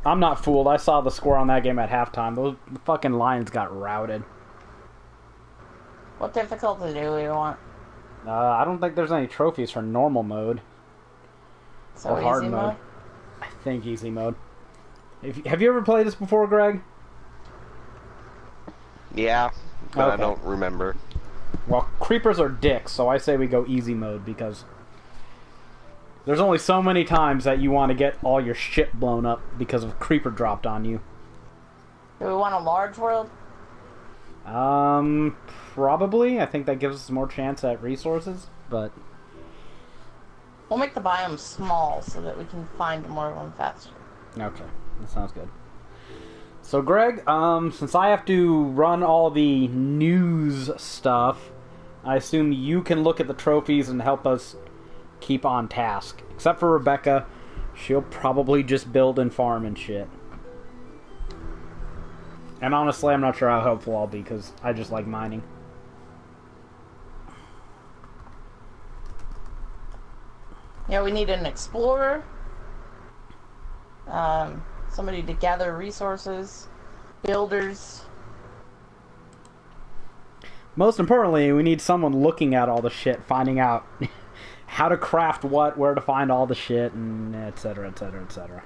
I'm not fooled. I saw the score on that game at halftime. Those fucking Lions got routed. What difficulty do we want? I don't think there's any trophies for normal mode. So or hard easy mode? I think easy mode. Have you ever played this before, Greg? Yeah, but Okay. I don't remember. Well, creepers are dicks, so I say we go easy mode because there's only so many times that you want to get all your shit blown up because of a creeper dropped on you. Do we want a large world? Probably. I think that gives us more chance at resources, but We'll make the biome small so that we can find more of them faster. okay, that sounds good. So, Greg, since I have to run all the news stuff, I assume you can look at the trophies and help us keep on task. Except for Rebecca, she'll probably just build and farm and shit. And honestly, I'm not sure how helpful I'll be, because I just like mining. Yeah, we need an explorer. Somebody to gather resources. Builders. Most importantly, we need someone looking at all the shit, finding out how to craft what, where to find all the shit, and etc, etc, etc.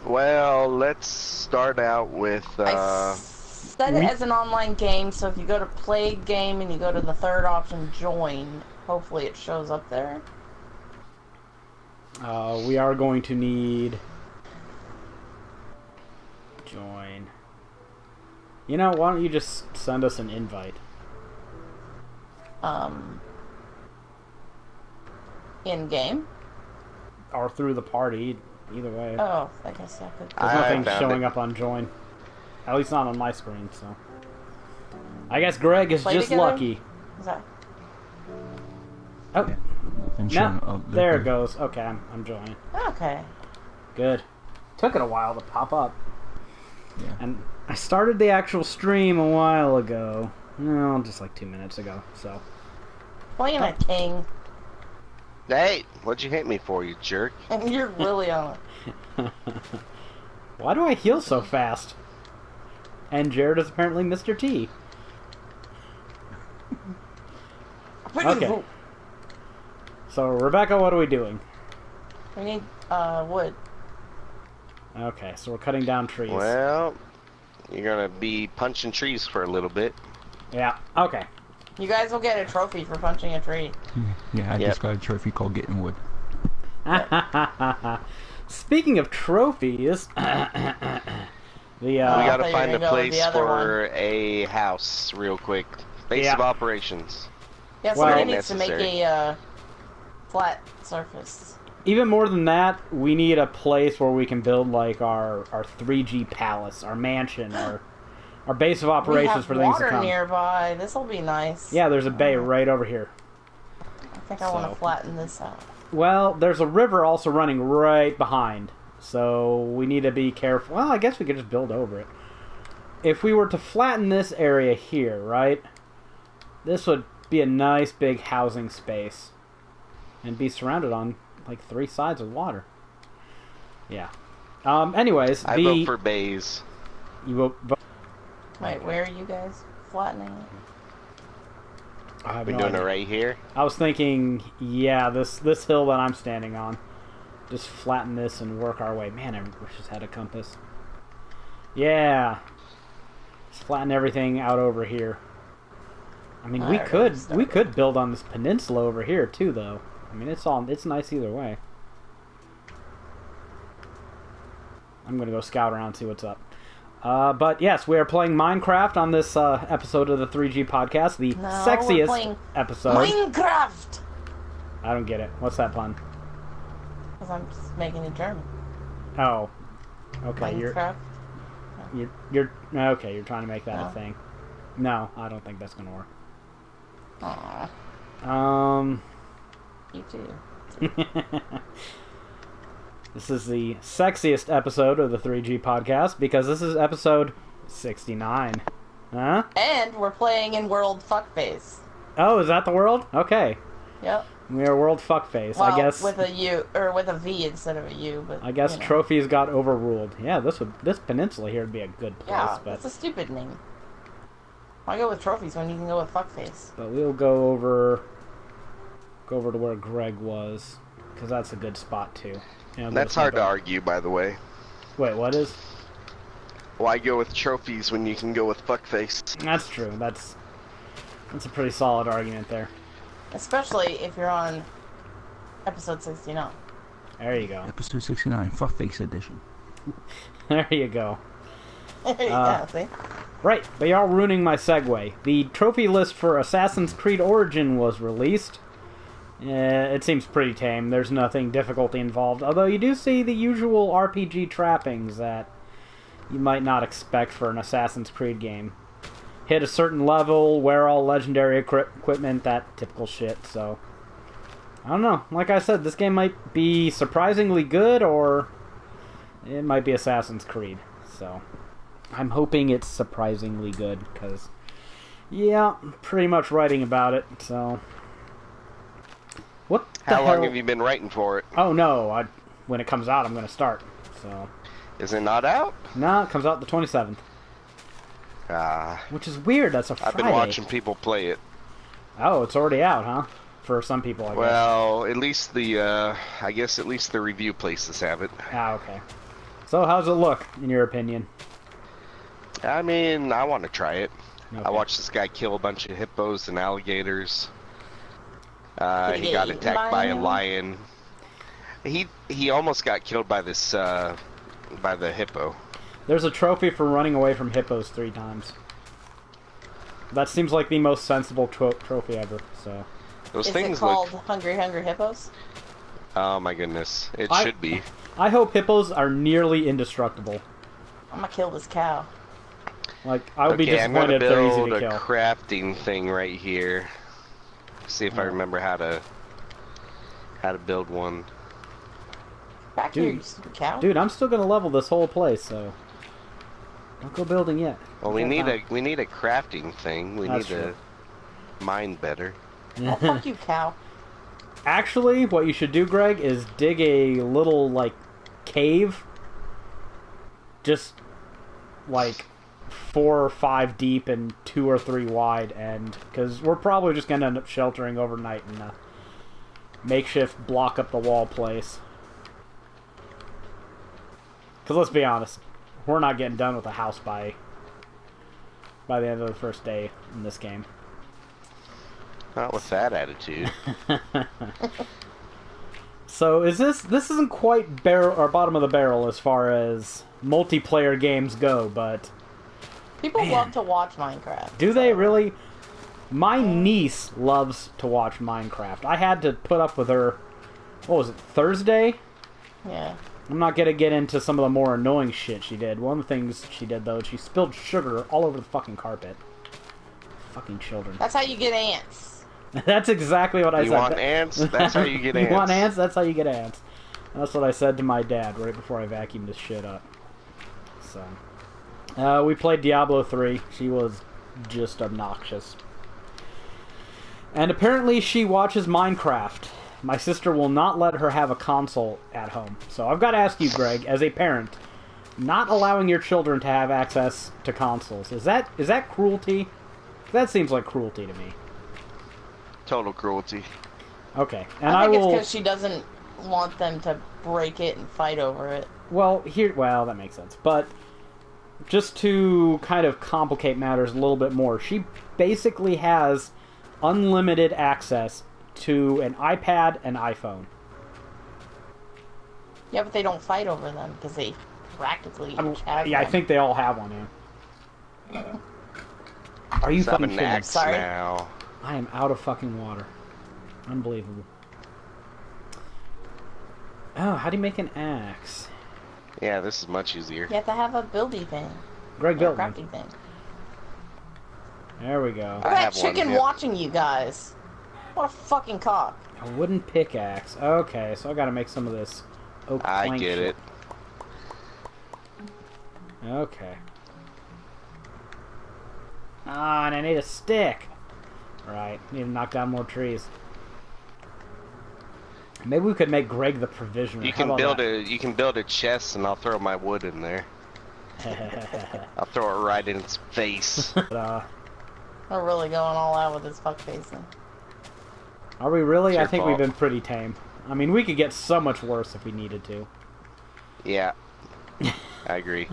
Well, let's start out with. I set it as an online game, so if you go to play game and you go to the third option, join, hopefully it shows up there. We are going to need join. You know, why don't you just send us an invite? In game. Or through the party, either way. Oh, I guess I could. There's nothing showing up on join. At least not on my screen, so. I guess Greg is Play just together? lucky. Is that? Oh, And no, oh, there it goes. Okay, I'm joining. Okay. Good. Took it a while to pop up. Yeah. And I started the actual stream a while ago. No, just like 2 minutes ago, so. Playing a king. Hey, what'd you hit me for, you jerk? And you're really on it. Why do I heal so fast? And Jared is apparently Mr. T. Okay. So, Rebecca, what are we doing? We need wood. Okay, so we're cutting down trees. Well, you're gonna be punching trees for a little bit. Yeah, okay. You guys will get a trophy for punching a tree. Yeah, I just got a trophy called Getting Wood. Speaking of trophies, We I gotta thought you find were a gonna go with place the other for a house real quick. Base Yeah. of operations. Yeah, Well- somebody needs to make Necessary. a flat surface. even more than that, we need a place where we can build like our 3G palace, our mansion, our base of operations for we things have to water come. nearby. This will be nice. Yeah, there's a bay right over here. I think I want So- to flatten this out. Well, there's a river also running right behind, so we need to be careful. Well, I guess we could just build over it. If we were to flatten this area here, right, this would be a nice big housing space and be surrounded on like 3 sides with water. Yeah. Anyways, I vote for bays. You vote. Wait, where are you guys flattening it? I have We're no doing idea. it right here. I was thinking, yeah, this hill that I'm standing on. Just flatten this and work our way. Man, I just had a compass. Yeah. Just flatten everything out over here. I mean, we could build on this peninsula over here too, though. I mean, it's nice either way. I'm gonna go scout around and see what's up. But yes, we are playing Minecraft on this episode of the 3G podcast, the No, we're sexiest playing episode. Minecraft! I don't get it. What's that pun? Because I'm just making it German. Oh, okay. Minecraft. You're okay. You're trying to make that No. a thing. No, I don't think that's gonna work. Aww. You too. This is the sexiest episode of the 3G podcast because this is episode 69. Huh? And we're playing in World Fuckface. Oh, is that the world? Okay. Yep. We are world fuckface. Well, I guess with a U or with a V instead of a U. But I guess you know. trophies got overruled. Yeah, this peninsula here would be a good place. Yeah, but that's a stupid name. Why go with trophies when you can go with fuckface? But we'll go over to where Greg was, because that's a good spot too. You know, That's hard to argue, by the way. Wait, what is? Why go with trophies when you can go with fuckface? That's true. That's a pretty solid argument there. Especially if you're on episode 69. There you go. Episode 69, Fuckface Edition. There you go. Yeah, see? Right, but y'all ruining my segue. The trophy list for Assassin's Creed Origin was released. It seems pretty tame. There's nothing difficulty involved, although you do see the usual RPG trappings that you might not expect for an Assassin's Creed game. Hit a certain level, wear all legendary equipment, that typical shit, so... I don't know. Like I said, this game might be surprisingly good, or it might be Assassin's Creed, so... I'm hoping it's surprisingly good, because... Yeah, I'm pretty much writing about it, so... What the hell? How long have you been writing for it? Oh no, when it comes out I'm going to start, so... Is it not out? No, it comes out the 27th. Which is weird, that's a Friday. I've been watching people play it. Oh, it's already out, huh? For some people, I guess. Well, at least I guess at least the review places have it. Ah, okay. So, how's it look, in your opinion? I mean, I want to try it. Okay. I watched this guy kill a bunch of hippos and alligators. He got attacked by a lion. He almost got killed by this by the hippo. There's a trophy for running away from hippos 3 times. That seems like the most sensible trophy ever, so... Those Is things it called look... Hungry Hippos? Oh my goodness. It should be. I hope hippos are nearly indestructible. I'm gonna kill this cow. Like, I would be I'm gonna disappointed if they're easy build to a kill. crafting thing right here. See if I remember how to build one. Back here, you stupid cow. Dude, I'm still gonna level this whole place, so... Don't go building yet. Well, we need a crafting thing. We That's need to mine better. Oh, fuck you, cow. Actually, what you should do, Greg, is dig a little, like, cave. Just, like, 4 or 5 deep and 2 or 3 wide, and... Because we're probably just gonna end up sheltering overnight in a makeshift block-up-the-wall place. Because let's be honest, we're not getting done with the house by the end of the first day in this game. Not with that attitude. So is this isn't quite bottom of the barrel as far as multiplayer games go, but People love to watch Minecraft. do they really? My niece loves to watch Minecraft. I had to put up with her, what was it, Thursday? Yeah. I'm not gonna get into some of the more annoying shit she did. One of the things she did, though, she spilled sugar all over the fucking carpet. Fucking children. That's how you get ants. That's exactly what I said. You want ants? That's how you get ants. You want ants? That's how you get ants. That's what I said to my dad right before I vacuumed this shit up. So, we played Diablo 3. She was just obnoxious. And apparently she watches Minecraft. My sister will not let her have a console at home. So I've got to ask you, Greg, as a parent, not allowing your children to have access to consoles, is that cruelty? That seems like cruelty to me. Total cruelty. Okay, and I think will... it's because she doesn't want them to break it and fight over it. Well, that makes sense. But just to kind of complicate matters a little bit more, she basically has unlimited access to an iPad and iPhone. Yeah, but they don't fight over them because they practically each have Yeah, I them. think they all have one, yeah. Are you fucking an kidding me? axe Sorry? now. I am out of fucking water. Unbelievable. Oh, how do you make an axe? Yeah, this is much easier. You have to have a buildy thing. Greg A built one. crafting thing. There we go. I have got one, chicken yeah. watching you guys. What a fucking cock. A wooden pickaxe. Okay, so I gotta make some of this oak plank I get shit. it. Okay. Ah, and I need a stick. Right, need to knock down more trees. Maybe we could make Greg the provisioner. You can build a chest, and I'll throw my wood in there. I'll throw it right in its face. We're really going all out with this fuck facing. Are we really? It's I your think fault. we've been pretty tame. I mean, we could get so much worse if we needed to. Yeah, I agree.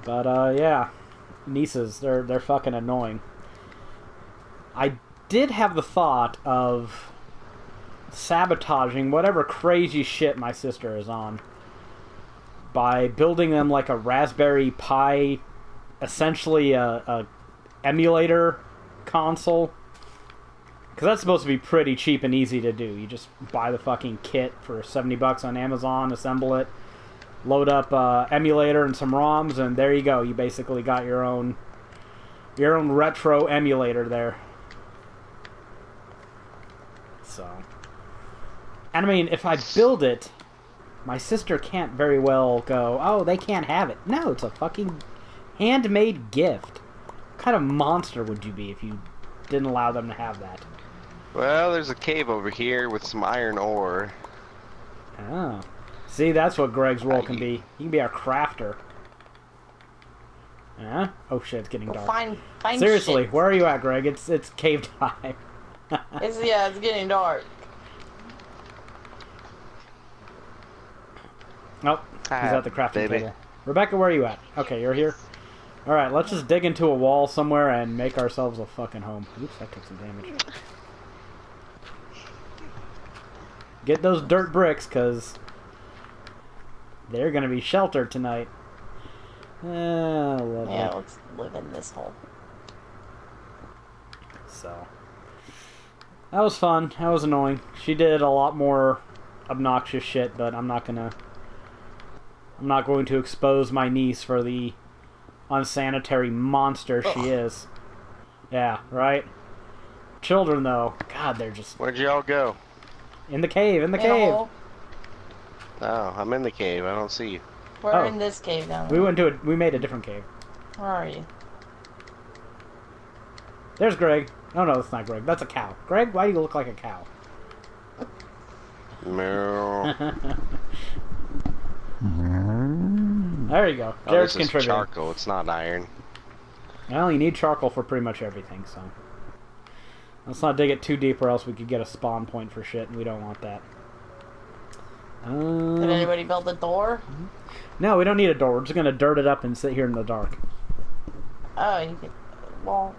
But yeah, nieces, they're fucking annoying. I did have the thought of sabotaging whatever crazy shit my sister is on by building them like a Raspberry Pi, essentially a emulator console. Because that's supposed to be pretty cheap and easy to do. You just buy the fucking kit for $70 on Amazon, assemble it, load up emulator and some ROMs, and there you go. You basically got your own retro emulator there. So, and I mean, if I build it, my sister can't very well go, oh, they can't have it. No, it's a fucking handmade gift. What kind of monster would you be if you didn't allow them to have that? Well, there's a cave over here with some iron ore. Oh. See, that's what Greg's role can be. He can be our crafter. Huh? Oh shit, it's getting dark. Find Seriously, shit. where are you at, Greg? It's cave time. It's getting dark. Nope. He's at the crafting baby. table. Rebecca, where are you at? Okay, you're here. Alright, let's just dig into a wall somewhere and make ourselves a fucking home. Oops, that took some damage. Get those dirt bricks, because they're going to be sheltered tonight. Lovely. Yeah, let's live in this hole. So, that was fun. That was annoying. She did a lot more obnoxious shit, but I'm not going to expose my niece for the unsanitary monster she is. Yeah, right? Children, though, God, they're just... Where'd y'all go? In the cave, in the In a cave. hole. Oh, I'm in the cave. I don't see you. We're in this cave down We there. went to it. We made a different cave. Where are you? There's Greg. Oh no, that's not Greg. That's a cow. Greg, why do you look like a cow? Meow. There you go. Oh, Jared's this is contributing. charcoal. It's not iron. Well, you need charcoal for pretty much everything, so let's not dig it too deep, or else we could get a spawn point for shit, and we don't want that. Did anybody build a door? No, we don't need a door. We're just gonna dirt it up and sit here in the dark. Oh, you could... Well...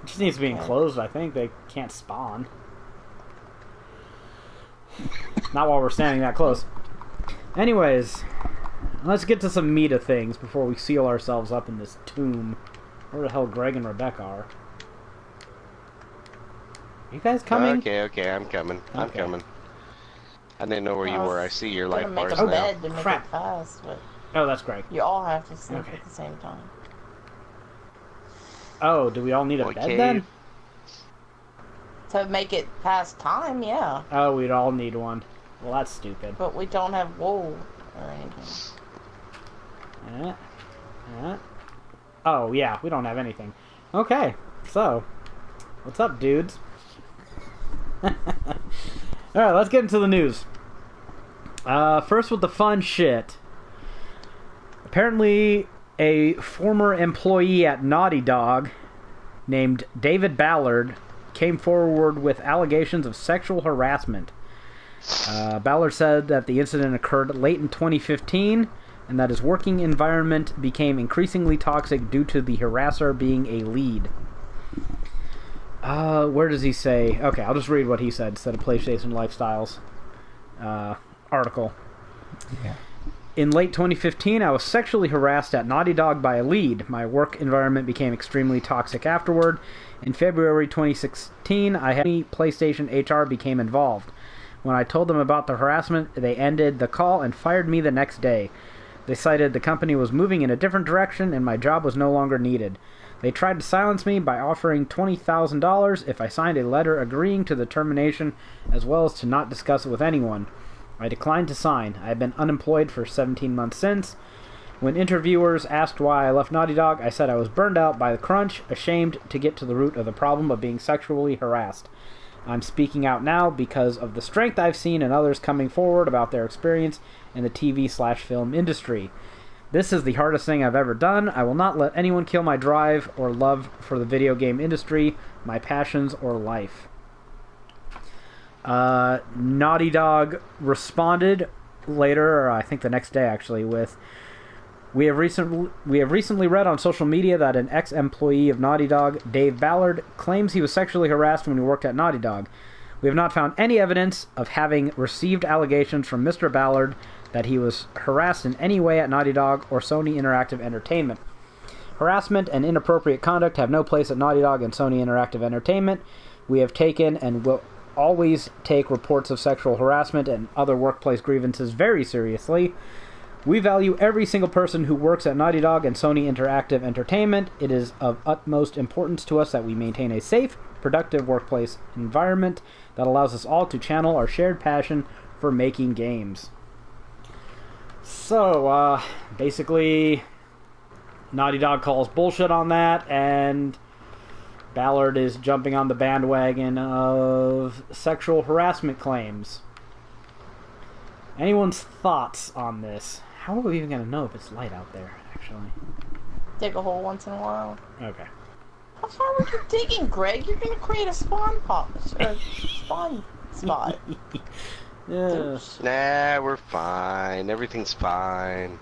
It just needs to be enclosed, I think. They can't spawn. Not while we're standing that close. Anyways, let's get to some meat of things before we seal ourselves up in this tomb. Where the hell Greg and Rebecca are? You guys coming? Okay, I'm coming. I'm Okay. coming. I didn't know where you were. I see your Gonna light make bars a now. bed to make crap. it fast, but Oh, that's Greg. you all have to sleep Okay. at the same time. Oh, do we all need a What bed cave? then? To make it past time, yeah. Oh, we'd all need one. Well, that's stupid. But we don't have wool or anything. Oh, yeah, we don't have anything. Okay, so, what's up, dudes? Alright, let's get into the news. First with the fun shit. Apparently, a former employee at Naughty Dog named David Ballard came forward with allegations of sexual harassment. Ballard said that the incident occurred late in 2015 and that his working environment became increasingly toxic due to the harasser being a lead. Where does he say? Okay, I'll just read what he said instead of PlayStation Lifestyles article. Yeah. In late 2015, I was sexually harassed at Naughty Dog by a lead. My work environment became extremely toxic afterward. In February 2016, PlayStation HR became involved. When I told them about the harassment, they ended the call and fired me the next day. They cited the company was moving in a different direction and my job was no longer needed. They tried to silence me by offering $20,000 if I signed a letter agreeing to the termination, as well as to not discuss it with anyone. I declined to sign. I have been unemployed for 17 months since. When interviewers asked why I left Naughty Dog, I said I was burned out by the crunch, ashamed to get to the root of the problem of being sexually harassed. I'm speaking out now because of the strength I've seen in others coming forward about their experience in the TV/film industry. This is the hardest thing I've ever done. I will not let anyone kill my drive or love for the video game industry, my passions, or life. Naughty Dog responded later, or I think the next day actually, with, We have recently read on social media that an ex-employee of Naughty Dog, Dave Ballard, claims he was sexually harassed when he worked at Naughty Dog. We have not found any evidence of having received allegations from Mr. Ballard that he was harassed in any way at Naughty Dog or Sony Interactive Entertainment. Harassment and inappropriate conduct have no place at Naughty Dog and Sony Interactive Entertainment. We have taken and will always take reports of sexual harassment and other workplace grievances very seriously. We value every single person who works at Naughty Dog and Sony Interactive Entertainment. It is of utmost importance to us that we maintain a safe, productive workplace environment that allows us all to channel our shared passion for making games. So, basically, Naughty Dog calls bullshit on that, and Ballard is jumping on the bandwagon of sexual harassment claims. Anyone's thoughts on this? How are we even going to know if it's light out there, actually? Dig a hole once in a while. Okay. How far were you digging, Greg? You're gonna create a spawn spawn spot. Yeah. Nah, we're fine. Everything's fine.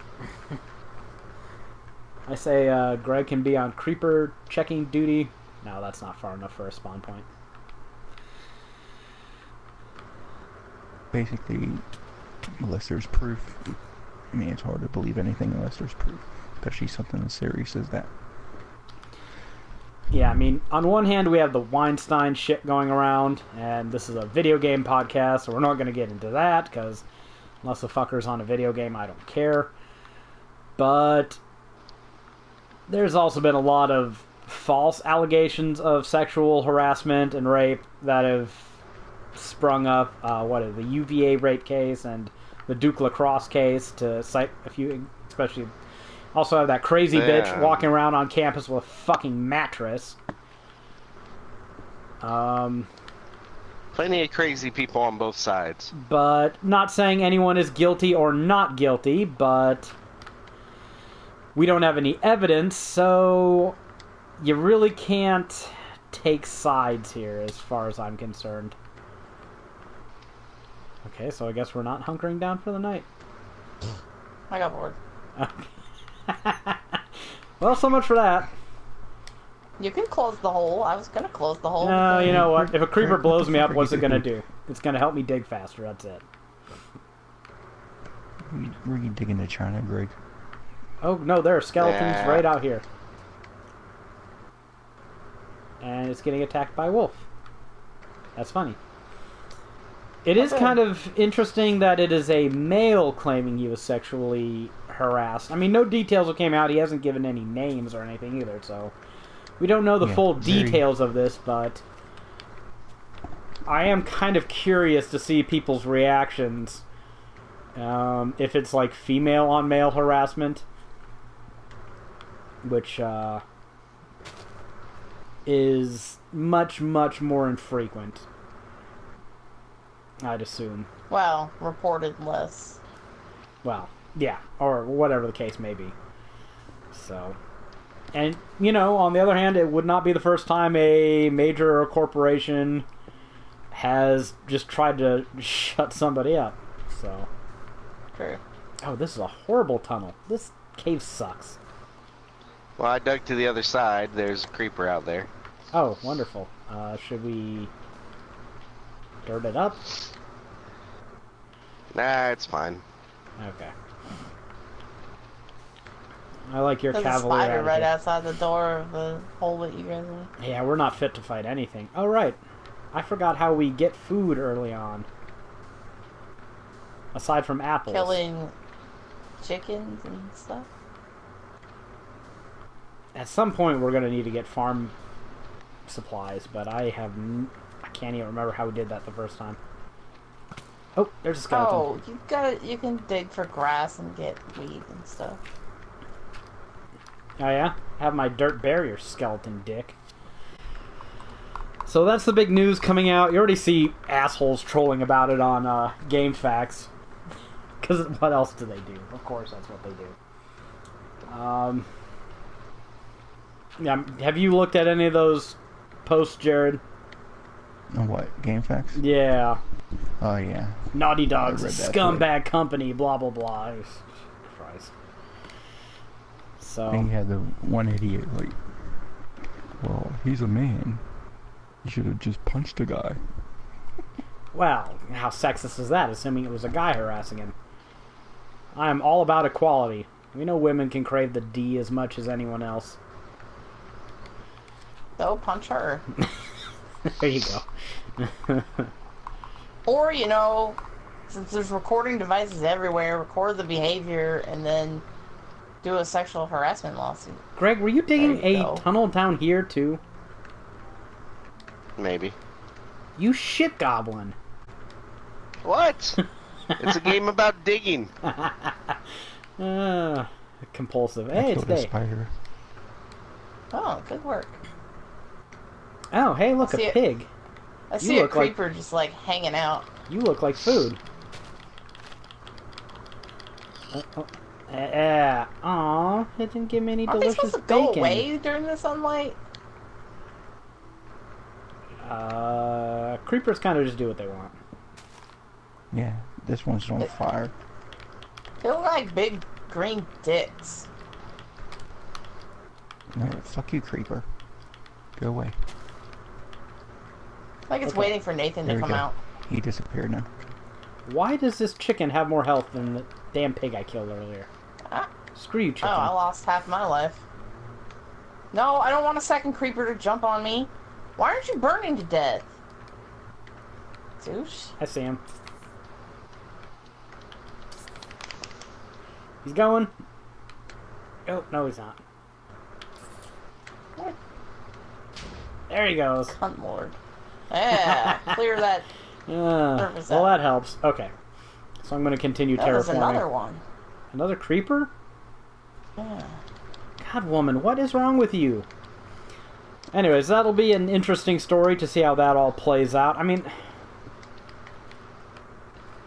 I say Greg can be on creeper checking duty. No, that's not far enough for a spawn point. Basically, unless there's proof, I mean, it's hard to believe anything unless there's proof, especially something as serious as that. Yeah, I mean, on one hand, we have the Weinstein shit going around, and this is a video game podcast, so we're not going to get into that, because unless the fucker's on a video game, I don't care. But there's also been a lot of false allegations of sexual harassment and rape that have sprung up. The UVA rape case and the Duke Lacrosse case, to cite a few, especially. Also have that crazy bitch walking around on campus with a fucking mattress. Plenty of crazy people on both sides. But not saying anyone is guilty or not guilty, but we don't have any evidence, so you really can't take sides here as far as I'm concerned. Okay, so I guess we're not hunkering down for the night. I got bored. Well, so much for that. You can close the hole. I was gonna close the hole. No, you know what? If a creeper blows me up, what's it gonna do? It's gonna help me dig faster, that's it. Were you digging to China, Greg? Oh, no, there are skeletons right out here. And it's getting attacked by a wolf. That's funny. It is kind of interesting that it is a male claiming he was sexually harassed. I mean, no details came out. He hasn't given any names or anything either, so we don't know the full details of this, but I am kind of curious to see people's reactions. If it's like female on male harassment, which is much, much more infrequent, I'd assume. Well, reported less. Well, yeah, or whatever the case may be. So, and, you know, on the other hand, it would not be the first time a major corporation has just tried to shut somebody up, so. True. Oh, this is a horrible tunnel. This cave sucks. Well, I dug to the other side. There's a creeper out there. Oh, wonderful. Should we dirt it up? Nah, it's fine. Okay. I like your There's cavalry a spider attitude. right outside the door of the hole that you guys in. Yeah, we're not fit to fight anything. Oh, right. I forgot how we get food early on. Aside from apples. Killing chickens and stuff. At some point, we're going to need to get farm supplies, but I can't even remember how we did that the first time. Oh, there's a skeleton. Oh, you can dig for grass and get wheat and stuff. Oh yeah? Have my dirt barrier skeleton, dick. So that's the big news coming out. You already see assholes trolling about it on GameFAQs. Because what else do they do? Of course that's what they do. Yeah, have you looked at any of those posts, Jared? On what? GameFAQs? Yeah. Oh, yeah. Naughty Dog's a I read that scumbag company, blah, blah, blah. Christ. So... And you had the one idiot, like, well, he's a man. You should have just punched a guy. Well, how sexist is that, assuming it was a guy harassing him? I am all about equality. We know women can crave the D as much as anyone else. Go punch her. There you go. Or, you know, since there's recording devices everywhere, record the behavior and then do a sexual harassment lawsuit. Greg, were you digging There you a go. tunnel down here, too? Maybe. You shit goblin. What? It's a game about digging. Compulsive. I Hey, it's killed a day. spider. Oh, good work. Oh, hey, look, See a it. pig. I see a look like- creeper just like hanging out. You look like food. Aw, it didn't give me any Aren't they delicious supposed to go bacon. away during the sunlight? Creepers kind of just do what they want. Yeah, this one's on fire. They look like big green dicks. No, fuck you, creeper. Go away. Like it's waiting for Nathan There to we come go. out. He disappeared now. Why does this chicken have more health than the damn pig I killed earlier? Ah. Screw you, chicken. Oh, I lost half my life. No, I don't want a second creeper to jump on me. Why aren't you burning to death? Douche. I see him. He's going. Oh, no, he's not. What? There he goes. Hunt Lord. Yeah, clear that. Surface Well, out. that helps. Okay. So I'm going to continue That was terraforming. another one. Another creeper? Yeah. God, woman, what is wrong with you? Anyways, that'll be an interesting story to see how that all plays out. I mean,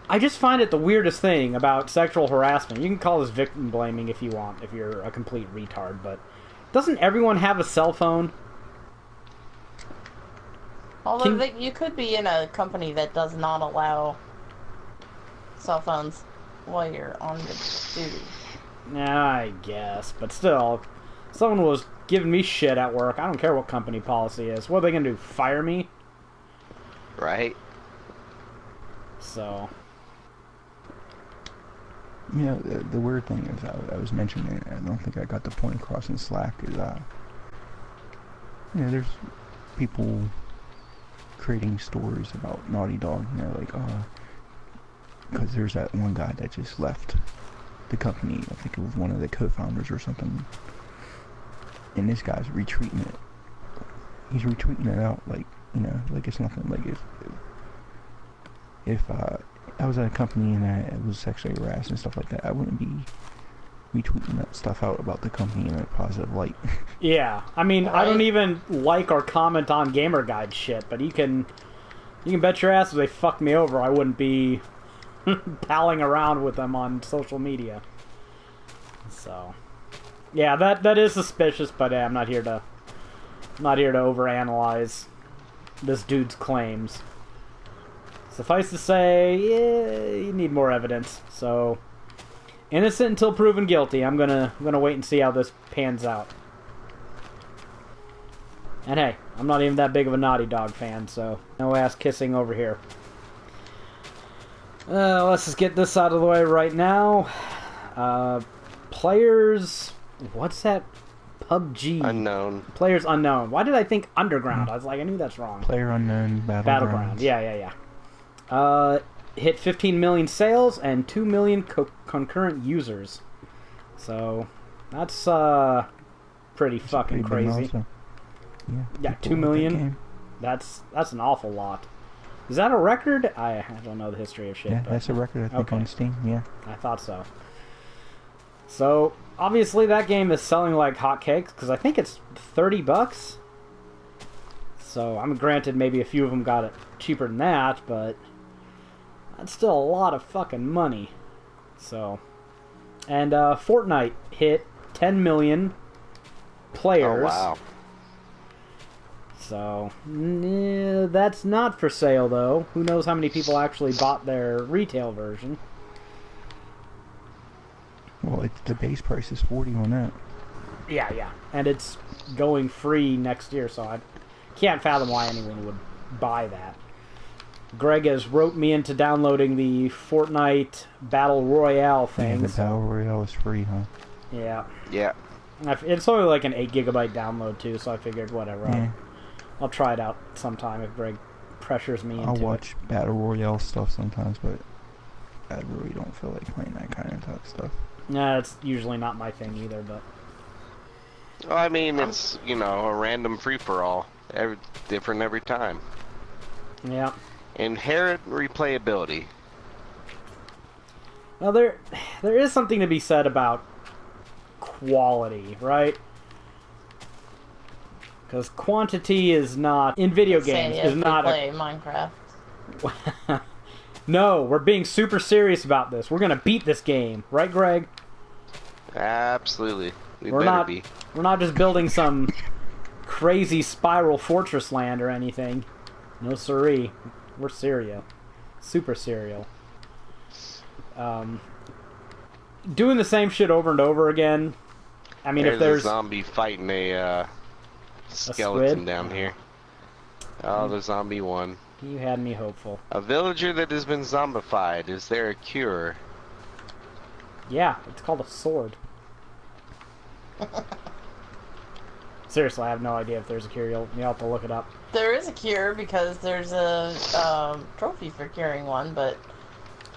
I just find it the weirdest thing about sexual harassment. You can call this victim blaming if you want, if you're a complete retard, but doesn't everyone have a cell phone? Although you could be in a company that does not allow cell phones while you're on the duty. Yeah, I guess, but still, if someone was giving me shit at work, I don't care what company policy is. What are they gonna do, fire me? Right? So... You know, the weird thing is, I was mentioning, I don't think I got the point across in Slack, is, you know, there's people creating stories about Naughty Dog, and they're like, because there's that one guy that just left the company, I think it was one of the co-founders or something, and this guy's retweeting it. He's retweeting it out like, you know, like it's nothing. Like if I was at a company and I was sexually harassed and stuff like that, I wouldn't be retweeting that stuff out about the company in a positive light. Yeah, I mean, I don't Right. even like or comment on Gamer Guide shit, but you can bet your ass if they fucked me over, I wouldn't be palling around with them on social media. So, yeah, that is suspicious, but I'm not here to overanalyze this dude's claims. Suffice to say, yeah, you need more evidence. So, innocent until proven guilty. I'm gonna wait and see how this pans out. And hey, I'm not even that big of a Naughty Dog fan, so no ass kissing over here. Let's just get this out of the way right now. Players... What's that? PUBG. Unknown. Players unknown. Why did I think Underground? I was like, I knew that's wrong. Player unknown, Battleground. Yeah. Hit 15 million sales and 2 million concurrent users. So, that's pretty fucking Pretty big crazy. also. Yeah, people 2 love that million. game. That's an awful lot. Is that a record? I don't know the history of shit. Yeah, but that's a record, I think, Okay. on Steam, yeah. I thought so. So, obviously that game is selling like hotcakes, because I think it's $30. So, I'm granted maybe a few of them got it cheaper than that, but that's still a lot of fucking money. So, and Fortnite hit 10 million players. Oh, wow. So, that's not for sale, though. Who knows how many people actually bought their retail version. Well, the base price is 40 on that. Yeah. And it's going free next year, so I can't fathom why anyone would buy that. Greg has roped me into downloading the Fortnite Battle Royale thing. Yeah, the Battle Royale is free, huh? Yeah. Yeah. It's only like an 8 gigabyte download, too, so I figured whatever. Yeah. I'll try it out sometime if Greg pressures me into it. I'll watch Battle Royale stuff sometimes, but I really don't feel like playing that kind of stuff. Nah, it's usually not my thing either, but... Well, I mean, it's, you know, a random free-for-all. Different every time. Yeah. Inherent replayability. Well, there is something to be said about quality, right? Because quantity is not in video games is not play Minecraft. No, we're being super serious about this. We're gonna beat this game, right, Greg? Absolutely. We're not just building some crazy spiral fortress land or anything. No siree. We're serial. Super serial. Doing the same shit over and over again. I mean, if there's a zombie fighting a skeleton squid? down here. Oh, the zombie won. You had me hopeful. A villager that has been zombified. Is there a cure? Yeah, it's called a sword. Seriously, I have no idea if there's a cure. You'll have to look it up. There is a cure because there's a trophy for curing one, but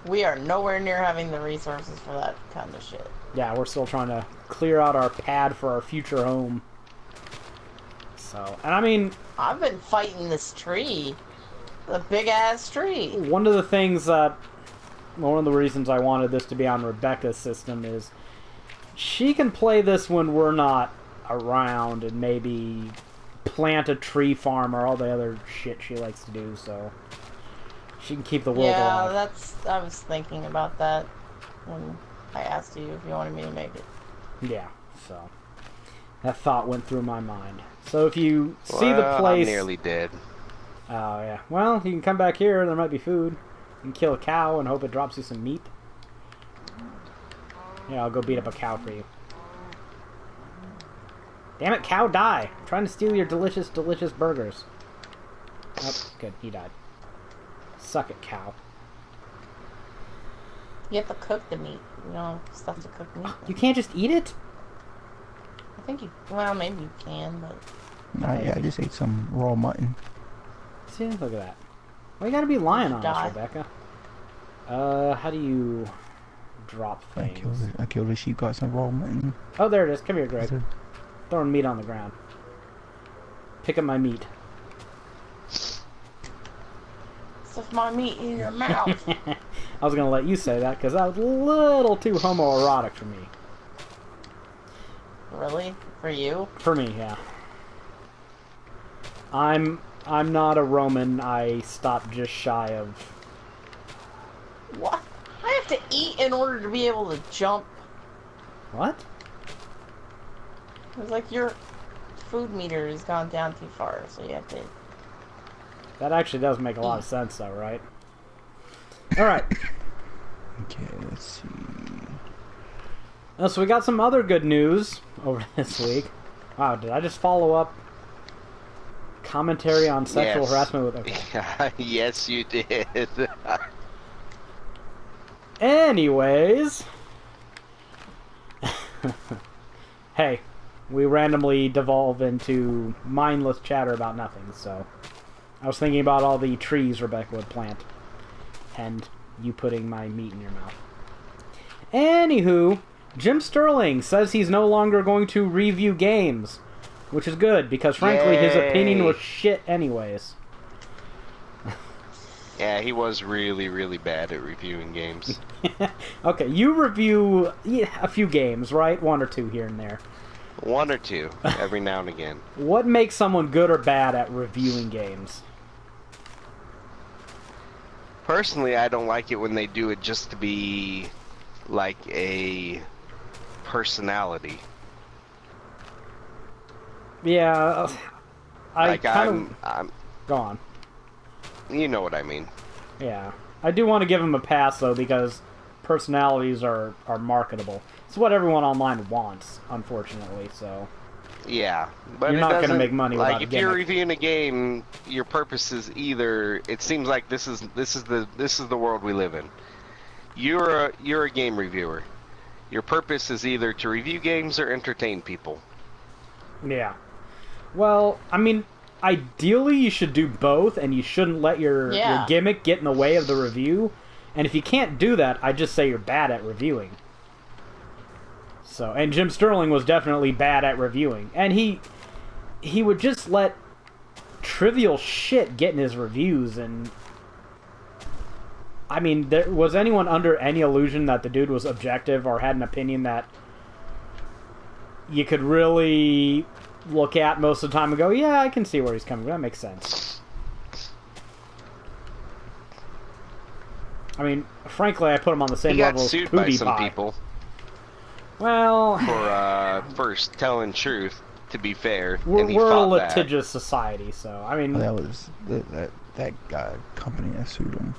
we are nowhere near having the resources for that kind of shit. Yeah, we're still trying to clear out our pad for our future home. So, and I mean... I've been fighting this tree. The big-ass tree. One of the things that... One of the reasons I wanted this to be on Rebecca's system is she can play this when we're not around and maybe plant a tree farm or all the other shit she likes to do, so she can keep the world alive. Yeah, I was thinking about that when I asked you if you wanted me to make it. Yeah, so that thought went through my mind. So if you see the place... I'm nearly dead. Oh, yeah. Well, you can come back here, there might be food. You can kill a cow and hope it drops you some meat. Yeah, I'll go beat up a cow for you. Damn it, cow, die! I'm trying to steal your delicious, delicious burgers. Oh, good, he died. Suck it, cow. You have to cook the meat. You know, stuff to cook meat. You can't just eat it? I think you... Well, maybe you can, but... Yeah, I just ate some raw mutton. See, look at that. Why you gotta be lying on us, Die. Rebecca? How do you drop things? I killed a sheep, got some raw mutton. Oh, there it is. Come here, Greg. So- Throwing meat on the ground. Pick up my meat. Stuff my meat in your mouth. I was gonna let you say that because that was a little too homoerotic for me. Really? For you? For me, yeah. I'm not a Roman. I stopped just shy of... What? I have to eat in order to be able to jump. What? It's like your food meter has gone down too far, so you have to... That actually does make a lot of sense, though, right? Alright. Okay, let's see. So we got some other good news over this week. Wow, did I just follow up commentary on sexual harassment with... Okay. Yes, you did. Anyways... Hey, we randomly devolve into mindless chatter about nothing, so... I was thinking about all the trees Rebecca would plant. And you putting my meat in your mouth. Anywho, Jim Sterling says he's no longer going to review games. Which is good, because frankly his opinion was shit anyways. Yeah, he was really, really bad at reviewing games. Okay, you review a few games, right? One or two here and there. One or two, every now and again. What makes someone good or bad at reviewing games? Personally, I don't like it when they do it just to be like a personality. Yeah, I Like kind I'm, of... Go on. you know what I mean. Yeah. I do want to give him a pass, though, because personalities are marketable. It's what everyone online wants, unfortunately, so... Yeah, but You're it not gonna doesn't- make money like without a if you're gimmick. reviewing a game, your purpose is either. It seems like this is the world we live in. You're a game reviewer. Your purpose is either to review games or entertain people. Yeah. Well, I mean, ideally you should do both, and you shouldn't let your gimmick get in the way of the review. And if you can't do that, I just say you're bad at reviewing. So, and Jim Sterling was definitely bad at reviewing. And he would just let trivial shit get in his reviews, and... I mean, was anyone under any illusion that the dude was objective or had an opinion that you could really look at most of the time and go, yeah, I can see where he's coming from. That makes sense. I mean, frankly, I put him on the same He got level as sued by PewDiePie. some people Well, for first telling truth. To be fair, we're and he a fought that. litigious society, so I mean, That was that company that sued them.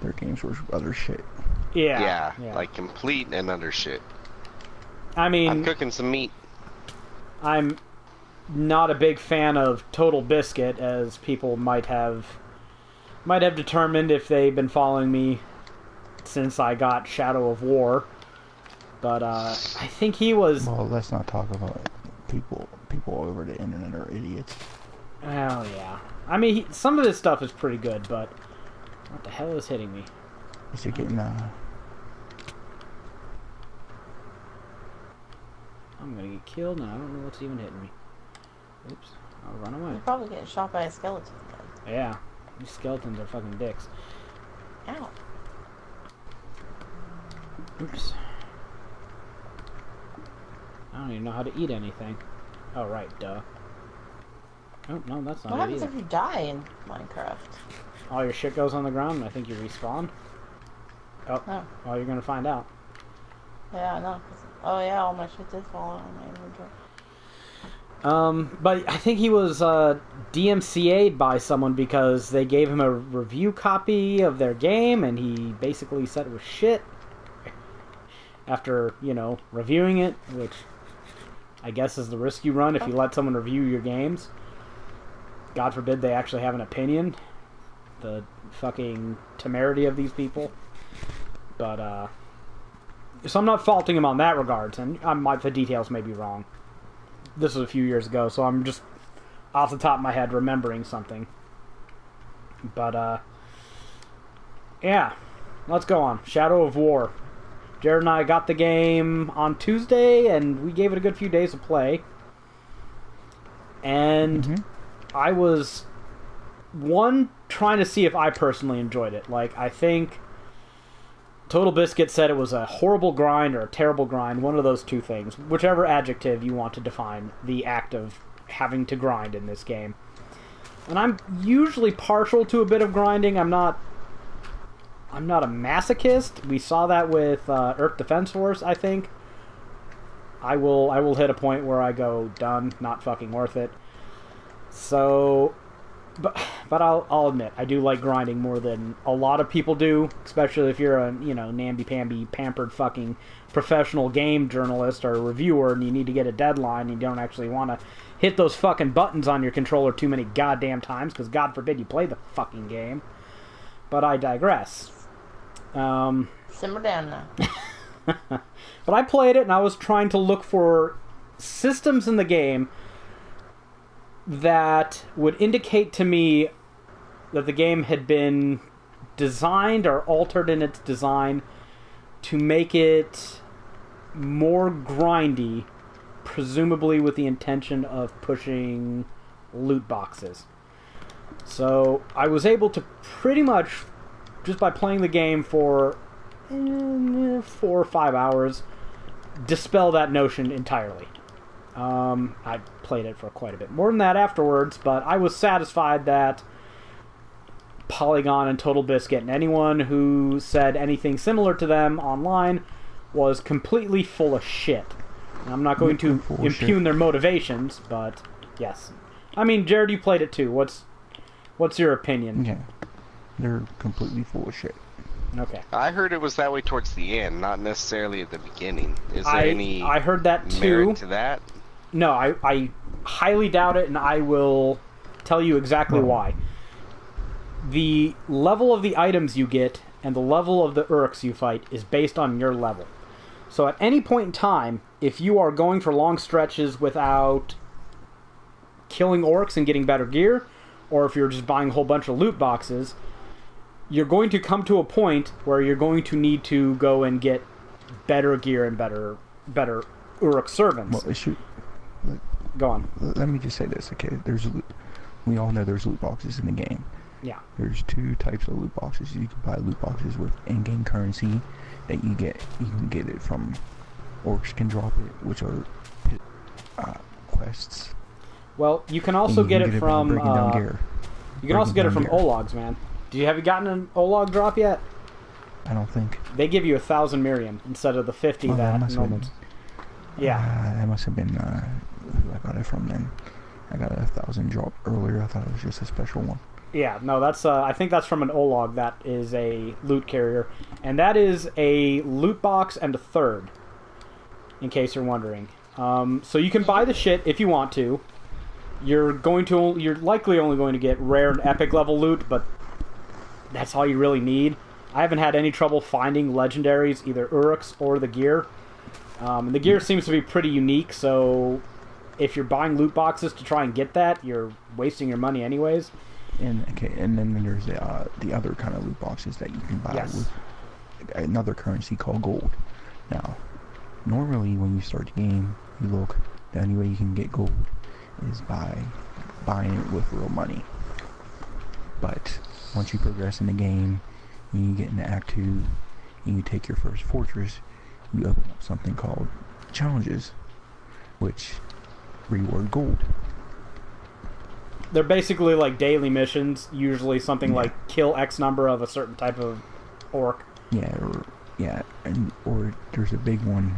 Their games were other shit. yeah, like complete and utter shit. I mean, I'm cooking some meat. I'm not a big fan of Total Biscuit, as people might have determined if they've been following me since I got Shadow of War. But I think he was. Well, let's not talk about it. People over the internet are idiots. Well, yeah. I mean, some of this stuff is pretty good, but what the hell is hitting me? Is it getting I'm gonna get killed, and I don't know what's even hitting me. Oops. I'll run away. You're probably getting shot by a skeleton then. Yeah. These skeletons are fucking dicks. Ow. Oops. I don't even know how to eat anything. Oh, right, duh. Oh, no, that's not What it happens either. if you die in Minecraft? All your shit goes on the ground, and I think you respawn. Oh, Oh. well, you're gonna find out. Yeah, I know. Oh yeah, all my shit did fall out of my inventory. But I think he was DMCA'd by someone because they gave him a review copy of their game, and he basically said it was shit after, you know, reviewing it, which I guess is the risk you run if you let someone review your games. God forbid they actually have an opinion. The fucking temerity of these people. But, so I'm not faulting him on that regards, and the details may be wrong. This was a few years ago, so I'm just off the top of my head remembering something. But, yeah. Let's go on. Shadow of War. Jared and I got the game on Tuesday, and we gave it a good few days of play. And I was, trying to see if I personally enjoyed it. Like, I think Total Biscuit said it was a horrible grind or a terrible grind, one of those two things. Whichever adjective you want to define the act of having to grind in this game. And I'm usually partial to a bit of grinding. I'm not a masochist. We saw that with Earth Defense Force, I think. I will hit a point where I go, done, not fucking worth it. So, but I'll admit, I do like grinding more than a lot of people do, especially if you're a, you know, namby-pamby, pampered fucking professional game journalist or reviewer and you need to get a deadline and you don't actually want to hit those fucking buttons on your controller too many goddamn times, because God forbid you play the fucking game. But I digress. Simmer down now. But I played it, and I was trying to look for systems in the game that would indicate to me that the game had been designed or altered in its design to make it more grindy, presumably with the intention of pushing loot boxes. So I was able to pretty much just by playing the game for 4 or 5 hours, dispel that notion entirely. I played it for quite a bit more than that afterwards, but I was satisfied that Polygon and Total Biscuit and anyone who said anything similar to them online was completely full of shit. And I'm not going to impugn their motivations, but yes. I mean, Jared, you played it too. What's your opinion? Yeah, they're completely full of shit. Okay. I heard it was that way towards the end, not necessarily at the beginning. Is there any I heard that too. merit to that? No, I highly doubt it, and I will tell you exactly why. The level of the items you get and the level of the Urks you fight is based on your level. So at any point in time, if you are going for long stretches without killing orcs and getting better gear, or if you're just buying a whole bunch of loot boxes, you're going to come to a point where you're going to need to go and get better gear and better Uruk servants. Well, go on. Let me just say this, okay? We all know there's loot boxes in the game. Yeah. There's 2 types of loot boxes. You can buy loot boxes with in-game currency that you can get it from orcs can drop it, which are quests. Well, you can also get it from breaking down gear. You can also get it from Ologs, man. Have you gotten an Olog drop yet? I don't think. They give you 1,000 Miriam instead of the 50 that normal. Yeah. That must have been who I got it from then. I got 1,000 drop earlier. I thought it was just a special one. Yeah, no, that's I think that's from an Olog that is a loot carrier. And that is a loot box and a third, in case you're wondering. So you can buy the shit if you want to. You're likely only going to get rare and epic level loot, but that's all you really need. I haven't had any trouble finding legendaries, either Uruks or the gear. And the gear seems to be pretty unique, so if you're buying loot boxes to try and get that, you're wasting your money anyways. And then there's the other kind of loot boxes that you can buy with another currency called gold. Now, normally when you start the game, you look, the only way you can get gold is by buying it with real money. But once you progress in the game, and you get into Act 2, and you take your first fortress, you open up something called challenges, which reward gold. They're basically like daily missions, usually something like kill X number of a certain type of orc. Or there's a big one,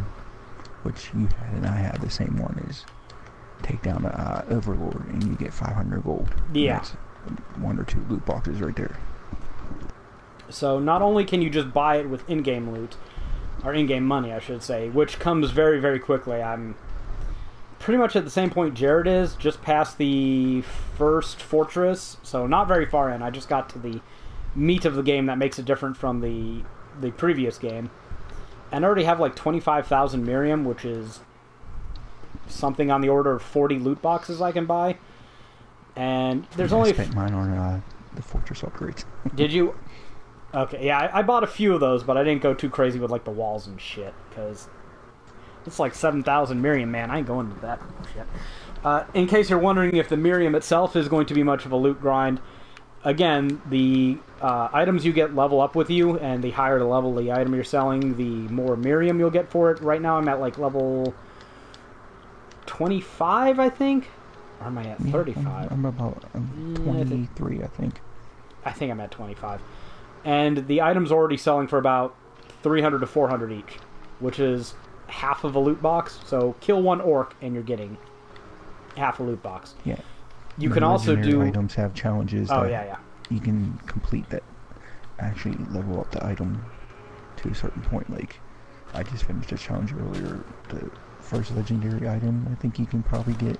which you had and I had the same one, is take down an Overlord and you get 500 gold. Yeah. That's 1 or 2 loot boxes right there. So not only can you just buy it with in-game loot, or in-game money, I should say, which comes very, very quickly. I'm pretty much at the same point Jared is, just past the first fortress, so not very far in. I just got to the meat of the game that makes it different from the previous game. And I already have like 25,000 Miriam, which is something on the order of 40 loot boxes I can buy. And there's only... I spent mine on the fortress upgrades. Did you? Okay, yeah, I bought a few of those, but I didn't go too crazy with like the walls and shit, because it's like 7,000 Miriam, man. I ain't going to that shit. In case you're wondering if the Miriam itself is going to be much of a loot grind, again, the items you get level up with you, and the higher the level the item you're selling, the more Miriam you'll get for it. Right now I'm at like level 25, I think? Or am I at 35? I'm about 23, I think. I think I'm at 25. And the item's already selling for about 300 to 400 each, which is half of a loot box. So kill one orc and you're getting half a loot box. Yeah. You can also do... items have challenges that you can complete that actually level up the item to a certain point. Like, I just finished a challenge earlier. The first legendary item I think you can probably get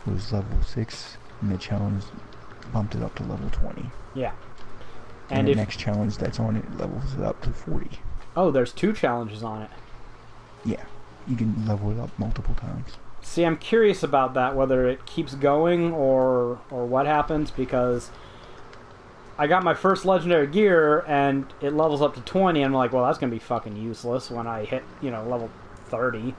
was level 6, and the challenge bumped it up to level 20. Yeah. And the next challenge that's on it levels it up to 40. Oh, there's 2 challenges on it. Yeah. You can level it up multiple times. See, I'm curious about that, whether it keeps going or what happens, because I got my first legendary gear and it levels up to 20, and I'm like, well, that's going to be fucking useless when I hit, level 30.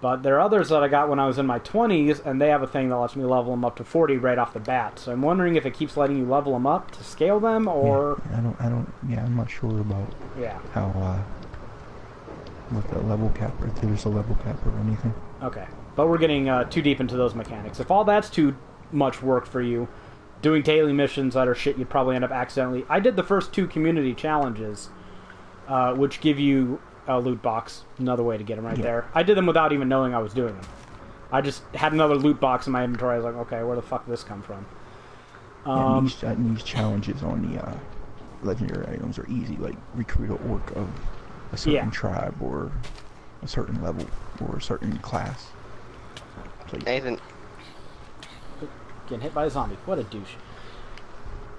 But there are others that I got when I was in my 20s, and they have a thing that lets me level them up to 40 right off the bat. So I'm wondering if it keeps letting you level them up to scale them, or... Yeah, I'm not sure about how, what the level cap, or if there's a level cap or anything. Okay. But we're getting too deep into those mechanics. If all that's too much work for you, doing daily missions that are shit you'd probably end up accidentally... I did the first 2 community challenges, which give you a loot box. Another way to get them right there. I did them without even knowing I was doing them. I just had another loot box in my inventory. I was like, okay, where the fuck did this come from? These challenges on the legendary items are easy, like recruit an orc of a certain tribe or a certain level or a certain class. Nathan. Getting hit by a zombie. What a douche.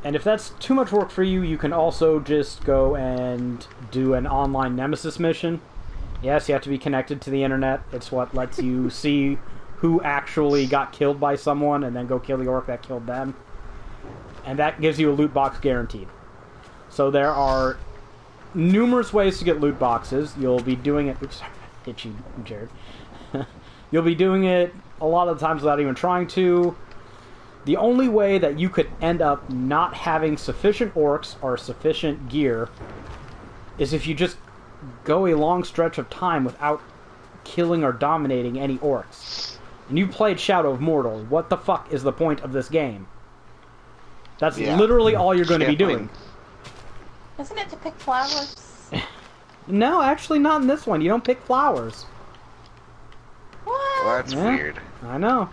And if that's too much work for you, you can also just go and do an online Nemesis mission. Yes, you have to be connected to the internet. It's what lets you see who actually got killed by someone and then go kill the orc that killed them. And that gives you a loot box guaranteed. So there are numerous ways to get loot boxes. You'll be doing it... Oops, hit you, Jared. You'll be doing it a lot of the times without even trying to. The only way that you could end up not having sufficient orcs or sufficient gear is if you just go a long stretch of time without killing or dominating any orcs. And you played Shadow of Mordor. What the fuck is the point of this game? That's literally all you're going to be doing. Isn't it to pick flowers? No, actually not in this one. You don't pick flowers. What? Well, that's weird. I know.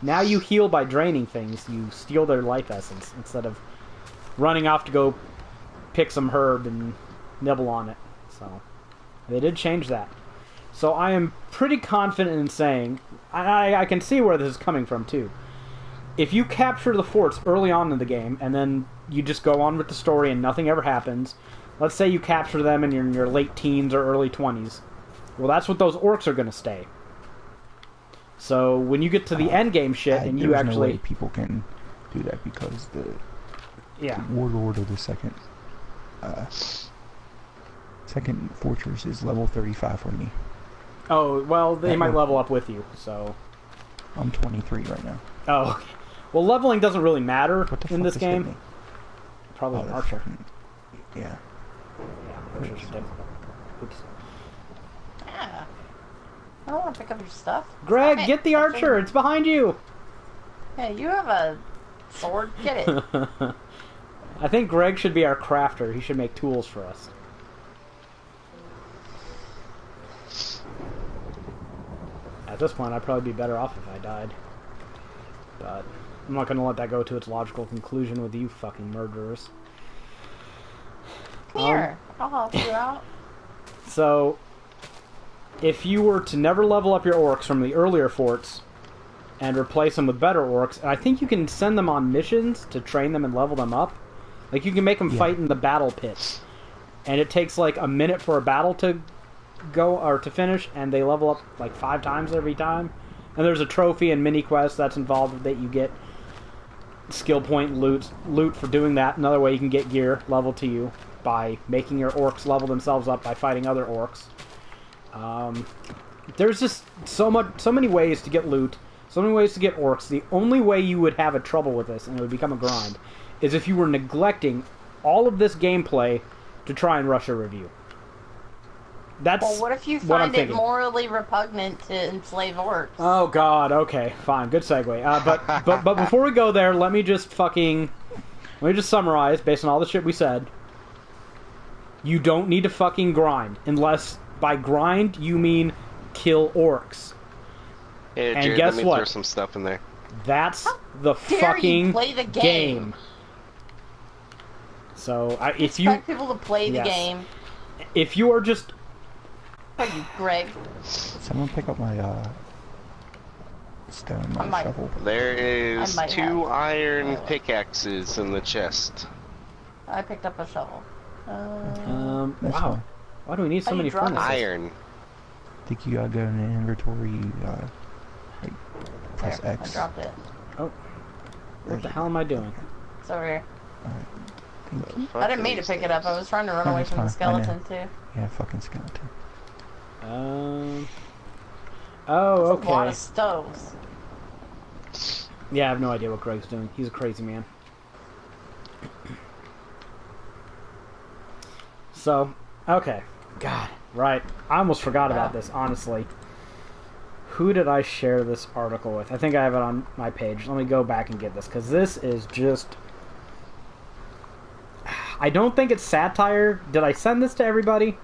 Now you heal by draining things. You steal their life essence instead of running off to go pick some herb and nibble on it. So they did change that. So I am pretty confident in saying, I can see where this is coming from too. If you capture the forts early on in the game and then you just go on with the story and nothing ever happens, let's say you capture them in your late teens or early 20s, well, that's what those orcs are going to stay. So when you get to the end game shit and you actually... no way people can do that because the warlord of the second fortress is level 35 for me. Oh, well, they might level up with you, so... I'm 23 right now. Oh, okay. Well, leveling doesn't really matter in this game. Me? Probably an archer. Yeah. Yeah, archer's dead. Oops. Yeah. I don't want to pick up your stuff. Greg, get the archer! It's behind you! Yeah, you have a sword. Get it. I think Greg should be our crafter. He should make tools for us. At this point, I'd probably be better off if I died. But I'm not going to let that go to its logical conclusion with you fucking murderers. Come here. I'll help you out. So, if you were to never level up your orcs from the earlier forts and replace them with better orcs, I think you can send them on missions to train them and level them up. Like, you can make them fight in the battle pits. And it takes like a minute for a battle to go or to finish, and they level up like 5 times every time. And there's a trophy and mini quest that's involved that you get skill point loot for doing that. Another way you can get gear leveled to you by making your orcs level themselves up by fighting other orcs. There's just so many ways to get loot, so many ways to get orcs. The only way you would have a trouble with this, and it would become a grind, is if you were neglecting all of this gameplay to try and rush a review. That's well, what if you what I'm find it thinking. morally repugnant to enslave orcs? Oh God, okay, fine, good segue. But before we go there, let me just summarize based on all the shit we said. You don't need to fucking grind, unless by grind you mean kill orcs. Hey, and Jared, guess let me what? throw some stuff in there. That's the dare fucking you play the game. So if you expect people to play the game, if you are just Greg. Someone pick up my stone, my shovel. There is 2 have. iron pickaxes in the chest. I picked up a shovel. wow. Why do we need so many furnaces? Iron. I think you gotta go in the inventory, like, press There, X. I dropped it. Oh. What the hell am I doing? It's over here. Alright. Thank you. I didn't mean to pick it up. I was trying to run away from the skeleton too. Yeah, fucking skeleton. Oh, That's a lot okay. of stoves. Yeah, I have no idea what Greg's doing. He's a crazy man. So, okay. God, right. I almost forgot about this, honestly. Who did I share this article with? I think I have it on my page. Let me go back and get this, because this is just... I don't think it's satire. Did I send this to everybody?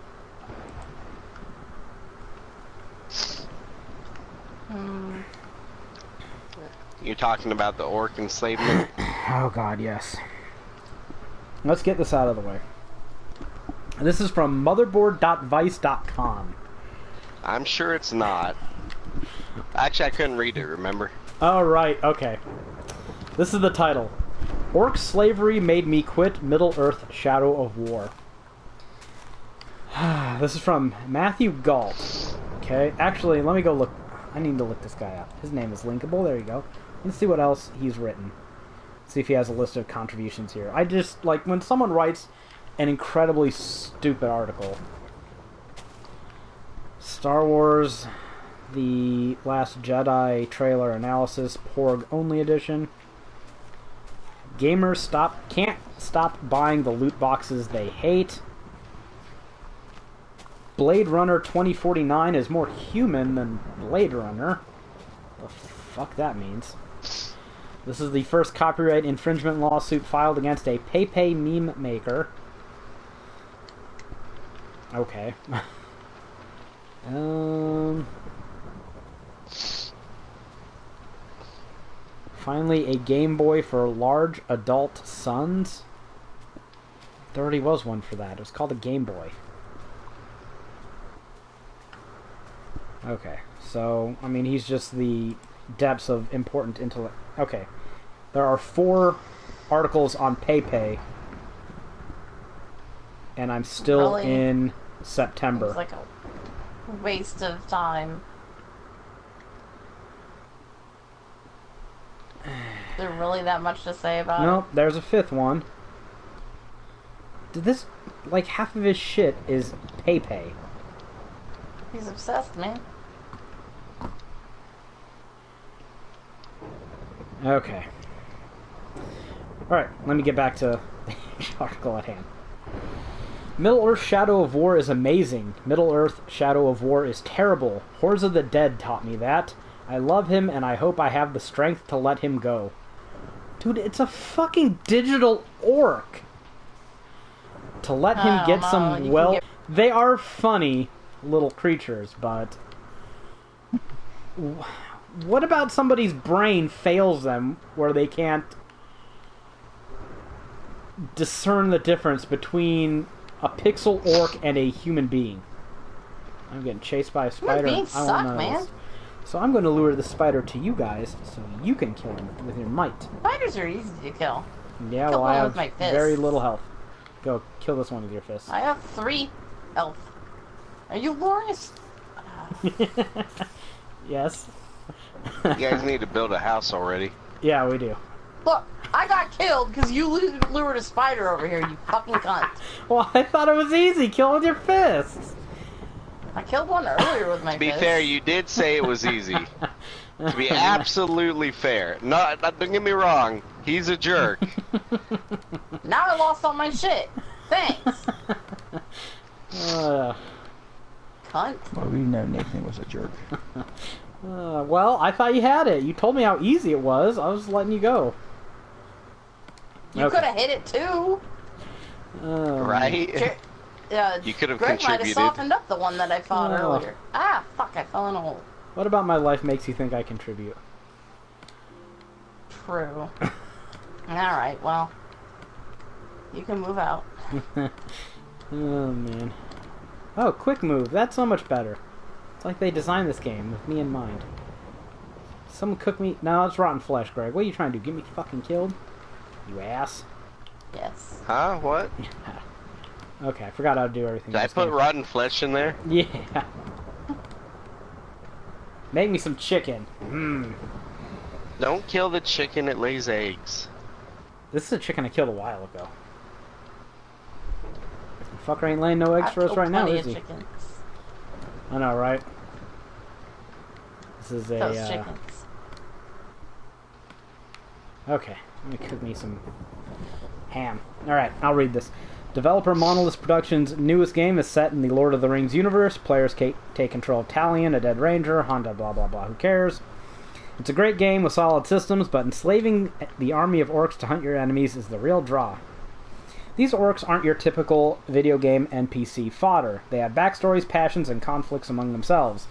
You're talking about the orc enslavement? Oh god, yes. Let's get this out of the way. This is from motherboard.vice.com. I'm sure it's not. Actually, I couldn't read it, remember? Oh, right, okay. This is the title. Orc slavery made me quit Middle-earth Shadow of War. This is from Matthew Galt. Okay, actually, let me go look. I need to look this guy up. His name is linkable. There you go. Let's see what else he's written. See if he has a list of contributions here. I just, like, when someone writes an incredibly stupid article. Star Wars, The Last Jedi trailer analysis, Porg only edition. Gamers can't stop buying the loot boxes they hate. Blade Runner 2049 is more human than Blade Runner. The fuck that means. This is the first copyright infringement lawsuit filed against a PayPay meme maker. Okay. Finally, a Game Boy for large adult sons. There already was one for that. It was called a Game Boy. Okay, so, I mean, he's just the depths of important intellect. Okay, there are 4 articles on PayPay, and I'm still Really? in September. It's like a waste of time. Is there really that much to say about Nope, there's a 5th one. Did this, like, half of his shit is PayPay. it? He's obsessed, man. Okay. Alright, let me get back to the article at hand. Middle-earth Shadow of War is amazing. Middle-earth Shadow of War is terrible. Hordes of the Dead taught me that. I love him, and I hope I have the strength to let him go. Dude, it's a fucking digital orc. To let him get some, well... They are funny little creatures, but... What about somebody's brain fails them where they can't discern the difference between a pixel orc and a human being? I'm getting chased by a spider. Human beings I want suck, none of man. this. So I'm going to lure the spider to you guys so you can kill him with your might. Spiders are easy to kill. Yeah, Kill well, I one have with my fist. very little health. Go, kill this one with your fist. I have 3 health. Are you Lawrence? Yes. You guys need to build a house already. Yeah, we do. Look, I got killed because you lured a spider over here, you fucking cunt. Well, I thought it was easy. Kill with your fists. I killed one earlier with my To be fist. fair, you did say it was easy. To be absolutely fair. Not, don't get me wrong, he's a jerk. Now I lost all my shit. Thanks. Cunt. Well, we know Nathan was a jerk. Well, I thought you had it. You told me how easy it was. I was letting you go. You Okay. could have hit it too. Right? You could have Greg might have contributed. softened up the one that I fought Oh. earlier. Ah, fuck, I fell in a hole. What about my life makes you think I contribute? True. Alright, well. You can move out. Oh, man. Oh, quick move. That's so much better. It's like they designed this game with me in mind. Someone cook me... No, it's rotten flesh, Greg. What are you trying to do? Get me fucking killed? You ass. Yes. Huh? What? Okay, I forgot how to do everything. Did I put rotten flesh in there? Yeah. Make me some chicken. Mmm. Don't kill the chicken, it lays eggs. This is a chicken I killed a while ago. Fucker ain't laying no eggs for us right now, is he? Chickens. I know, right? This is Those a... chickens. Okay, let me cook me some ham. Alright, I'll read this. Developer Monolith Productions' newest game is set in the Lord of the Rings universe. Players take control of Talion, a dead ranger, Honda, blah blah blah, who cares? It's a great game with solid systems, but enslaving the army of orcs to hunt your enemies is the real draw. These orcs aren't your typical video game NPC fodder. They have backstories, passions, and conflicts among themselves.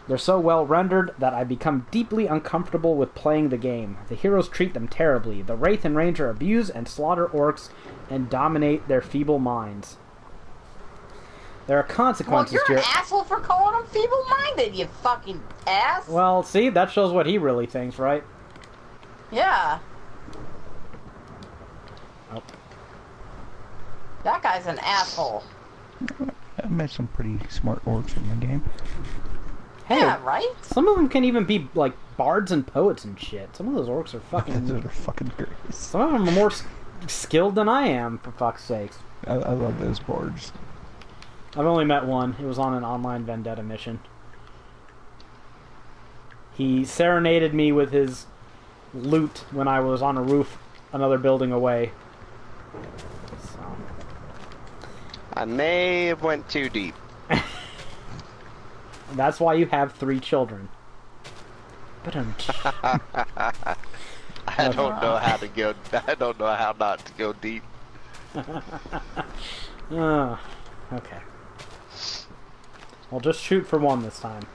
They're so well rendered that I become deeply uncomfortable with playing the game. The heroes treat them terribly. The Wraith and Ranger abuse and slaughter orcs and dominate their feeble minds. There are consequences Well, you're an asshole for calling them feeble-minded, you fucking ass. Well, see, that shows what he really thinks, right? Yeah. Oh. That guy's an asshole. I've met some pretty smart orcs in the game. Hey, yeah, right? some of them can even be, like, bards and poets and shit. Some of those orcs are fucking... Those are fucking great. Some of them are more skilled than I am, for fuck's sakes. I love those bards. I've only met one. It was on an online vendetta mission. He serenaded me with his loot when I was on a roof another building away. So. I may have went too deep. That's why you have 3 children. But I don't know how to go. I don't know how not to go deep. Okay. Well, just shoot for 1 this time.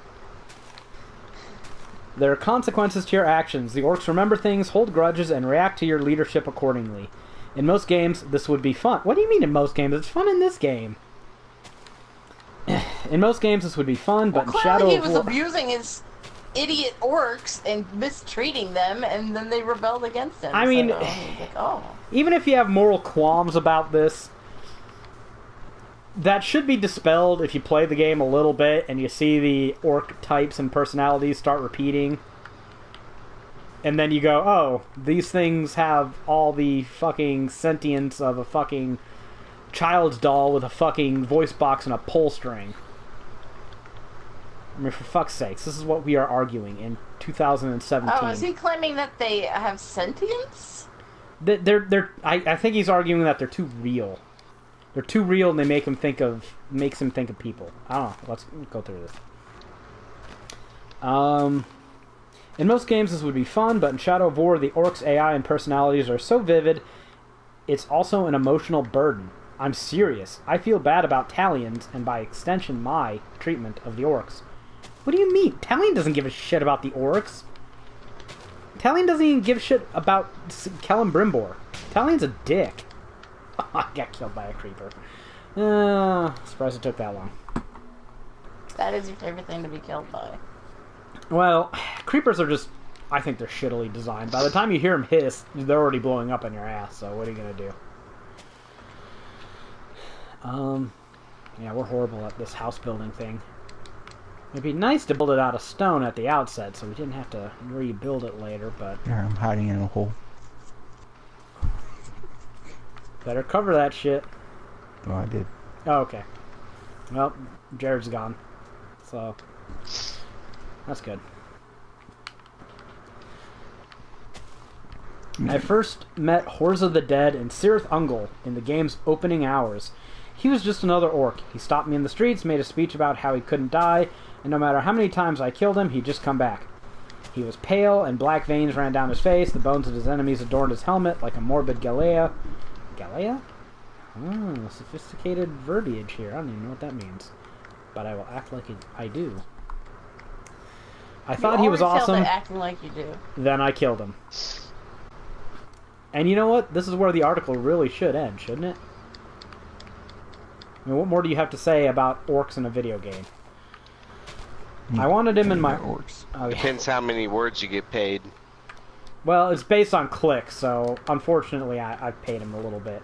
There are consequences to your actions. The orcs remember things, hold grudges, and react to your leadership accordingly. In most games, this would be fun. What do you mean in most games? It's fun in this game. In most games, this would be fun, but in Shadow he of was War... abusing his idiot orcs and mistreating them, and then they rebelled against him. I mean, so he's like, oh. Even if you have moral qualms about this, that should be dispelled if you play the game a little bit and you see the orc types and personalities start repeating. And then you go, oh, these things have all the fucking sentience of a fucking child's doll with a fucking voice box and a pull string. I mean, for fuck's sakes, this is what we are arguing in 2017. Oh, is he claiming that they have sentience? I think he's arguing that they're too real. They're too real, and they makes him think of people. I don't know. Let's go through this. In most games, this would be fun, but in Shadow of War, the orcs' AI and personalities are so vivid, it's also an emotional burden. I'm serious. I feel bad about Talion's, and by extension, my treatment of the orcs. What do you mean? Talion doesn't give a shit about the orcs. Talion doesn't even give a shit about Kellen Brimbor. Talion's a dick. I got killed by a creeper. Surprised it took that long. That is your favorite thing to be killed by. Well, creepers are just... I think they're shittily designed. By the time you hear them hiss, they're already blowing up in your ass, so what are you gonna do? Yeah, we're horrible at this house building thing. It'd be nice to build it out of stone at the outset, so we didn't have to rebuild it later, but... There, I'm hiding in a hole. Better cover that shit. Oh, I did. Oh, okay. Well, Jared's gone. So... that's good. I first met Horza the Dead and Cirith Ungol in the game's opening hours. He was just another orc. He stopped me in the streets, made a speech about how he couldn't die, and no matter how many times I killed him, he'd just come back. He was pale, and black veins ran down his face. The bones of his enemies adorned his helmet like a morbid Galea. Galea? Oh, sophisticated verbiage here. I don't even know what that means. But I will act like I do. I thought he was awesome. Acting like you do. Then I killed him. And you know what? This is where the article really should end, shouldn't it? I mean, what more do you have to say about orcs in a video game? I wanted him in my... orcs. Oh, yeah. Depends how many words you get paid. Well, it's based on clicks, so unfortunately I've paid him a little bit.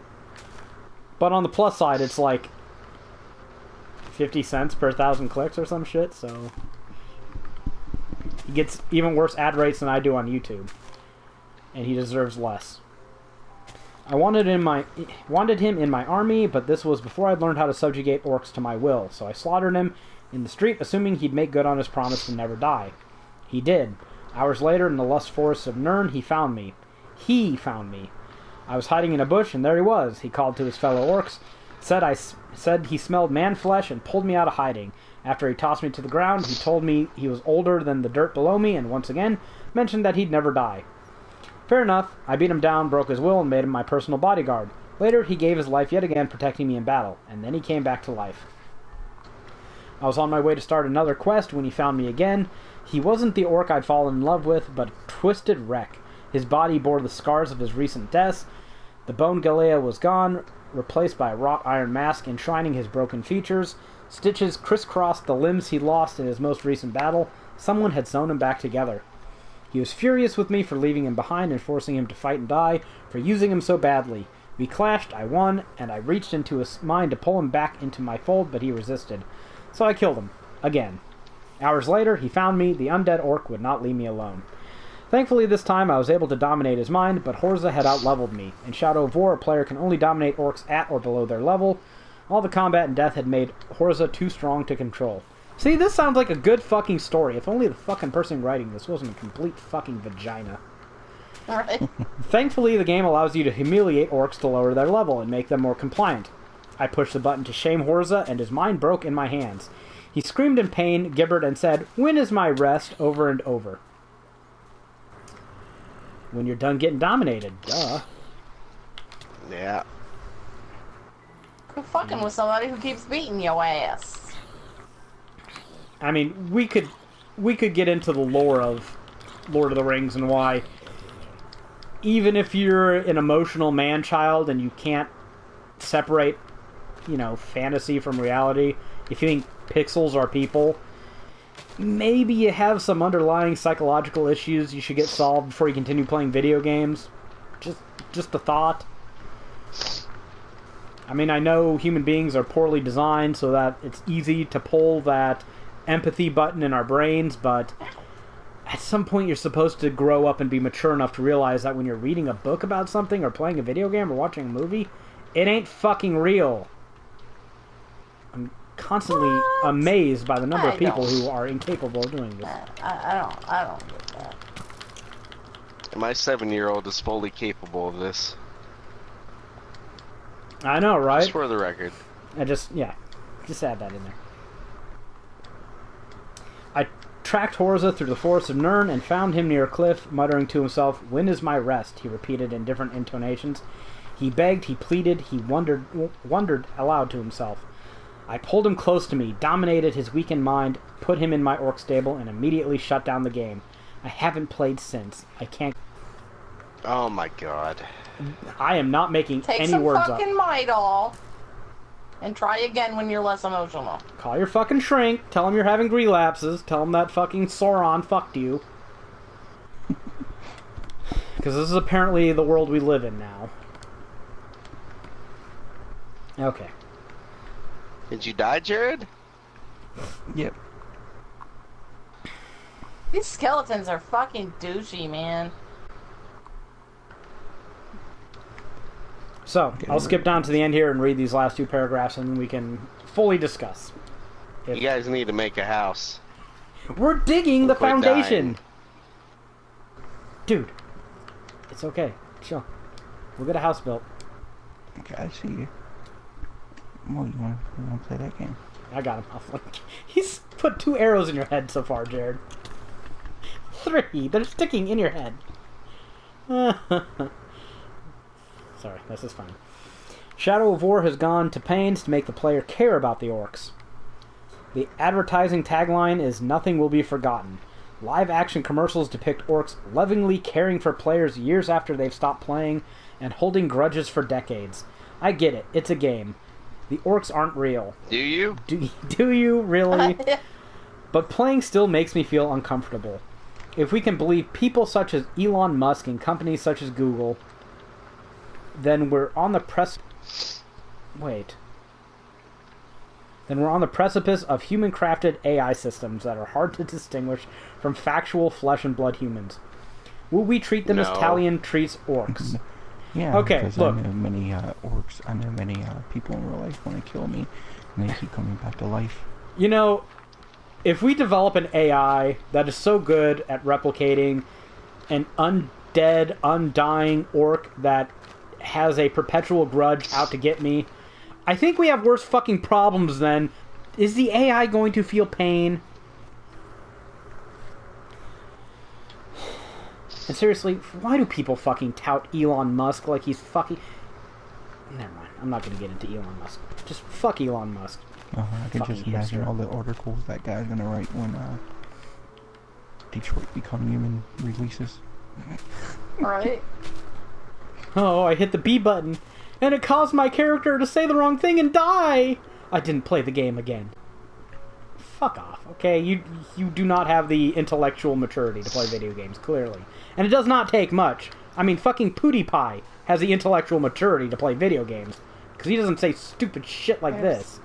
But on the plus side, it's like 50 cents per 1,000 clicks or some shit, so... he gets even worse ad rates than I do on YouTube. And he deserves less. I wanted him in my army, but this was before I'd learned how to subjugate orcs to my will, so I slaughtered him in the street, assuming he'd make good on his promise to never die. He did. Hours later, in the lush forests of Nirn, he found me. He found me. I was hiding in a bush, and there he was. He called to his fellow orcs, said he smelled man flesh, and pulled me out of hiding. After he tossed me to the ground, he told me he was older than the dirt below me, and once again mentioned that he'd never die. Fair enough. I beat him down, broke his will, and made him my personal bodyguard. Later, he gave his life yet again, protecting me in battle, and then he came back to life. I was on my way to start another quest when he found me again. He wasn't the orc I'd fallen in love with, but a twisted wreck. His body bore the scars of his recent deaths. The bone galea was gone, replaced by a wrought iron mask enshrining his broken features. Stitches crisscrossed the limbs he lost in his most recent battle. Someone had sewn him back together. He was furious with me for leaving him behind and forcing him to fight and die, for using him so badly. We clashed, I won, and I reached into his mind to pull him back into my fold, but he resisted. So I killed him. Again. Hours later, he found me. The undead orc would not leave me alone. Thankfully, this time I was able to dominate his mind, but Horza had outleveled me. In Shadow of War, a player can only dominate orcs at or below their level. All the combat and death had made Horza too strong to control. See, this sounds like a good fucking story. If only the fucking person writing this wasn't a complete fucking vagina. Alright. Thankfully, the game allows you to humiliate orcs to lower their level and make them more compliant. I pushed the button to shame Horza, and his mind broke in my hands. He screamed in pain, gibbered, and said, "When is my rest?" over and over. When you're done getting dominated. Duh. Yeah. Quit fucking with somebody who keeps beating your ass. I mean, we could get into the lore of Lord of the Rings and why, even if you're an emotional man-child and you can't separate, fantasy from reality, if you think pixels are people, maybe you have some underlying psychological issues you should get solved before you continue playing video games. Just a thought. I mean, I know human beings are poorly designed so that it's easy to pull that empathy button in our brains, but at some point you're supposed to grow up and be mature enough to realize that when you're reading a book about something or playing a video game or watching a movie, it ain't fucking real. I'm constantly amazed by the number of people who are incapable of doing this. I don't get that. And my 7-year-old is fully capable of this. I know, right? Just for the record. Just add that in there. I tracked Horza through the forests of Nirn and found him near a cliff, muttering to himself, "When is my rest?" he repeated in different intonations. He begged, he pleaded, he wondered aloud to himself. I pulled him close to me, dominated his weakened mind, put him in my orc stable, and immediately shut down the game. I haven't played since. I can't... Oh my god. I am not making any words up. Take some fucking Midol and try again when you're less emotional. Call your fucking shrink, tell him you're having relapses, tell him that fucking Sauron fucked you. Because this is apparently the world we live in now. Okay. Did you die, Jared? Yep. These skeletons are fucking douchey, man. So, I'll skip down to the end here and read these last two paragraphs and then we can fully discuss. You guys need to make a house. We're digging the Quit foundation! dying. Dude. It's okay. Chill. We'll get a house built. Okay, I see you. Well, you want to play that game? I got him. He's put 2 arrows in your head so far, Jared. 3. They're sticking in your head. Sorry, this is fine. Shadow of War has gone to pains to make the player care about the orcs. The advertising tagline is "Nothing will be forgotten." Live-action commercials depict orcs lovingly caring for players years after they've stopped playing and holding grudges for decades. I get it. It's a game. The orcs aren't real. Do you? Do you, really? But playing still makes me feel uncomfortable. If we can believe people such as Elon Musk and companies such as Google, then we're on the precipice of human-crafted AI systems that are hard to distinguish from factual flesh and blood humans. Will we treat them as Talion treats orcs? Yeah, okay, because look. I know many orcs, I know many people in real life want to kill me, and they keep coming back to life. if we develop an AI that is so good at replicating an undead, undying orc that has a perpetual grudge out to get me, I think we have worse fucking problems than... Is the AI going to feel pain? And seriously, why do people fucking tout Elon Musk like he's fucking... Never mind, I'm not going to get into Elon Musk. Just fuck Elon Musk. I can Fucking just imagine hipster. all the articles that guy's gonna write when Detroit Become Human releases. Right? Oh, I hit the B button, and it caused my character to say the wrong thing and die! I didn't play the game again. Fuck off, okay? You do not have the intellectual maturity to play video games, clearly. And it does not take much. I mean, fucking PewDiePie has the intellectual maturity to play video games, because he doesn't say stupid shit like this.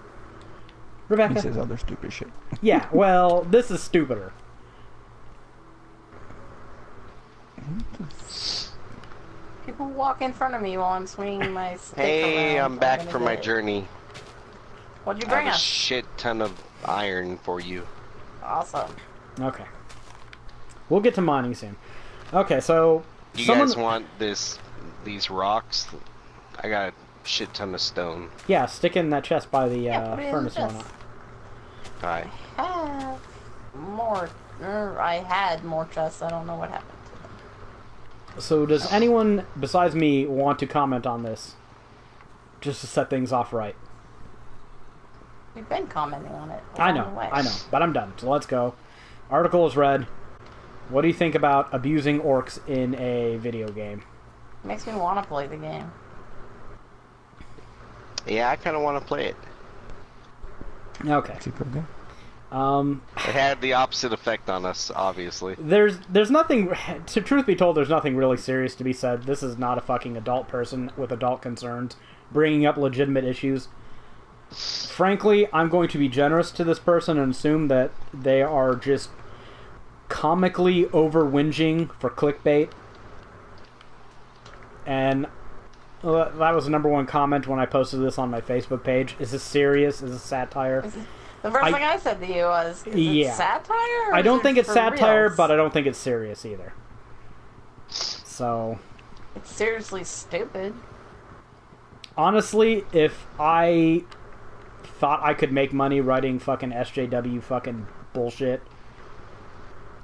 Rebecca? He says other stupid shit. Yeah, well, this is stupider. People walk in front of me while I'm swinging my stick Hey, around. I'm back gonna from my get it. journey. What'd you I bring have a us? shit ton of iron for you. Awesome. Okay. We'll get to mining soon. Okay, so... You someone... guys want these rocks? I got a shit ton of stone. Yeah, stick it in that chest by the Yeah, put it in the furnace and chest. whatnot. Alright. Have more. I had more chests. I don't know what happened. So does anyone besides me want to comment on this? Just to set things off right. We've been commenting on it. I along the way. know, but I'm done. So let's go. Article is read. What do you think about abusing orcs in a video game? Makes me want to play the game. Yeah, I kind of want to play it. Okay. It's a good game. It had the opposite effect on us, obviously. There's nothing, to truth be told, there's nothing really serious to be said. This is not a fucking adult person with adult concerns bringing up legitimate issues. Frankly, I'm going to be generous to this person and assume that they are just comically over-whinging for clickbait. And that was the #1 comment when I posted this on my Facebook page. Is this serious? Is this satire? The first thing I said to you was, is Yeah. it satire? Or I is don't it think it's for satire, reals? but I don't think it's serious either. So, It's seriously stupid. honestly, if I thought I could make money writing fucking SJW fucking bullshit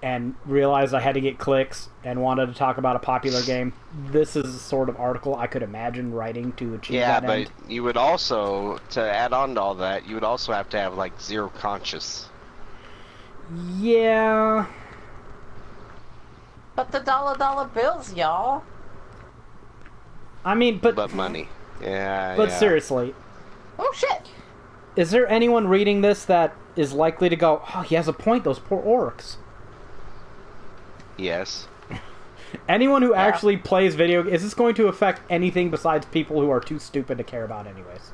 and realized I had to get clicks and wanted to talk about a popular game, this is the sort of article I could imagine writing to achieve Yeah, that but end. you would also, to add on to all that, you would also have to have, like, zero conscience. Yeah. But the dollar bills, y'all. I mean, But money. Yeah, But yeah. seriously, Oh shit! is there anyone reading this that is likely to go, oh, he has a point, those poor orcs? Yes. Anyone who Yeah. actually plays video... Is this going to affect anything besides people who are too stupid to care about anyways?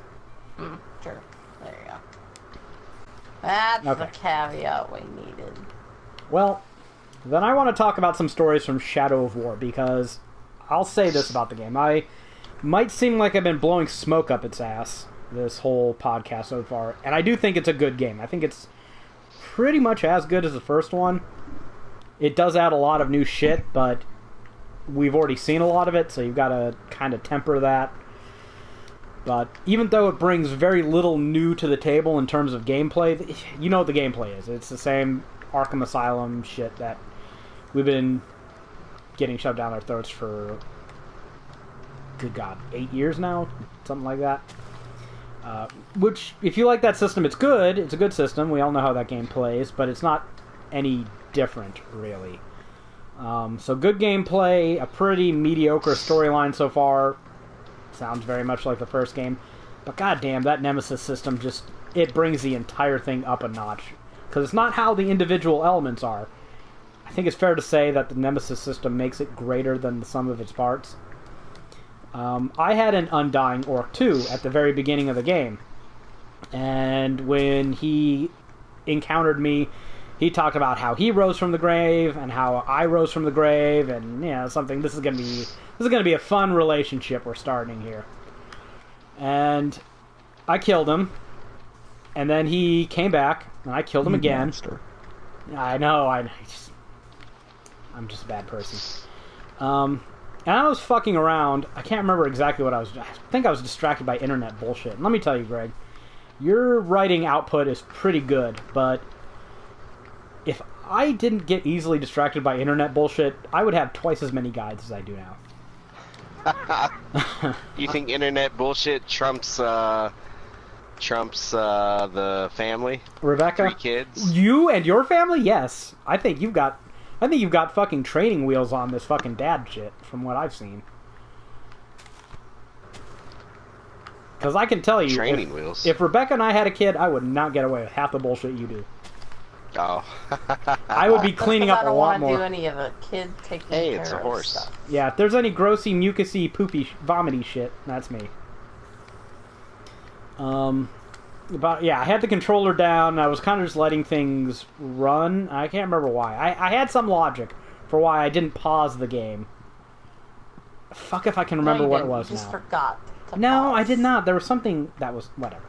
Sure. There you go. That's Okay. the caveat we needed. Well, then I want to talk about some stories from Shadow of War, because I'll say this about the game. I might seem like I've been blowing smoke up its ass this whole podcast so far, and I do think it's a good game. I think it's pretty much as good as the first one. It does add a lot of new shit, but we've already seen a lot of it, so you've got to kind of temper that. But even though it brings very little new to the table in terms of gameplay, you know what the gameplay is. It's the same Arkham Asylum shit that we've been getting shoved down our throats for, good God, 8 years now? Something like that. Which, if you like that system, it's good. It's a good system. We all know how that game plays, but it's not any different, really. So good gameplay, a pretty mediocre storyline so far. Sounds very much like the first game. But goddamn, that Nemesis system just, it brings the entire thing up a notch. Because it's not how the individual elements are. I think it's fair to say that the Nemesis system makes it greater than the sum of its parts. I had an Undying Orc too at the very beginning of the game. And when he encountered me, he talked about how he rose from the grave and how I rose from the grave, and something. This is gonna be a fun relationship we're starting here. And I killed him, and then he came back, and I killed him again. Monster. I know, I'm just a bad person. And I was fucking around. I can't remember exactly what I think I was distracted by internet bullshit. And let me tell you, Greg, your writing output is pretty good, but if I didn't get easily distracted by internet bullshit, I would have twice as many guides as I do now. You think internet bullshit trumps the family? Rebecca? 3 kids? You and your family? Yes. I think you've got fucking training wheels on this fucking dad shit, from what I've seen. Because I can tell you, Training wheels. If Rebecca and I had a kid, I would not get away with half the bullshit you do. Oh. I would be cleaning up a lot more. I don't want to do any of the kid taking Hey, care it's a of horse. stuff. Yeah, if there's any grossy, mucusy, poopy, vomity shit, that's me. But yeah, I had the controller down. I was kind of just letting things run. I can't remember why. I had some logic for why I didn't pause the game. Fuck if I can remember what it was you just now. forgot to No, pause. I did not. There was something that was whatever.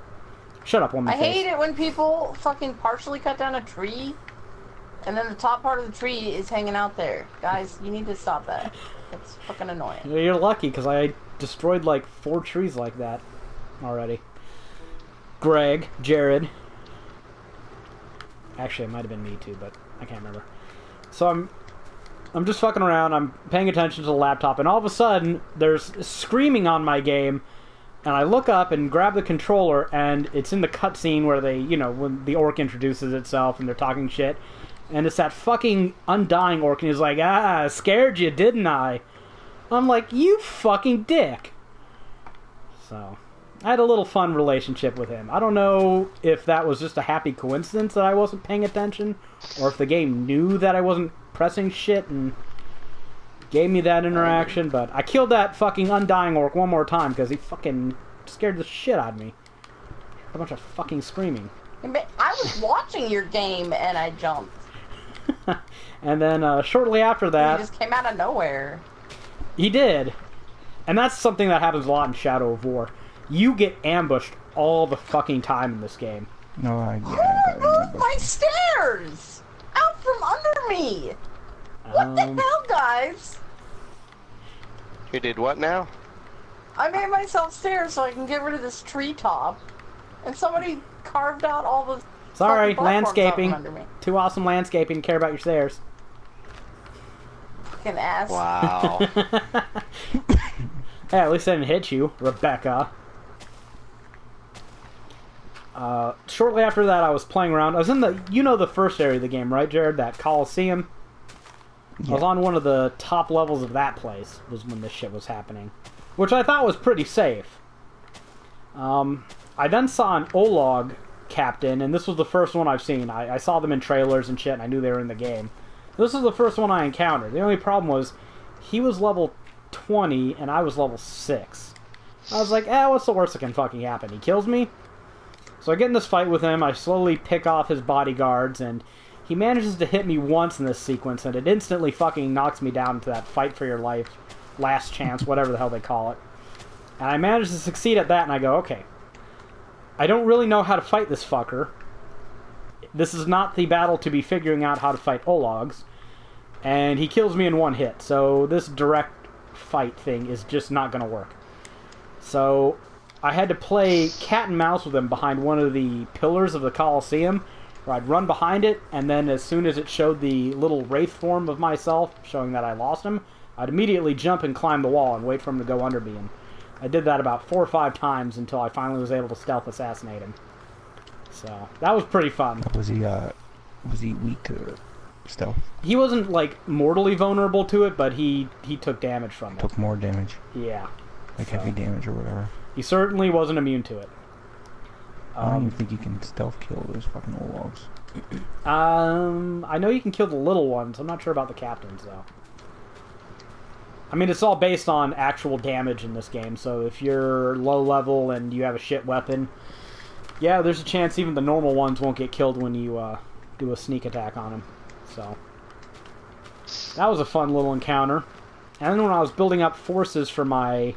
Shut up, woman. I hate it when people fucking partially cut down a tree, and then the top part of the tree is hanging out there. Guys, you need to stop that. It's fucking annoying. You're lucky, because I destroyed like 4 trees like that already. Greg, Jared. Actually, it might have been me too, but I can't remember. So I'm just fucking around. I'm paying attention to the laptop, and all of a sudden, there's screaming on my game. And I look up and grab the controller, and it's in the cutscene where they, when the orc introduces itself and they're talking shit. And it's that fucking undying orc, and he's like, scared you, didn't I? I'm like, you fucking dick. So, I had a little fun relationship with him. I don't know if that was just a happy coincidence that I wasn't paying attention, or if the game knew that I wasn't pressing shit and gave me that interaction, but I killed that fucking undying orc one more time because he fucking scared the shit out of me. A bunch of fucking screaming. I was watching your game and I jumped. And then shortly after that... He just came out of nowhere. He did. And that's something that happens a lot in Shadow of War. You get ambushed all the fucking time in this game. No, Who moved my stairs? Out from under me! What the hell, guys? You did what now? I made myself stairs so I can get rid of this treetop, and somebody carved out all the. Sorry, fucking platforms out landscaping. from under me. Too awesome landscaping. Care about your stairs. Fucking ass. Wow. Hey, at least I didn't hit you, Rebecca. Shortly after that, I was playing around. I was in the first area of the game, right, Jared? That Coliseum. Yeah. I was on one of the top levels of that place, was when this shit was happening. Which I thought was pretty safe. I then saw an Olog captain, and this was the first one I've seen. I saw them in trailers and shit, and I knew they were in the game. This was the first one I encountered. The only problem was, he was level 20, and I was level 6. I was like, what's the worst that can fucking happen? He kills me? So I get in this fight with him, I slowly pick off his bodyguards, and he manages to hit me once in this sequence, and it instantly fucking knocks me down to that fight for your life, last chance, whatever the hell they call it. And I manage to succeed at that, and I go, okay, I don't really know how to fight this fucker. This is not the battle to be figuring out how to fight Ologs. And he kills me in one hit, so this direct fight thing is just not going to work. So I had to play cat and mouse with him behind one of the pillars of the Coliseum, where I'd run behind it, and then as soon as it showed the little wraith form of myself, showing that I lost him, I'd immediately jump and climb the wall and wait for him to go under me. And I did that about 4 or 5 times until I finally was able to stealth assassinate him. So that was pretty fun. Was he weak to stealth? He wasn't like mortally vulnerable to it, but he took damage from it. Took more damage. Yeah. Like heavy damage or whatever. He certainly wasn't immune to it. I don't even think you can stealth kill those fucking Ologs. I know you can kill the little ones. I'm not sure about the captains, though. I mean, it's all based on actual damage in this game, so if you're low level and you have a shit weapon, yeah, there's a chance even the normal ones won't get killed when you do a sneak attack on them. So that was a fun little encounter. And then when I was building up forces for my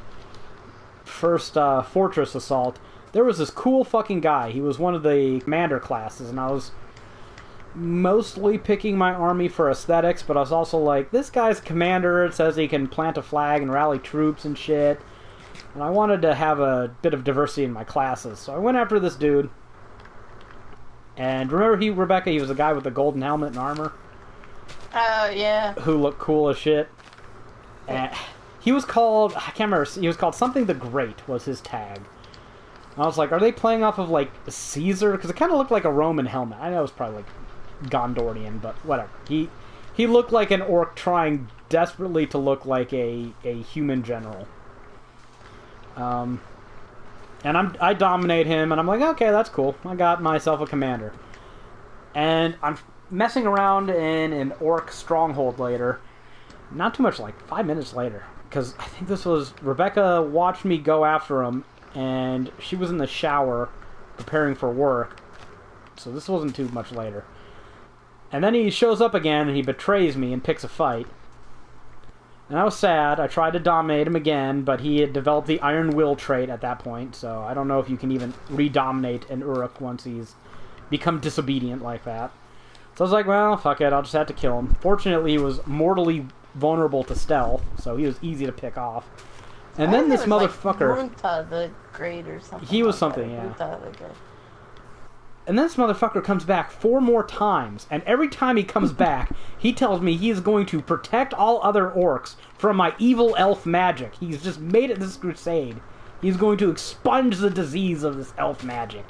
first fortress assault, there was this cool fucking guy. He was one of the commander classes, and I was mostly picking my army for aesthetics, but I was also like, this guy's commander. It says he can plant a flag and rally troops and shit. And I wanted to have a bit of diversity in my classes, so I went after this dude. And remember Rebecca, he was the guy with the golden helmet and armor? Oh, yeah. Who looked cool as shit. And he was called, I can't remember, he was called something the Great was his tag. And I was like, are they playing off of, like, Caesar? Because it kind of looked like a Roman helmet. I know it was probably, like, Gondorian, but whatever. He looked like an orc trying desperately to look like a human general. And I dominate him, and I'm like, okay, that's cool. I got myself a commander. And I'm messing around in an orc stronghold later. Not too much, like 5 minutes later. Because I think this was... Rebecca watched me go after him, and she was in the shower preparing for work. So this wasn't too much later. And then he shows up again, and he betrays me and picks a fight. And I was sad. I tried to dominate him again, but he had developed the Iron Will trait at that point, so I don't know if you can even re-dominate an Uruk once he's become disobedient like that. So I was like, well, fuck it, I'll just have to kill him. Fortunately, he was mortally vulnerable to stealth, so he was easy to pick off. And then this motherfucker... Like Runta the Great or something. He was like something, that. yeah. Runta the Great. And this motherfucker comes back 4 more times, and every time he comes back, he tells me he is going to protect all other orcs from my evil elf magic. He's just made it this crusade. He's going to expunge the disease of this elf magic.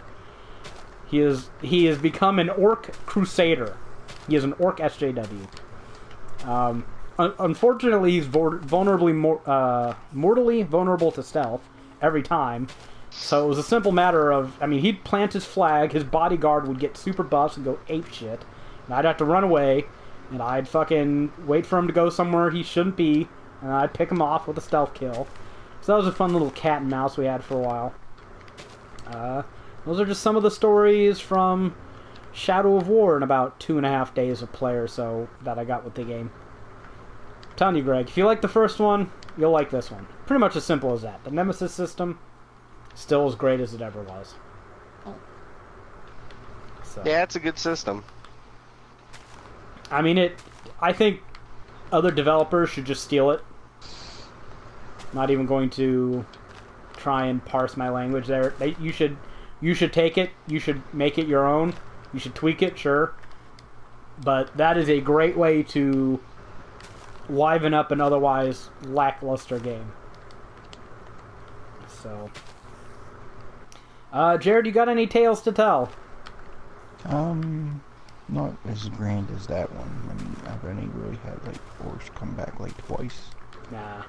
He has become an orc crusader. He is an orc SJW. Unfortunately, he's mortally vulnerable to stealth every time. So it was a simple matter of, I mean, he'd plant his flag, his bodyguard would get super buffs and go apeshit, and I'd have to run away, and I'd fucking wait for him to go somewhere he shouldn't be, and I'd pick him off with a stealth kill. So that was a fun little cat and mouse we had for a while. Those are just some of the stories from Shadow of War in about 2.5 days of play or so that I got with the game. I'm telling you, Greg, if you like the first one, you'll like this one. Pretty much as simple as that. The Nemesis system... still as great as it ever was. So. Yeah, it's a good system. I mean, I think other developers should just steal it. Not even going to try and parse my language there. You should take it. You should make it your own. You should tweak it, sure. But that is a great way to liven up an otherwise lackluster game. So... Jared, you got any tales to tell? Not as grand as that one. I mean, I've only really had, like, orcs come back, like, twice. Nah.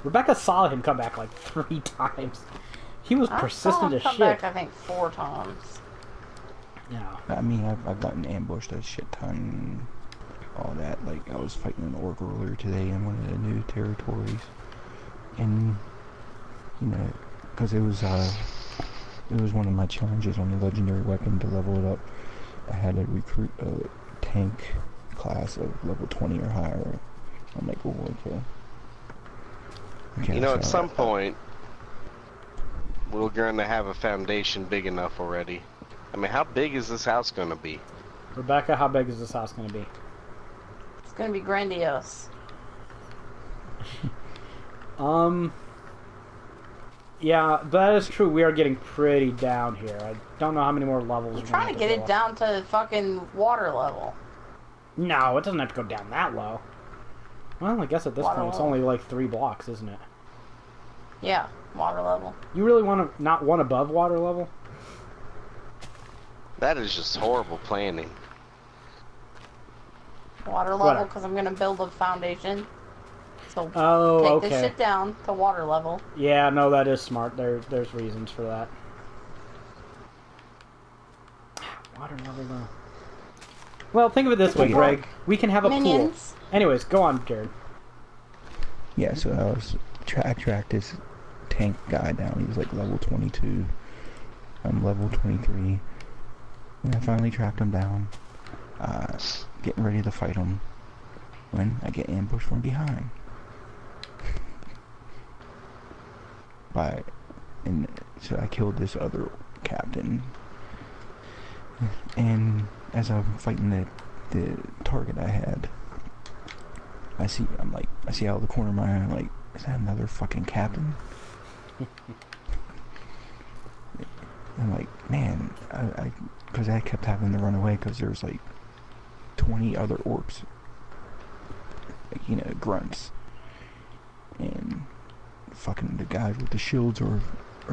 Rebecca saw him come back, like, 3 times. He was persistent as shit. I saw him come back, I think, 4 times. Yeah. I mean, I've gotten ambushed a shit ton, all that. Like, I was fighting an orc earlier today in one of the new territories. And, you know, because it was one of my challenges on the legendary weapon to level it up. I had to recruit a tank class of level 20 or higher. I'm like, oh, okay. You know, so at some point, we're going to have a foundation big enough already. I mean, how big is this house going to be? Rebecca, how big is this house going to be? It's going to be grandiose. Yeah, that is true. We are getting pretty down here. I don't know how many more levels. I'm trying to get it down to fucking water level. No, it doesn't have to go down that low. Well, I guess at this point it's only like 3 blocks, isn't it? Yeah, water level. You really want to not one above water level? That is just horrible planning. Water level, because I'm going to build a foundation. So take this shit down to water level. Yeah, no, that is smart. There's reasons for that. Water level though. Well, think of it this way, Greg. We can have a pool. Anyways, go on, Jared. Yeah, so I tracked this tank guy down. He was like level 22. I'm level 23. And I finally tracked him down. Getting ready to fight him. When I get ambushed from behind. And so I killed this other captain. And as I'm fighting the target I had, I see out of the corner of my eye, I'm like, is that another fucking captain? I'm like, man, because I kept having to run away because there's like 20 other orcs, like, you know, grunts, and fucking the guys with the shields or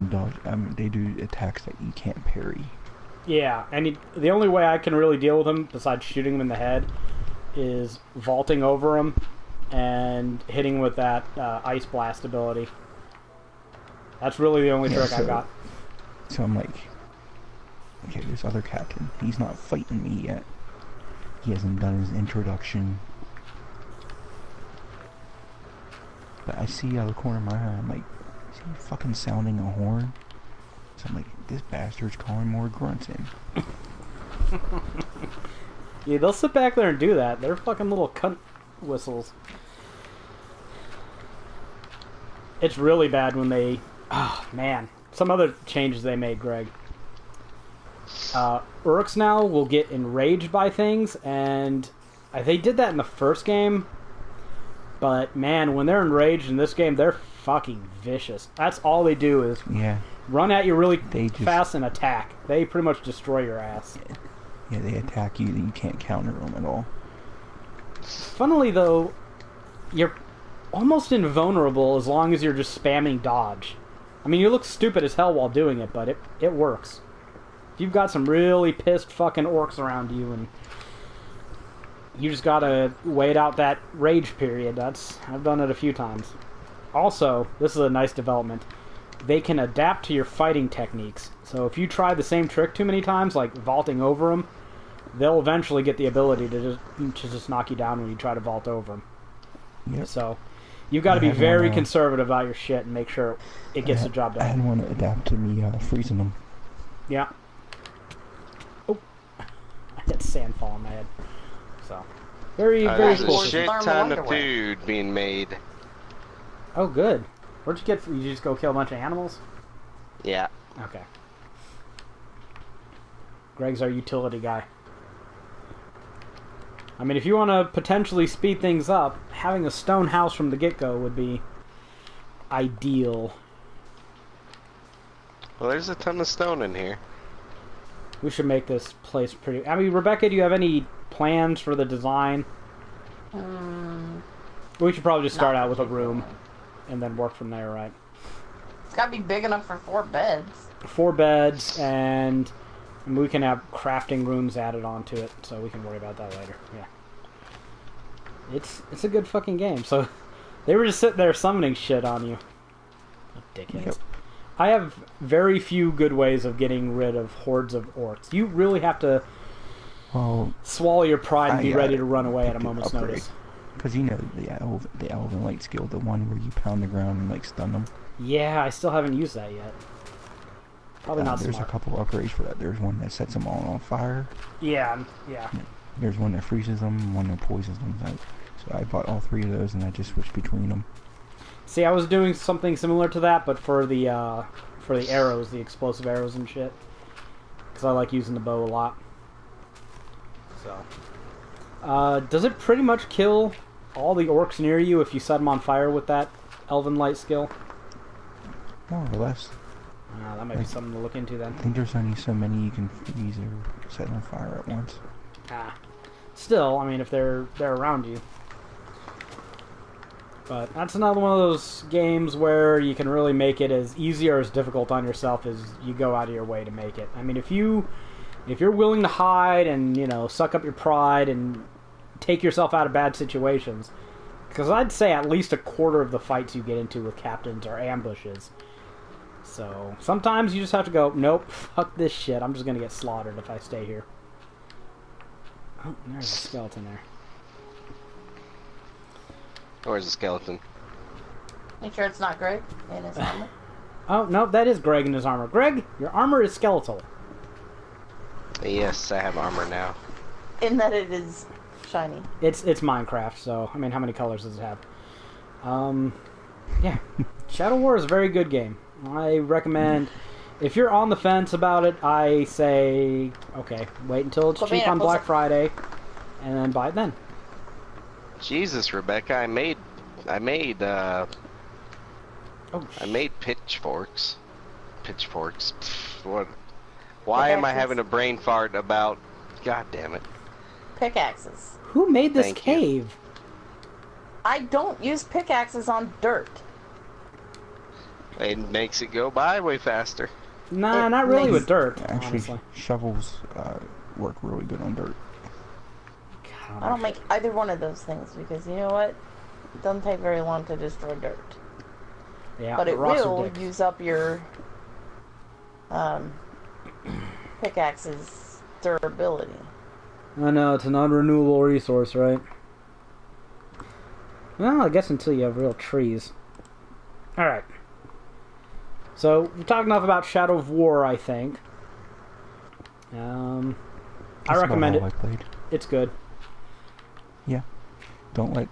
dodge. I mean, they do attacks that you can't parry. Yeah, and the only way I can really deal with him, besides shooting him in the head, is vaulting over him and hitting with that ice blast ability. That's really the only trick I've got. So I'm like, okay, this other captain, he's not fighting me yet. He hasn't done his introduction. But I see out of the corner of my eye, I'm like, is he fucking sounding a horn? So I'm like, this bastard's calling more grunts in. Yeah, they'll sit back there and do that. They're fucking little cunt whistles. It's really bad when they... Oh, man. Some other changes they made, Greg. Urks now will get enraged by things, and they did that in the first game. But, man, when they're enraged in this game, they're fucking vicious. That's all they do is run at you really fast and attack. They pretty much destroy your ass. Yeah, they attack you, you can't counter them at all. Funnily, though, you're almost invulnerable as long as you're just spamming dodge. I mean, you look stupid as hell while doing it, but it works. If you've got some really pissed fucking orcs around you and you just gotta wait out that rage period, I've done it a few times. Also, this is a nice development. They can adapt to your fighting techniques. So if you try the same trick too many times, like vaulting over them, they'll eventually get the ability to just knock you down when you try to vault over them. Yep. So you've got to be very conservative about your shit and make sure it gets the job done. I had one to adapt to me freezing them. Yeah. Oh, I had sand fall on my head. So very there's cool. a shit ton of food being made. Oh, good. Where'd you get? You just go kill a bunch of animals? Yeah. Okay. Greg's our utility guy. I mean, if you want to potentially speed things up, having a stone house from the get-go would be ideal. Well, there's a ton of stone in here. We should make this place pretty... I mean, Rebecca, do you have any plans for the design? We should probably just start out with a room and then work from there, right? It's got to be big enough for 4 beds. 4 beds, and we can have crafting rooms added onto it, so we can worry about that later. Yeah. It's a good fucking game. So they were just sitting there summoning shit on you. Dickheads. Yep. I have very few good ways of getting rid of hordes of orcs. You really have to swallow your pride and be ready to run away at a moment's notice. Because you know the Elven Light skill, the one where you pound the ground and like stun them. Yeah, I still haven't used that yet. Probably not There's smart. a couple upgrades for that. There's one that sets them all on fire. Yeah. There's one that freezes them, one that poisons them. So I bought all 3 of those and I just switched between them. See, I was doing something similar to that, but for the arrows, the explosive arrows and shit. Because I like using the bow a lot. So, does it pretty much kill all the orcs near you if you set them on fire with that Elven Light skill? More or less. That might be something to look into then. I think there's only so many you can freeze or set on fire at once. Still, I mean, if they're around you. But that's another one of those games where you can really make it as easy or as difficult on yourself as you go out of your way to make it. I mean, if you're willing to hide and, you know, suck up your pride and take yourself out of bad situations, because I'd say at least a quarter of the fights you get into with captains are ambushes. So sometimes you just have to go, nope, fuck this shit. I'm just going to get slaughtered if I stay here. Oh, there's a skeleton there. Where's the skeleton? Make sure it's not Greg in his armor. Oh, no, that is Greg in his armor. Greg, your armor is skeletal. Yes, I have armor now. In that it is shiny. It's Minecraft, so, I mean, how many colors does it have? Yeah. Shadow War is a very good game. I recommend If you're on the fence about it, I say, okay, wait until it's cheap on Black Friday, and then buy it then. Jesus, Rebecca, I made pitchforks. Pitchforks. What? Why am I having a brain fart about? God damn it. Pickaxes. Who made this cave? I don't use pickaxes on dirt. It makes it go by way faster. Nah, not really with dirt. Actually, honestly. Shovels work really good on dirt. I don't make either one of those things because you know what? It doesn't take very long to destroy dirt. Yeah, but it will use up your pickaxe's durability. I know, it's a non-renewable resource, right? Well, I guess until you have real trees. Alright. So, we've talked enough about Shadow of War, I think. I recommend it. I played. It's good. Yeah. Don't let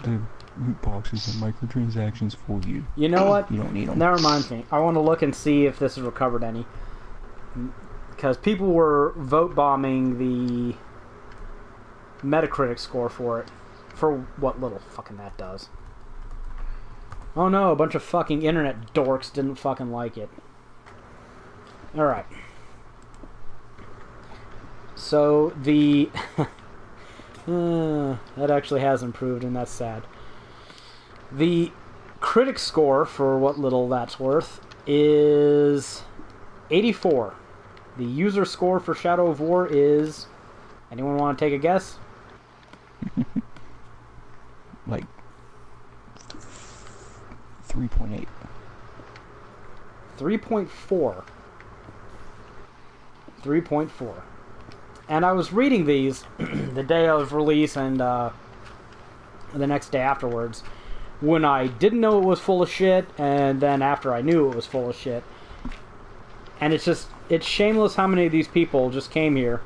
the loot boxes and microtransactions fool you. You know what? You don't need them. That reminds me. I want to look and see if this has recovered any. Because people were vote bombing the Metacritic score for it. For what little fucking that does. Oh no, a bunch of fucking internet dorks didn't fucking like it. Alright. So, the... that actually has improved, and that's sad. The critic score, for what little that's worth, is 84. The user score for Shadow of War is... Anyone want to take a guess? Like 3.8. 3.4. 3.4. And I was reading these the day of release and the next day afterwards, when I didn't know it was full of shit, and then after I knew it was full of shit. And it's shameless how many of these people just came here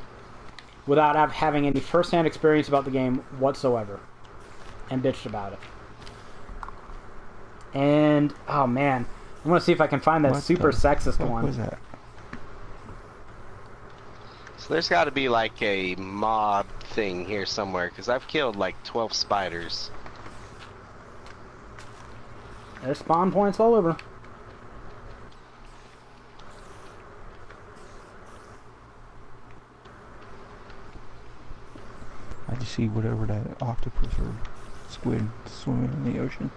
without having any first-hand experience about the game whatsoever, and bitched about it. And, oh man, I want to see if I can find that super sexist one. What was that? So there's got to be like a mob thing here somewhere, because I've killed like 12 spiders. There's spawn points all over. I just see whatever that octopus or squid swimming in the ocean.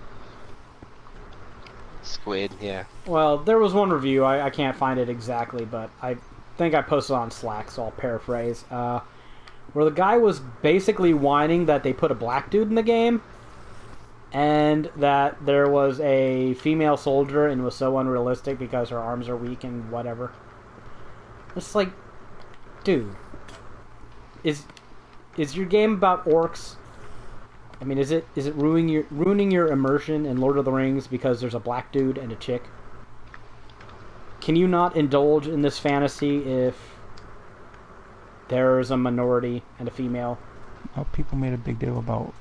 Squid, yeah. Well, there was one review, I can't find it exactly, but I think I posted on Slack, so I'll paraphrase, where the guy was basically whining that they put a black dude in the game, and that there was a female soldier and it was so unrealistic because her arms are weak and whatever. It's like, dude, is your game about orcs? I mean, is it ruining your immersion in Lord of the Rings because there's a black dude and a chick? Can you not indulge in this fantasy if there's a minority and a female? People made a big deal about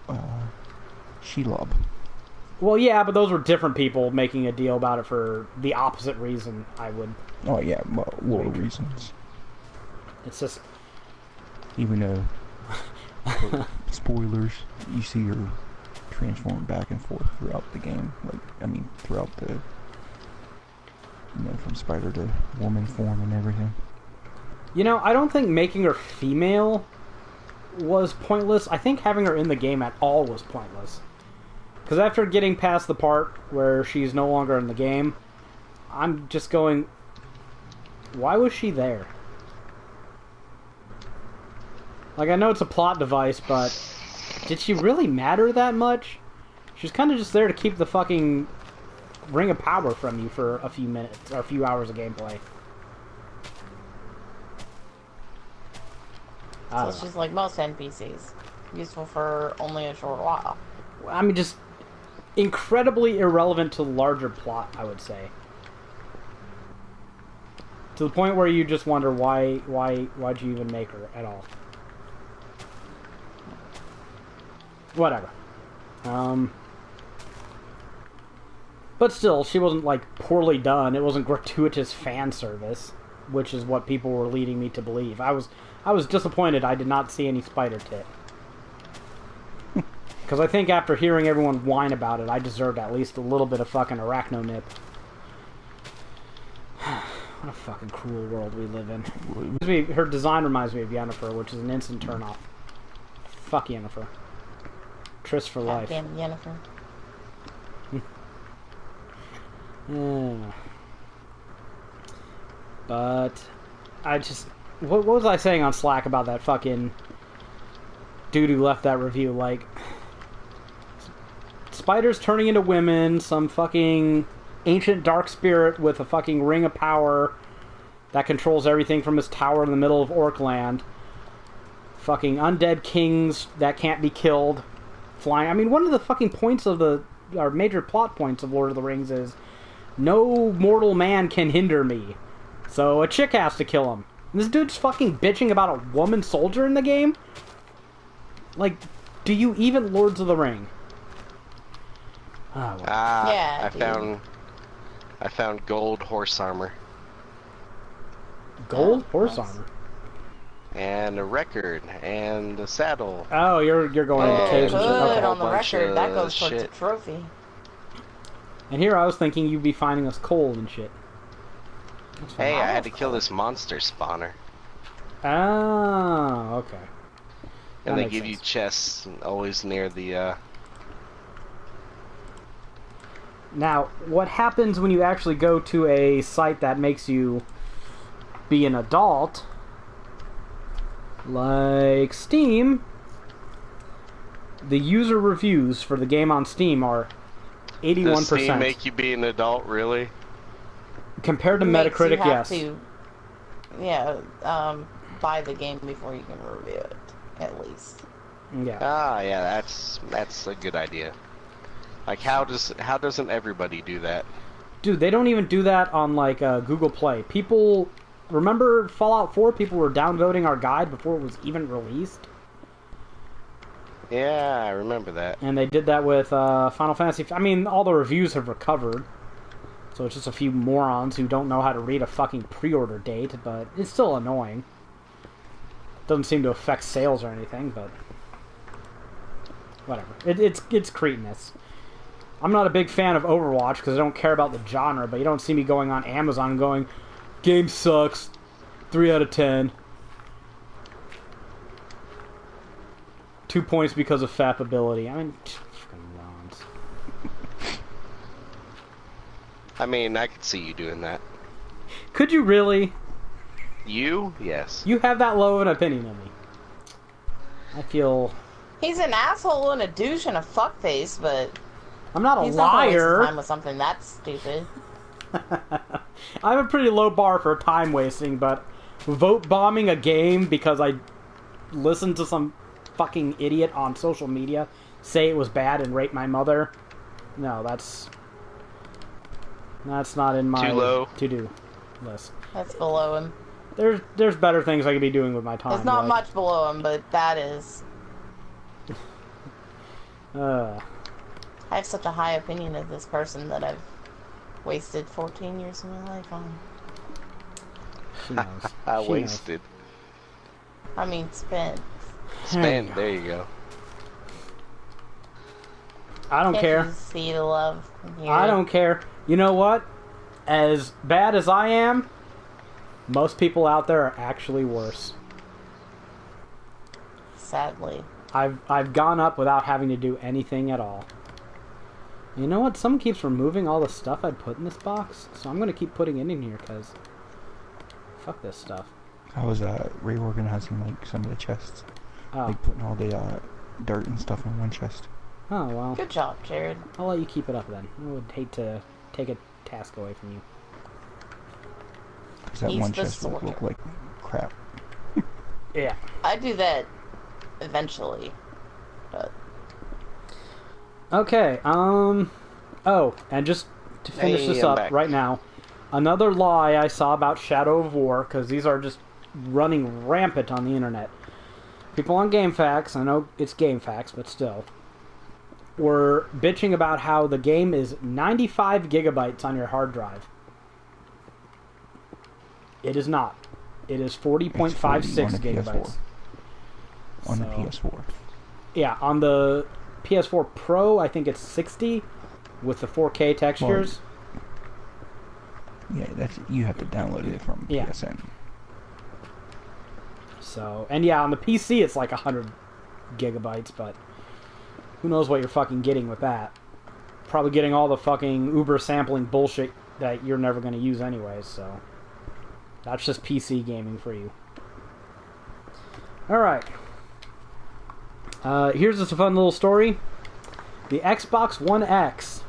Shelob. Well, yeah, but those were different people making a deal about it for the opposite reason, I would... Oh, yeah, well, lore reasons. It's just... Even though... spoilers, you see her transform back and forth throughout the game. Like, I mean, throughout the... You know, from spider to woman form and everything. You know, I don't think making her female was pointless. I think having her in the game at all was pointless. Because after getting past the part where she's no longer in the game, I'm just going, why was she there? Like, I know it's a plot device, but did she really matter that much? She's kind of just there to keep the fucking ring of power from you for a few minutes, or a few hours of gameplay. So it's just like most NPCs. Useful for only a short while. I mean, just incredibly irrelevant to the larger plot, I would say. To the point where you just wonder why'd you even make her at all. Whatever. But still, she wasn't, like, poorly done. It wasn't gratuitous fan service, which is what people were leading me to believe. I was disappointed I did not see any spider tit. Because I think after hearing everyone whine about it, I deserved at least a little bit of fucking arachno nip. What a fucking cruel world we live in. Her design reminds me of Yennefer, which is an instant turn-off. Fuck Yennefer. Triss for life. Goddamn Yennefer. Yeah. But I just... What was I saying on Slack about that fucking dude who left that review? Like, spiders turning into women, some fucking ancient dark spirit with a fucking ring of power that controls everything from his tower in the middle of Orkland. Fucking undead kings that can't be killed. Flying. I mean, one of the fucking points of our major plot points of Lord of the Rings is no mortal man can hinder me. So a chick has to kill him. And this dude's fucking bitching about a woman soldier in the game? Like, do you even Lords of the Ring? Oh, well. Yeah, I found gold horse armor. Gold horse nice. armor? And a record, and a saddle. Oh, you're going into caves and shit. Good Okay. on the bunch record. That of goes towards a shit. trophy. And here I was thinking you'd be finding us coal and shit. That's fine. Hey, I had to kill this monster spawner. Oh, okay. And That they makes give you sense. chests always near the, Now, what happens when you actually go to a site that makes you be an adult, like Steam? The user reviews for the game on Steam are 81%. Does Steam make you be an adult, really? Compared to Makes you Metacritic, have yes. to, buy the game before you can review it, at least. Yeah. Ah, yeah, that's a good idea. Like, how doesn't everybody do that? Dude, they don't even do that on, like, Google Play. People... Remember Fallout 4? People were downvoting our guide before it was even released? Yeah, I remember that. And they did that with Final Fantasy... I mean, all the reviews have recovered. So it's just a few morons who don't know how to read a fucking pre-order date, but it's still annoying. Doesn't seem to affect sales or anything, but... Whatever. It's cretinous. I'm not a big fan of Overwatch because I don't care about the genre, but you don't see me going on Amazon and going, game sucks, 3 out of 10. 2 points because of fappability. I mean, fucking morons. I mean, I could see you doing that. Could you really? You? Yes. You have that low an opinion of me. I feel... He's an asshole and a douche and a fuckface, but I'm not a he's not gonna waste his liar. time with something that's stupid. I have a pretty low bar for time wasting, but vote bombing a game because I listened to some fucking idiot on social media say it was bad and rape my mother. No, that's not in my Too low? to-do list. That's below him. There's better things I could be doing with my time. It's not like, much below him, but that is. Uh, I have such a high opinion of this person that I've wasted 14 years of my life on. she knows. I She wasted. I mean, spent. Spend. knows. There you go. I don't Can't care. you see the love here? I don't care. You know what? As bad as I am, most people out there are actually worse. Sadly. I've gone up without having to do anything at all. You know what? Someone keeps removing all the stuff I'd put in this box, so I'm gonna keep putting it in here because fuck this stuff. I was reorganizing like some of the chests, Oh, like putting all the dirt and stuff in one chest. oh well. Good job, Jared. I'll let you keep it up then. I would hate to take a task away from you. Because that He's one the chest would look sorter. like crap. Yeah. I do that eventually, but Okay. Oh, and just to finish Hey, this I'm up back. right now, another lie I saw about Shadow of War, because these are just running rampant on the internet. People on GameFAQs, I know it's GameFAQs, but still. were bitching about how the game is 95 gigabytes on your hard drive. It is not. It is 40.56 gigabytes. On the PS4. Yeah, on the PS4 Pro, I think it's 60 with the 4K textures. Well, yeah, that's you have to download it from PSN. So, and yeah, on the PC it's like 100 gigabytes, but who knows what you're fucking getting with that. Probably getting all the fucking Uber sampling bullshit that you're never going to use anyways, so that's just PC gaming for you. Alright. Here's just a fun little story. The Xbox One X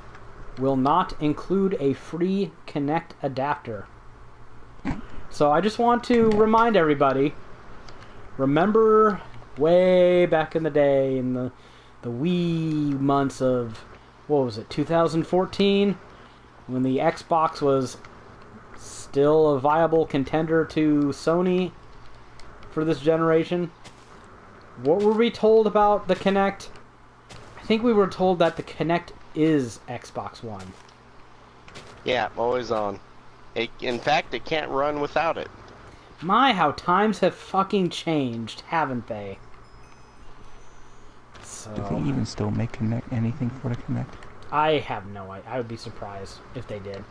will not include a free Kinect adapter. So I just want to remind everybody, remember way back in the day, in the wee months of, what was it, 2014? When the Xbox was still a viable contender to Sony for this generation. What were we told about the Kinect? I think we were told that the Kinect is Xbox One. Yeah, always on. In fact, it can't run without it. My, how times have fucking changed, haven't they? So, Do they even still make anything for the Kinect? I have no idea. I would be surprised if they did.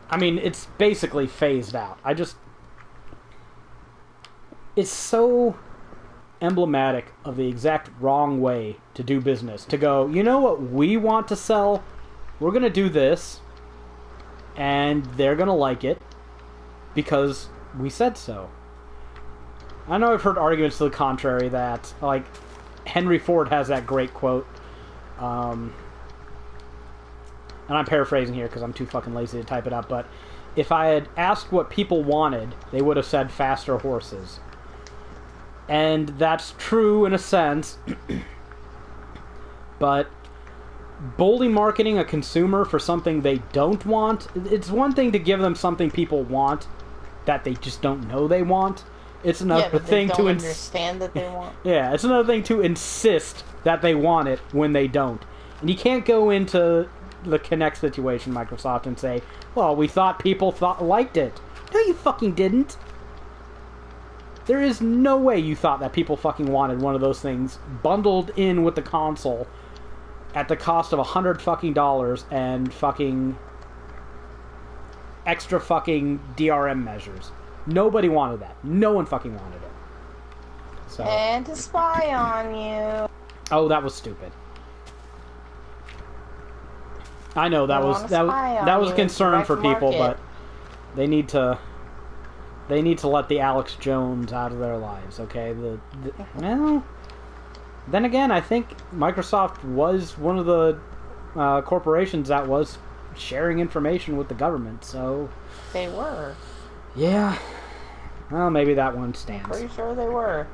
I mean, it's basically phased out. It's so emblematic of the exact wrong way to do business. To go, you know what we want to sell? We're going to do this, and they're going to like it because we said so. I know I've heard arguments to the contrary that, like, Henry Ford has that great quote, and I'm paraphrasing here because I'm too fucking lazy to type it up, but if I had asked what people wanted, they would have said faster horses. And that's true in a sense, but boldly marketing a consumer for something they don't want, it's one thing to give them something people want that they just don't know they want. It's another thing to understand that they want. Yeah, it's another thing to insist that they want it when they don't. And you can't go into the Kinect situation, Microsoft, and say, well, we thought people liked it. No, you fucking didn't. There is no way you thought that people fucking wanted one of those things bundled in with the console at the cost of $100 fucking dollars and fucking extra fucking DRM measures. Nobody wanted that. No one fucking wanted it. So. And to spy on you. Oh, that was stupid. I know that was a concern for people, but they need to let the Alex Jones out of their lives, okay? Well, then again, I think Microsoft was one of the corporations that was sharing information with the government, so... They were. Yeah. Well, maybe that one stands. Pretty sure they were.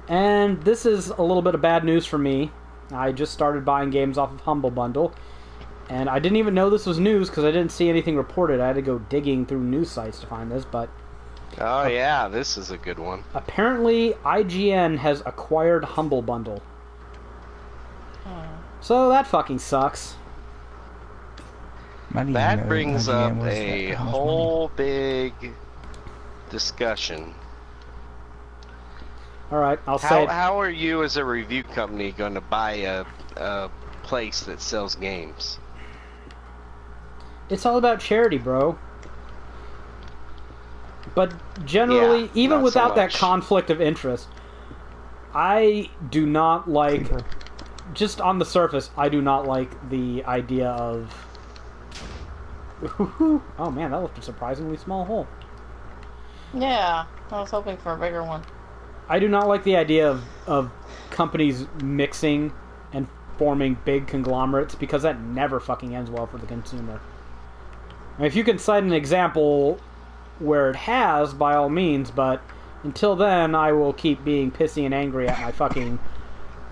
And this is a little bit of bad news for me. I just started buying games off of Humble Bundle, and I didn't even know this was news because I didn't see anything reported. I had to go digging through news sites to find this, but... Oh yeah, this is a good one. Apparently, IGN has acquired Humble Bundle. So that fucking sucks. That brings up a whole big discussion. Alright, I'll say it. How are you as a review company going to buy a place that sells games? It's all about charity, bro. But generally, even without that conflict of interest, I do not like... Just on the surface, I do not like the idea of... Oh man, that left a surprisingly small hole. Yeah, I was hoping for a bigger one. I do not like the idea of companies mixing and forming big conglomerates because that never fucking ends well for the consumer. I mean, if you can cite an example where it has, by all means, but until then, I will keep being pissy and angry at my fucking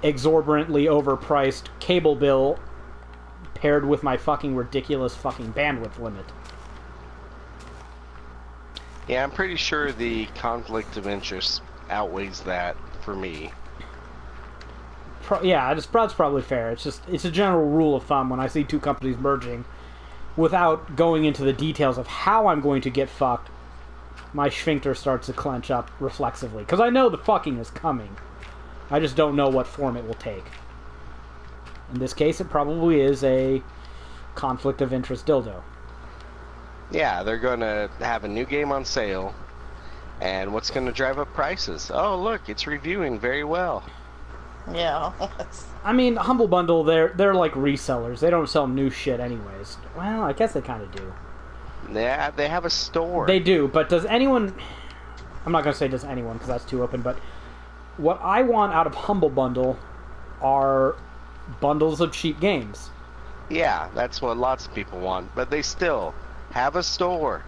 exorbitantly overpriced cable bill paired with my fucking ridiculous fucking bandwidth limit. Yeah, I'm pretty sure the conflict of interest outweighs that for me. that's probably fair. It's a general rule of thumb when I see two companies merging, without going into the details of how I'm going to get fucked, my sphincter starts to clench up reflexively. Because I know the fucking is coming. I just don't know what form it will take. In this case, it probably is a conflict of interest dildo. Yeah, they're going to have a new game on sale, and what's going to drive up prices? Oh, look, it's reviewing very well. Yeah. I mean, Humble Bundle, they're like resellers. They don't sell new shit anyways. Well, I guess they kind of do. Yeah, they have a store. They do, but does anyone... I'm not going to say does anyone, because that's too open, but what I want out of Humble Bundle are bundles of cheap games. Yeah, that's what lots of people want, but they still have a store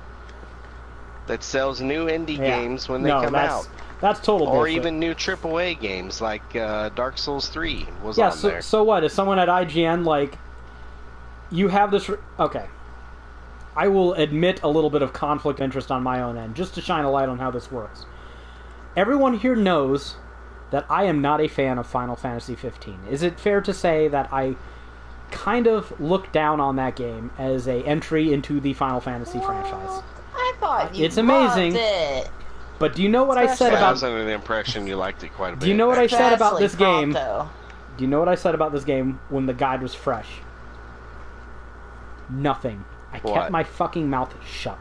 that sells new indie games when they come out. That's total bullshit. Or even new AAA games, like Dark Souls 3 was on there. So what? Is someone at IGN like, you have this... Okay. I will admit a little bit of conflict of interest on my own end, just to shine a light on how this works. Everyone here knows that I am not a fan of Final Fantasy 15. Is it fair to say that I kind of look down on that game as a entry into the Final Fantasy franchise? I thought you It's amazing. loved it. But do you know what I said about... I was under the impression you liked it quite a bit. Do you know what I said about this game? Pronto. Do you know what I said about this game when the guide was fresh? Nothing. I kept my fucking mouth shut.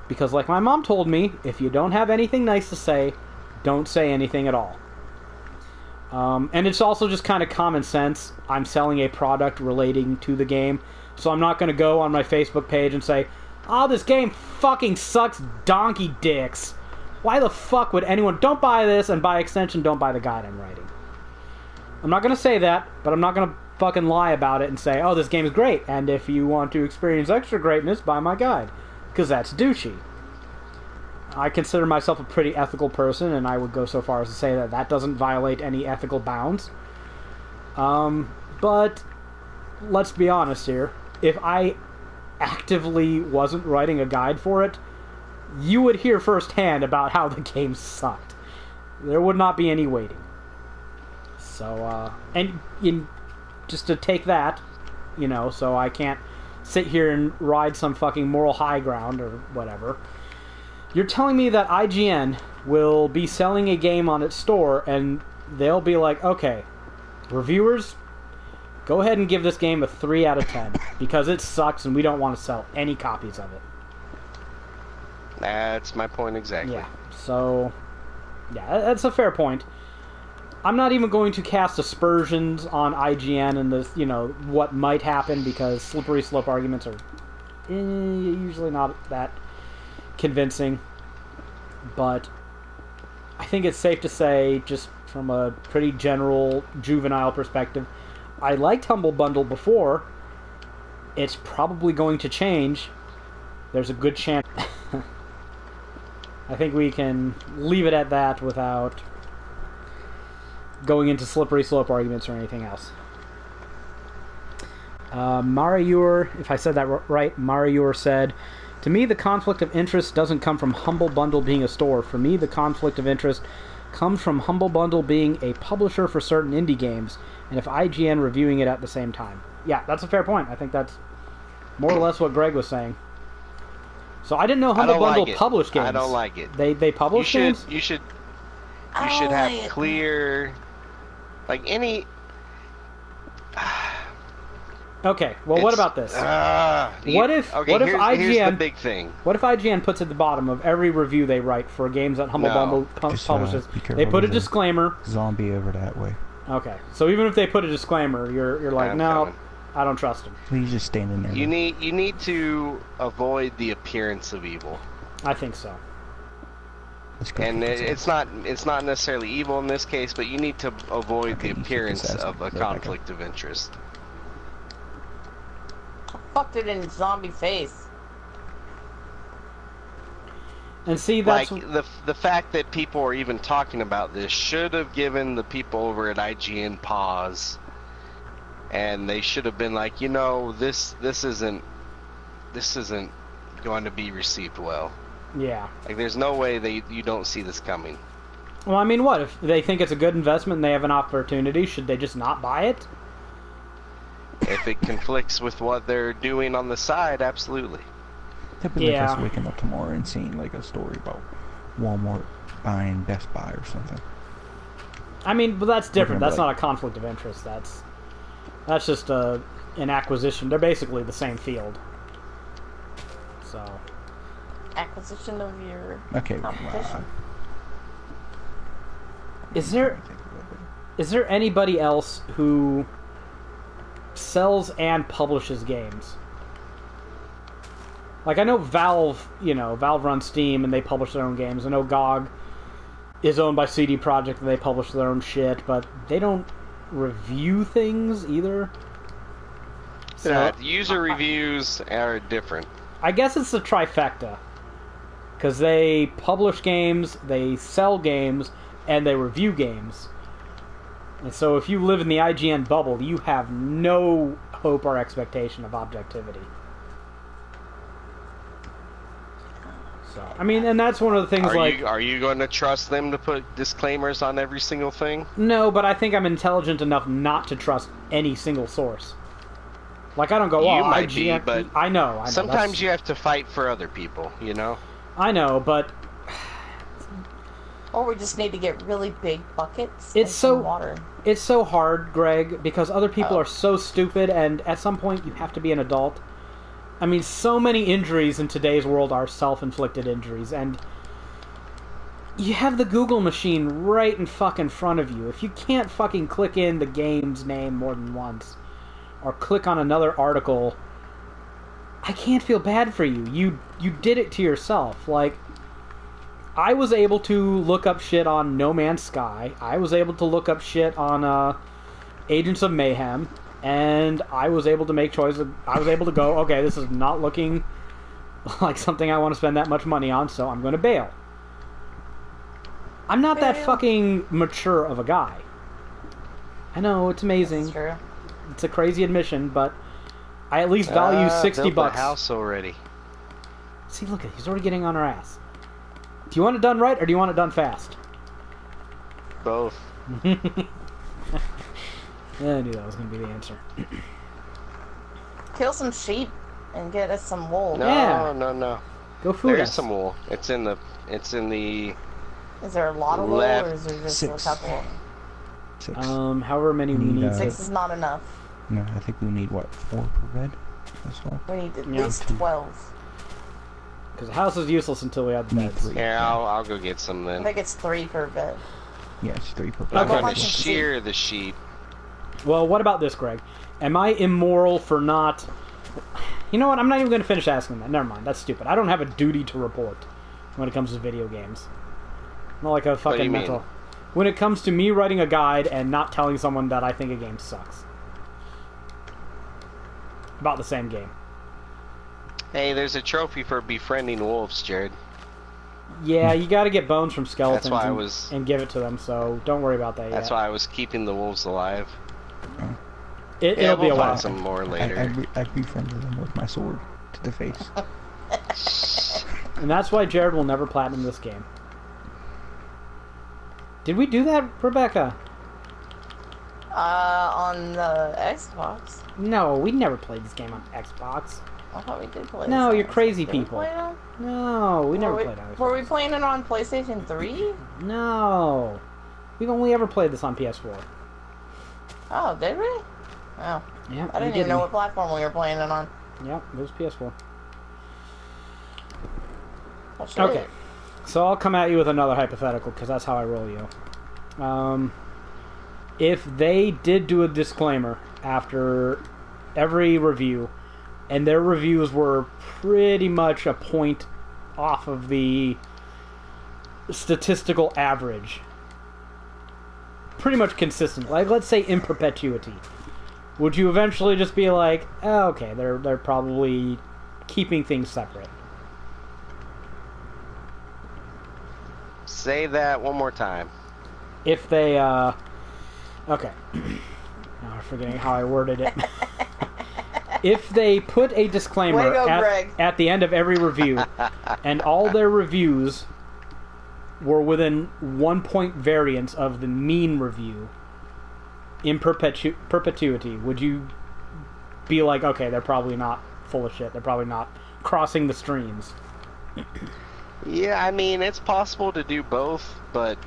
Because like my mom told me, if you don't have anything nice to say, don't say anything at all. And it's also just kind of common sense. I'm selling a product relating to the game, so I'm not going to go on my Facebook page and say, oh, this game fucking sucks donkey dicks. Why the fuck would anyone... Don't buy this, and by extension, don't buy the guide I'm writing. I'm not going to say that, but I'm not going to fucking lie about it and say, oh, this game is great, and if you want to experience extra greatness, buy my guide. Because that's douchey. I consider myself a pretty ethical person, and I would go so far as to say that that doesn't violate any ethical bounds. But let's be honest here. If I actively wasn't writing a guide for it, you would hear firsthand about how the game sucked. There would not be any waiting. So, just to take that, so I can't sit here and ride some fucking moral high ground or whatever. You're telling me that IGN will be selling a game on its store and they'll be like, okay, reviewers, go ahead and give this game a 3 out of 10 because it sucks and we don't want to sell any copies of it. That's my point exactly. Yeah, so, yeah, that's a fair point. I'm not even going to cast aspersions on IGN and the, what might happen because slippery slope arguments are usually not that convincing. But I think it's safe to say, just from a pretty general juvenile perspective, I liked Humble Bundle before. It's probably going to change. There's a good chance. I think we can leave it at that without going into slippery slope arguments or anything else. Mariur, if I said that right, Mariur said, to me the conflict of interest doesn't come from Humble Bundle being a store. For me, the conflict of interest comes from Humble Bundle being a publisher for certain indie games, and if IGN reviewing it at the same time. Yeah, that's a fair point. I think that's more or less what Greg was saying. So I didn't know Humble Bundle published games. I don't like it. They publish games? You should have clear... Like any... Okay, well, what about this? What if IGN... Here's the big thing. What if IGN puts at the bottom of every review they write for games that Humble Bundle publishes, they put a disclaimer... Zombie over that way. Okay, so even if they put a disclaimer, you're like, no, I don't trust him. He's just standing there. You need to avoid the appearance of evil. I think so. And it's not necessarily evil in this case, but you need to avoid the appearance of a conflict of interest. I fucked it in zombie face. And see, that's like the fact that people are even talking about this should have given the people over at IGN pause, and they should have been like, this isn't going to be received well. Yeah. Like, there's no way you don't see this coming. Well, I mean, what? If they think it's a good investment and they have an opportunity, should they just not buy it? If it conflicts with what they're doing on the side, absolutely. That'd be like us waking up tomorrow and seeing like a story about Walmart buying Best Buy or something. I mean, but that's different. That's not a conflict of interest. That's just an acquisition. They're basically the same field. So. Acquisition of your Okay. competition. Is there anybody else who sells and publishes games? Like, I know Valve, Valve runs Steam and they publish their own games. I know GOG is owned by CD Projekt and they publish their own shit, but they don't review things either. So, user reviews are different. I guess it's the trifecta. Because they publish games, they sell games, and they review games. And so if you live in the IGN bubble, you have no hope or expectation of objectivity. So, I mean, and that's one of the things Are you going to trust them to put disclaimers on every single thing? No, but I think I'm intelligent enough not to trust any single source. Like, I don't go, you might IGN... be, but I know. Sometimes you have to fight for other people, you know? I know, but... Or we just need to get really big buckets It's and so some water. It's so hard, Greg, because other people are so stupid, and at some point you have to be an adult. I mean, so many injuries in today's world are self-inflicted injuries, and you have the Google machine right in fucking front of you. If you can't fucking click in the game's name more than once, or click on another article, I can't feel bad for you. You did it to yourself. Like, I was able to look up shit on No Man's Sky. I was able to look up shit on Agents of Mayhem. And I was able to make choices. I was able to go, okay, this is not looking like something I want to spend that much money on, so I'm going to bail. I'm not that fucking mature of a guy. I know, it's amazing. That's true. It's a crazy admission, but I at least value $60. Built the house already. See, look, he's already getting on our ass. Do you want it done right, or do you want it done fast? Both. I knew that was going to be the answer. Kill some sheep and get us some wool. No. Go food There's us. some wool. It's in the. Is there a lot of wool, or is there just 6. a couple? 6. However many we need. 6 is not enough. No, I think we need, 4 per bed? That's all. We need at least 12. Because the house is useless until we have the We need beds. 3. Here, I'll go get some I then. think it's 3 per bed. Yeah, it's 3 per bed. I'm Okay. going bunch to of shear the sheep. Well, what about this, Greg? Am I immoral for not... You know what? I'm not even going to finish asking that. Never mind. That's stupid. I don't have a duty to report when it comes to video games. I'm not like a do fucking you mental... mean? When it comes to me writing a guide and not telling someone that I think a game sucks. About the same game. Hey, there's a trophy for befriending wolves, Jared. Yeah, you got to get bones from skeletons That's why I and, was- and give it to them, so don't worry about that That's yet. why I was keeping the wolves alive. It'll be we'll a while. find some more later. I befriended them with my sword to the face. And that's why Jared will never platinum this game. Did we do that, Rebecca? On the Xbox. No, we never played this game on Xbox. I thought we did play this No, on you're crazy Did we people. play it on? No, we never Were played on Were we Xbox. playing it on PlayStation 3? No. We've only ever played this on PS4. Oh, did we? Oh. Yeah, I didn't even know what platform we were playing it on. Yep, it was PS4. Well, shit. Okay, so I'll come at you with another hypothetical, because that's how I roll you. If they did do a disclaimer after every review, and their reviews were pretty much a point off of the statistical average, pretty much consistent, like let's say in perpetuity, would you eventually just be like, oh, okay, they're probably keeping things separate? Say that one more time. If they, okay. Now I'm forgetting how I worded it. If they put a disclaimer Way to go, Greg. at the end of every review, and all their reviews were within 1 point variance of the mean review in perpetuity, would you be like, okay, they're probably not full of shit. They're probably not crossing the streams. Yeah, I mean, it's possible to do both, but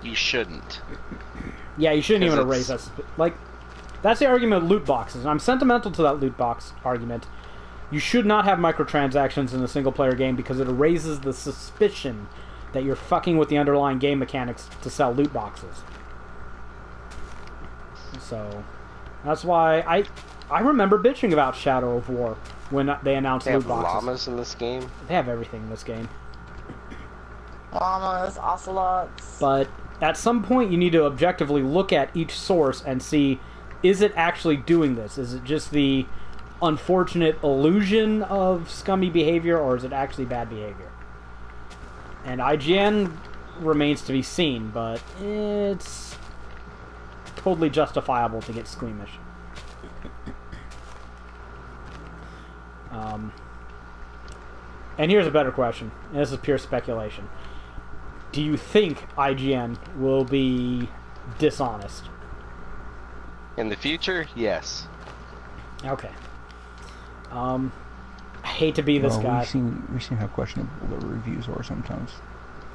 you shouldn't. Yeah, you shouldn't even 'Cause erase us. Like, that's the argument with loot boxes. And I'm sentimental to that loot box argument. You should not have microtransactions in a single-player game because it erases the suspicion that you're fucking with the underlying game mechanics to sell loot boxes. So, that's why I remember bitching about Shadow of War when they announced They loot have boxes. llamas in this game. They have everything in this game. Llamas, ocelots. But at some point, you need to objectively look at each source and see, is it actually doing this? Is it just the unfortunate illusion of scummy behavior, or is it actually bad behavior? And IGN remains to be seen, but it's totally justifiable to get squeamish. And here's a better question, and this is pure speculation. Do you think IGN will be dishonest? In the future, yes. Okay. I hate to be this guy. We've seen how questionable the reviews are sometimes.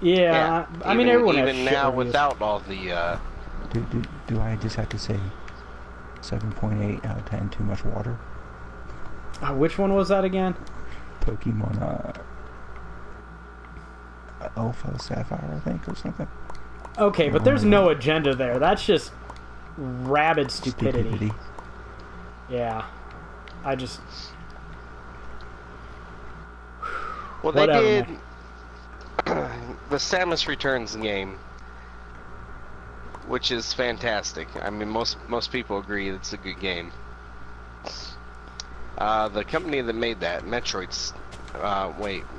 Yeah, I mean everyone has even shit now reviews. without all the. Do I just have to say 7.8 out of 10 too much water? Which one was that again? Pokemon Alpha Sapphire, I think, or something. Okay, but there's no agenda there. That's just rabid stupidity. Yeah. I just... Well, Whatever, they did man. the Samus Returns game, which is fantastic. I mean, most people agree it's a good game. The company that made that, Metroid's,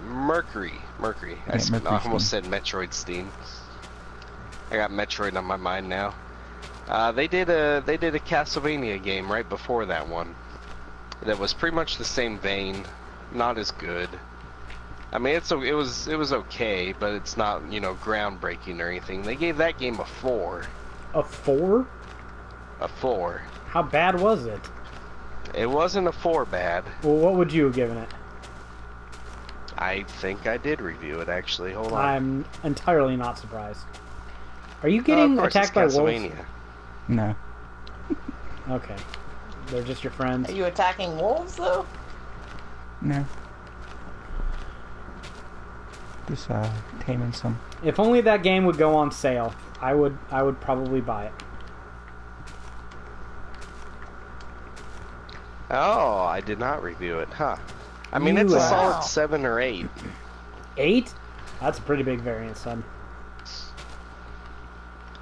Mercury. I almost said Metroid Steam. I got Metroid on my mind now. They did a Castlevania game right before that one. That was pretty much the same vein, not as good. I mean, it was okay, but it's not, groundbreaking or anything. They gave that game a 4. A 4? A 4. How bad was it? It wasn't a 4 bad. Well, what would you have given it? I think I did review it, actually. Hold on. I'm entirely not surprised. Are you getting attacked by wolves? Castlevania. No. Okay. They're just your friends. Are you attacking wolves, though? No. Just taming some. If only that game would go on sale, I would probably buy it. Oh, I did not review it, huh? I mean, it's a solid 7 or 8. 8? That's a pretty big variance, son.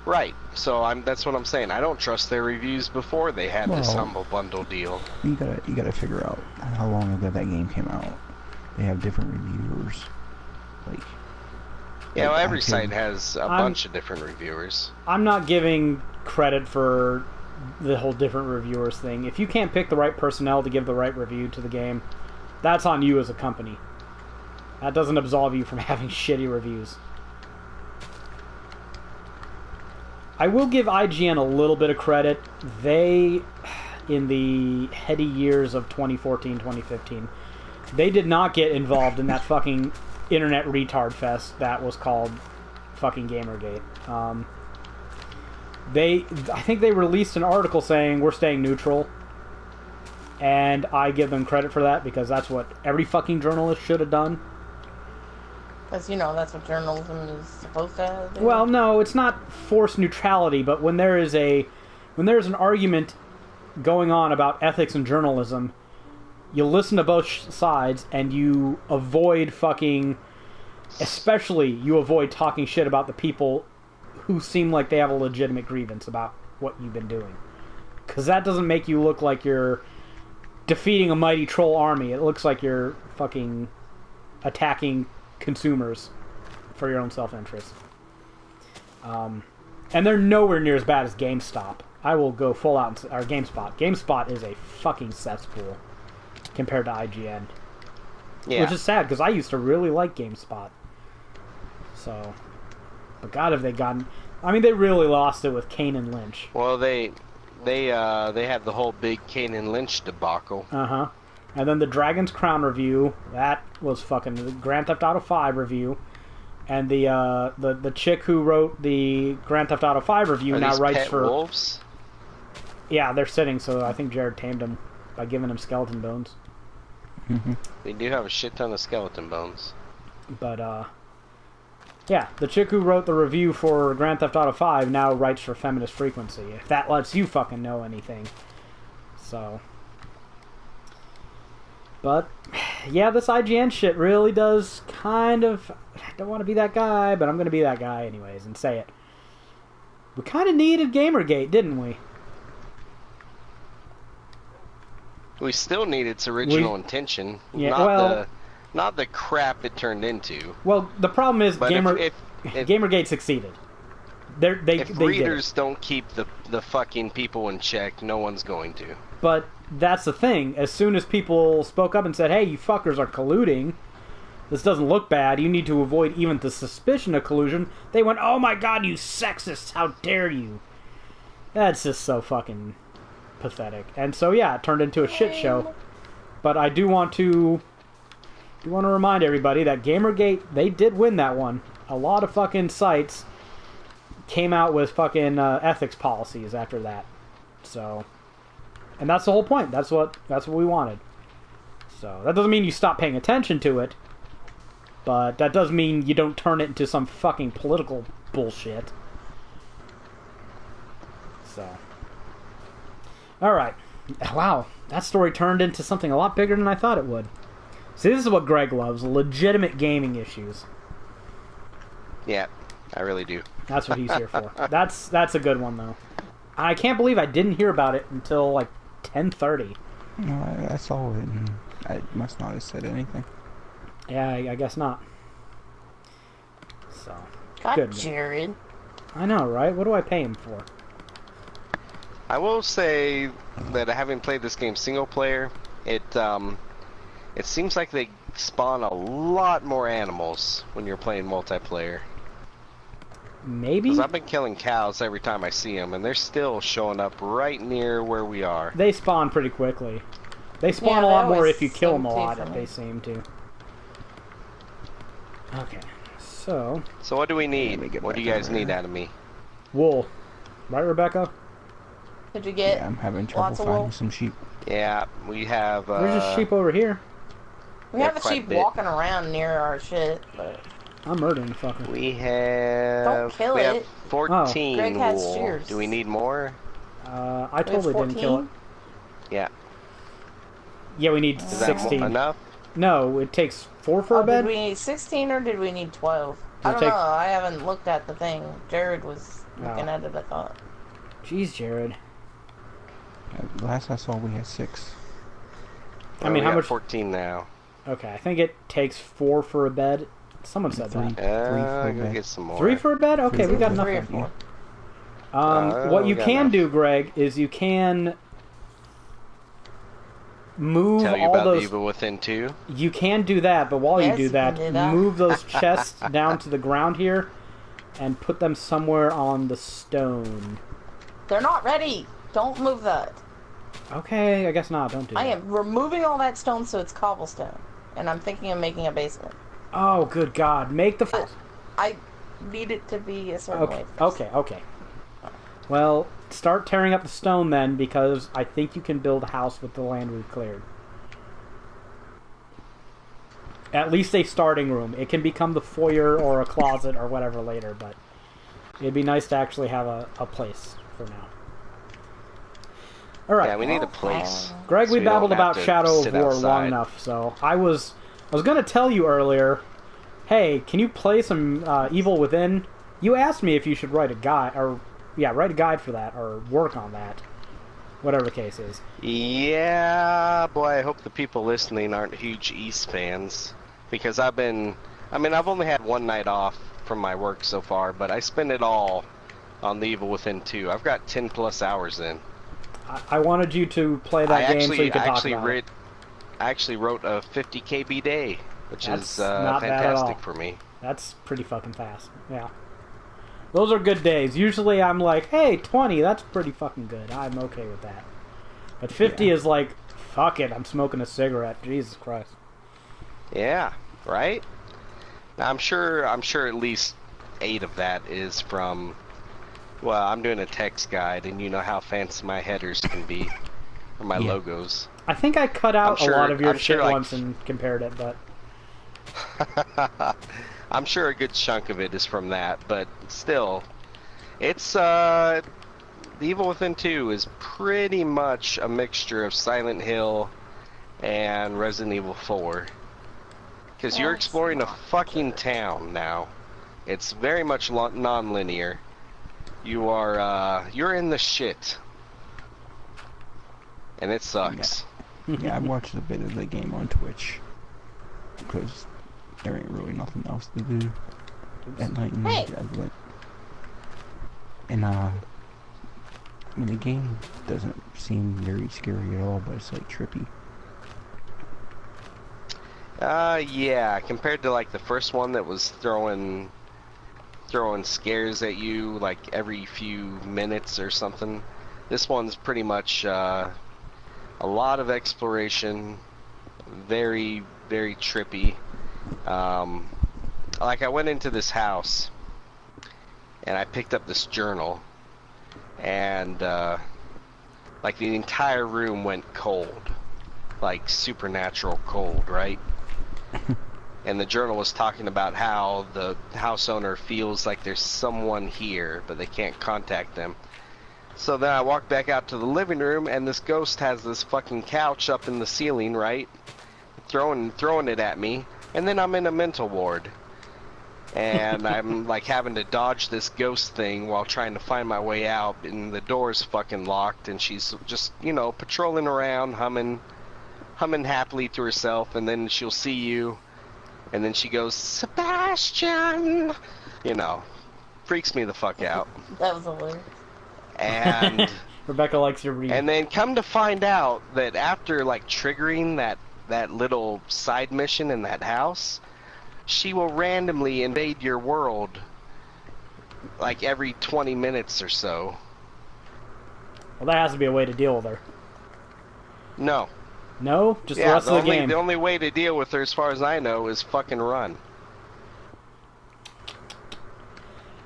Right. So that's what I'm saying. I don't trust their reviews before they had this Well, humble bundle deal. You gotta figure out how long ago that game came out. They have different reviewers. Yeah, well, every site has a bunch of different reviewers. I'm not giving credit for the whole different reviewers thing. If you can't pick the right personnel to give the right review to the game, that's on you as a company. That doesn't absolve you from having shitty reviews. I will give IGN a little bit of credit. They, in the heady years of 2014, 2015, they did not get involved in that fucking internet retard fest that was called fucking Gamergate. I think they released an article saying we're staying neutral, and I give them credit for that because that's what every fucking journalist should have done. Because, that's what journalism is supposed to do. Well, no, it's not forced neutrality, but when there is an argument going on about ethics and journalism, you listen to both sides and you avoid you avoid talking shit about the people who seem like they have a legitimate grievance about what you've been doing. Because that doesn't make you look like you're defeating a mighty troll army. It looks like you're fucking attacking consumers for your own self-interest. And they're nowhere near as bad as GameStop. I will go full out, or GameSpot. GameSpot is a fucking cesspool compared to IGN. Yeah. Which is sad, because I used to really like GameSpot. So, But God, have they gotten... I mean, they really lost it with Kane and Lynch. Well, they had the whole big Kane and Lynch debacle. Uh-huh. And then the Dragon's Crown review, that was fucking... The Grand Theft Auto 5 review. And the chick who wrote the Grand Theft Auto 5 review now writes pet for... wolves? Yeah, they're sitting, so I think Jared tamed them by giving them skeleton bones. They do have a shit ton of skeleton bones. But, yeah, the chick who wrote the review for Grand Theft Auto 5 now writes for Feminist Frequency, if that lets you fucking know anything. So... But, yeah, this IGN shit really does kind of... I don't want to be that guy, but I'm going to be that guy anyways and say it. We kind of needed Gamergate, didn't we? We still need its original intention. Yeah, not the crap it turned into. Well, the problem is But if Gamergate succeeded. If readers don't keep the fucking people in check, no one's going to. But that's the thing. As soon as people spoke up and said, hey, you fuckers are colluding, this doesn't look bad, you need to avoid even the suspicion of collusion, they went, oh my god, you sexists, how dare you. That's just so fucking pathetic. And so, yeah, it turned into a shit show. But I do want to remind everybody that Gamergate, they did win that one. A lot of fucking sites came out with fucking ethics policies after that. So... And that's the whole point. That's what we wanted. So that doesn't mean you stop paying attention to it, but that does mean you don't turn it into some fucking political bullshit. So, all right. Wow, that story turned into something a lot bigger than I thought it would. See, this is what Greg loves: legitimate gaming issues. Yeah, I really do. That's what he's here for. That's a good one though. I can't believe I didn't hear about it until like 10:30. No, I saw it and I must not have said anything. Yeah, I guess not. So, God, good. Jared. I know, right? What do I pay him for? I will say that having played this game single player, it seems like they spawn a lot more animals when you're playing multiplayer. Maybe? Because I've been killing cows every time I see them, and they're still showing up right near where we are. They spawn pretty quickly. They spawn Yeah, a lot they more always if you kill them a seem to lot, for if me. they seem to. Okay, so... So what do we Let me need? get What do you back guys over need here. out of me? Wool. Right, Rebecca? Did you get Yeah, I'm having trouble lots of finding wool? some sheep. Yeah, we have... There's a sheep over here. We Yeah, have a quite a sheep bit. walking around near our shit, but I'm murdering the fucker. We have... Don't kill we have it. 14 Greg has wool. shears. Do we need more? I totally didn't kill it. Yeah. Yeah, we need Is that 16. enough? No, it takes 4 for a Did bed? we need 16 or did we need 12? Does I it don't take- know. I haven't looked at the thing. Jared was looking Oh. at it, I thought. Jeez, Jared. Last I saw we had 6. I mean, we how got much... 14 now. Okay, I think it takes 4 for a bed. Someone said Three. that. Go get some more. 3 for a bed? Okay, we got enough. 3 or of 4. What we you got can enough. do, Greg, is you can move Tell you all about those... the Evil Within 2. You can do that, but while Yes, you do you that, can do that. move those chests down to the ground here and put them somewhere on the stone. They're not ready. Don't move that. Okay, I guess not. Don't do that. I am removing all that stone so it's cobblestone. And I'm thinking of making a basement. Oh, good God. Make the... But I need it to be a certain Okay, way. okay. Well, start tearing up the stone then, because I think you can build a house with the land we've cleared. At least a starting room. It can become the foyer or a closet or whatever later, but it'd be nice to actually have a place for now. Alright. Yeah, we need a place. Greg, so we we don't babbled have about to Shadow of sit War long outside. enough, so I was going to tell you earlier, hey, can you play some Evil Within? You asked me if you should write a guide, write a guide for that, or work on that. Whatever the case is. Yeah, boy, I hope the people listening aren't huge East fans. Because I've only had one night off from my work so far, but I spend it all on the Evil Within 2. I've got 10 plus hours in. I wanted you to play that game so you could talk about it. I actually wrote a 50 KB day, which That's is not bad at all. fantastic for me. That's pretty fucking fast. Yeah. Those are good days. Usually I'm like, hey, 20, that's pretty fucking good. I'm okay with that. But 50 is like, fuck it, I'm smoking a cigarette. Jesus Christ. Yeah, right? I'm sure at least 8 of that is from, well, I'm doing a text guide, and you know how fancy my headers can be, or my logos. I think I cut out a lot of your shit like, once and compared it, but... I'm sure a good chunk of it is from that, but still, it's, The Evil Within 2 is pretty much a mixture of Silent Hill and Resident Evil 4. Because you're exploring a fucking town now. It's very much non-linear. You are, you're in the shit. And it sucks. Yeah, I watched a bit of the game on Twitch. Because there ain't really nothing else to do at night. And I mean, the game doesn't seem very scary at all, but it's like trippy. Yeah, compared to like the first one that was throwing scares at you like every few minutes or something. This one's pretty much a lot of exploration, very, very trippy. Like I went into this house and I picked up this journal, and like the entire room went cold, like supernatural cold, right? And the journal was talking about how the house owner feels like there's someone here, but they can't contact them. So then I walked back out to the living room, and this ghost has this fucking couch up in the ceiling, right? Throwing it at me, and then I'm in a mental ward. And I'm like having to dodge this ghost thing while trying to find my way out, and the door's fucking locked, and she's just, you know, patrolling around, humming happily to herself, and then she'll see you, and then she goes, Sebastian! You know, freaks me the fuck out. That was hilarious. And Rebecca likes your read. and then come to find out that after like triggering that little side mission in that house, she will randomly invade your world like every 20 minutes or so. Well, that has to be a way to deal with her. No. No? Just the rest of the game. The only way to deal with her, as far as I know, is fucking run.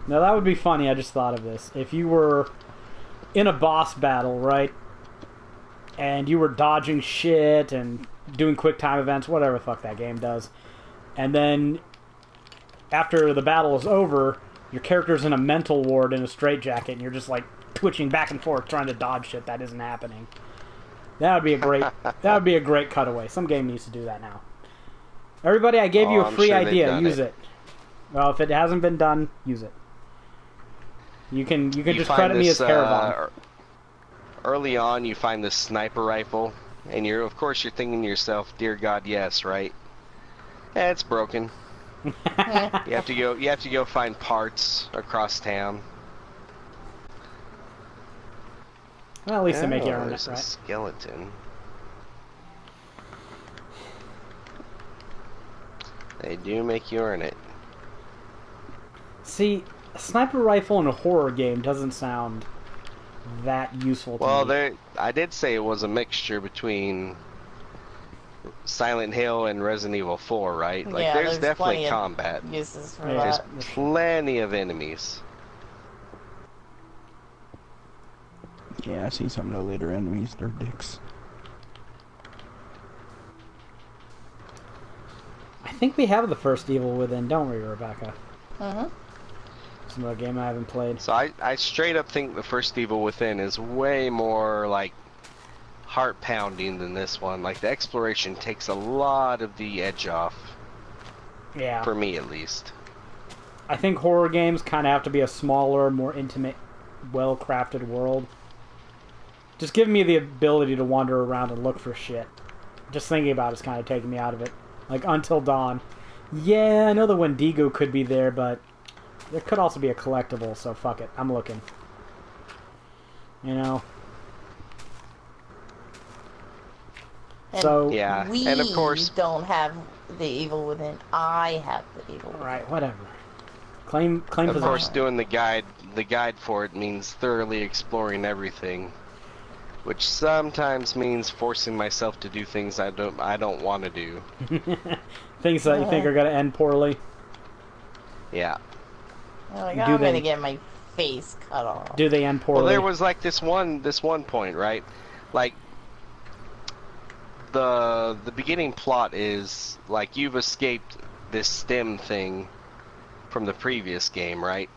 Now that would be funny, I just thought of this. If you were in a boss battle, right? And you were dodging shit and doing quick time events, whatever the fuck that game does. And then after the battle is over, your character's in a mental ward in a straitjacket, and you're just like twitching back and forth trying to dodge shit that isn't happening. That would be a great cutaway. Some game needs to do that now. Everybody, I gave you a free idea. Use it. Well, if it hasn't been done, use it. You can just credit me as Haeravon. Early on, you find this sniper rifle, and of course you're thinking to yourself, "Dear God, yes, right?" Eh, it's broken. You have to go find parts across town. Well, at least they make you earn it, there's right? a skeleton. They do make you earn it. See, a sniper rifle in a horror game doesn't sound that useful to me. Well, I did say it was a mixture between Silent Hill and Resident Evil 4, right? Like, yeah, there's definitely plenty combat. of uses for Yeah. that. There's plenty of enemies. Yeah, I see some of the later enemies, they're dicks. I think we have the first Evil Within, don't we, Rebecca? Mm-hmm. It's another game I haven't played. So I straight up think the first Evil Within is way more, like, heart-pounding than this one. Like, the exploration takes a lot of the edge off. Yeah. For me, at least. I think horror games kind of have to be a smaller, more intimate, well-crafted world. Just giving me the ability to wander around and look for shit. Just thinking about it's kind of taking me out of it. Like, Until Dawn. Yeah, I know the Wendigo could be there, but there could also be a collectible, so fuck it. I'm looking. You know? And So, Yeah, we and of course... don't have the Evil Within. I have the Evil Within. right, whatever. Claim Of possession. course, doing the guide for it means thoroughly exploring everything, which sometimes means forcing myself to do things I don't want to do. Things that you think are gonna end poorly. Yeah. Like, Do I'm they- gonna get my face cut off. Do they end poorly? Well, there was like this one point, right? Like the beginning plot is like you've escaped this stem thing from the previous game, right?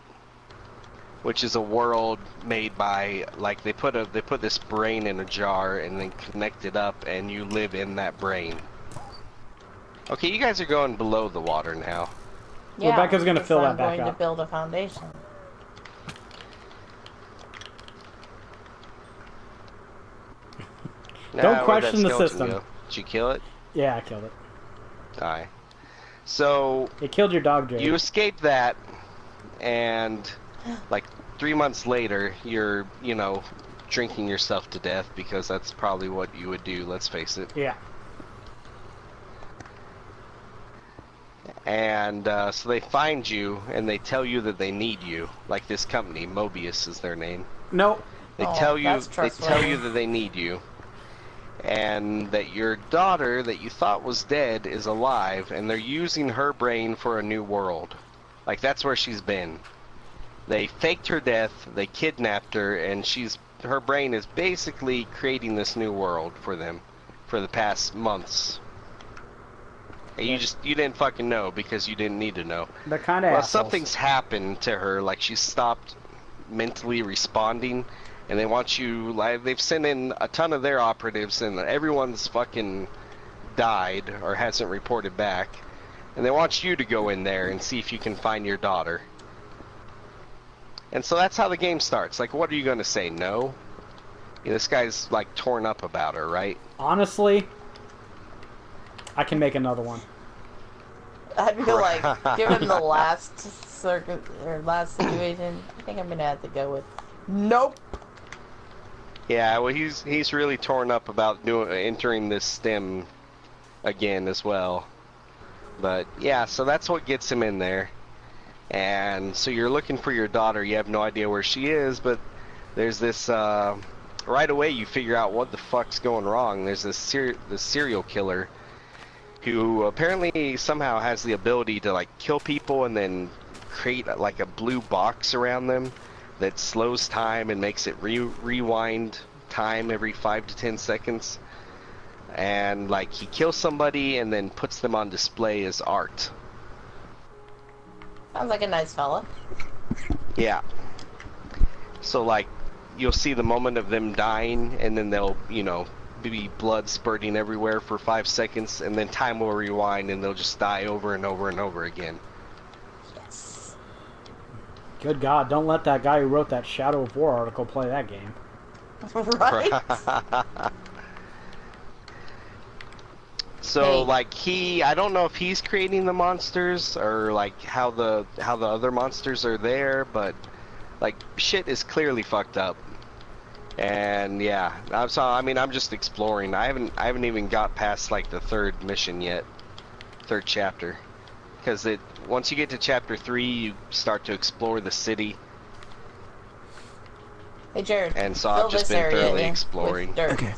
Which is a world made by like they put this brain in a jar and then connect it up, and you live in that brain. Okay, you guys are going below the water now. Yeah, Rebecca's gonna because fill that I'm back going up. to build a foundation. Don't Where'd question that the skeleton system. go? Did you kill it? Yeah, I killed it. Aye. So It killed your dog, Jay. you escape that, and like 3 months later, you're, you know, drinking yourself to death because that's probably what you would do, let's face it. Yeah. And so they find you, and they tell you that they need you. Like this company, Mobius is their name. Nope. They Oh, tell you that's trustworthy. that they need you, and that your daughter that you thought was dead is alive, and they're using her brain for a new world. Like that's where she's been. They faked her death, they kidnapped her, and her brain is basically creating this new world for them for the past months. And you didn't fucking know because you didn't need to know. They're kind of Well, assholes. something's happened to her, like she stopped mentally responding, and they want you, like, they've sent in a ton of their operatives, and everyone's fucking died or hasn't reported back, and they want you to go in there and see if you can find your daughter. And so that's how the game starts. Like, what are you going to say? No? This guy's, like, torn up about her, right? Honestly, I can make another one. I feel like, given the last last situation, I think I'm gonna have to go with nope. Yeah, well, he's really torn up about entering this stem again as well. But yeah, so that's what gets him in there. And so you're looking for your daughter. You have no idea where she is, but there's this. Right away, you figure out what the fuck's going wrong. There's this serial killer who apparently somehow has the ability to like kill people and then create like a blue box around them that slows time and makes it rewind time every 5 to 10 seconds. And like he kills somebody and then puts them on display as art. Sounds like a nice fella. Yeah. So like you'll see the moment of them dying, and then they'll, you know, be blood spurting everywhere for 5 seconds, and then time will rewind and they'll just die over and over and over again. Yes. Good God, don't let that guy who wrote that Shadow of War article play that game. Right? So Hey. like I don't know if he's creating the monsters or like how the other monsters are there, but like shit is clearly fucked up. And yeah, I'm just exploring. I haven't even got past like the third mission yet, third chapter, because once you get to chapter 3, you start to explore the city. Hey Jared, And so fill I've just this been area thoroughly in exploring. with dirt. Okay.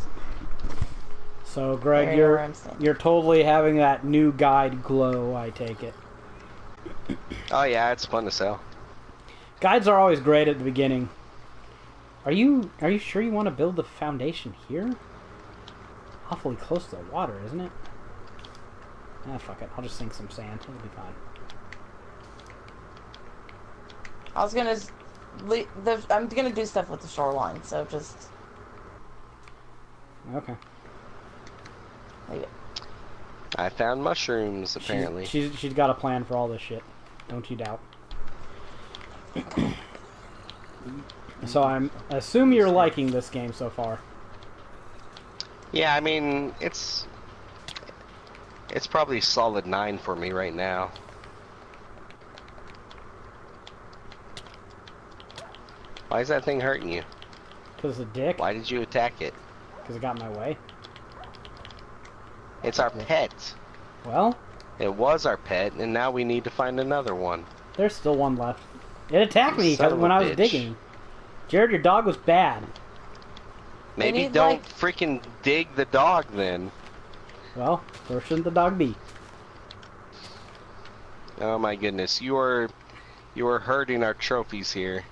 So, Greg, Area where I'm standing. you're totally having that new guide glow, I take it. Oh yeah, it's fun to sell. Guides are always great at the beginning. Are you sure you want to build the foundation here? Awfully close to the water, isn't it? Ah, fuck it. I'll just sink some sand. It'll be fine. I was gonna, I'm gonna do stuff with the shoreline, so just Okay. leave it. I found mushrooms apparently. She's got a plan for all this shit. Don't you doubt. So I assume you're liking this game so far. Yeah, I mean it's probably a solid 9 for me right now. Why is that thing hurting you? Because it's a dick. Why did you attack it? Because it got in my way. It's our pet. Well, It was our pet, and now we need to find another one. There's still one left. It attacked me Son of when a I was bitch. digging. Jared, your dog was bad. Maybe need, don't like- freaking dig the dog then. Well, where shouldn't the dog be? Oh my goodness, you are hurting our trophies here.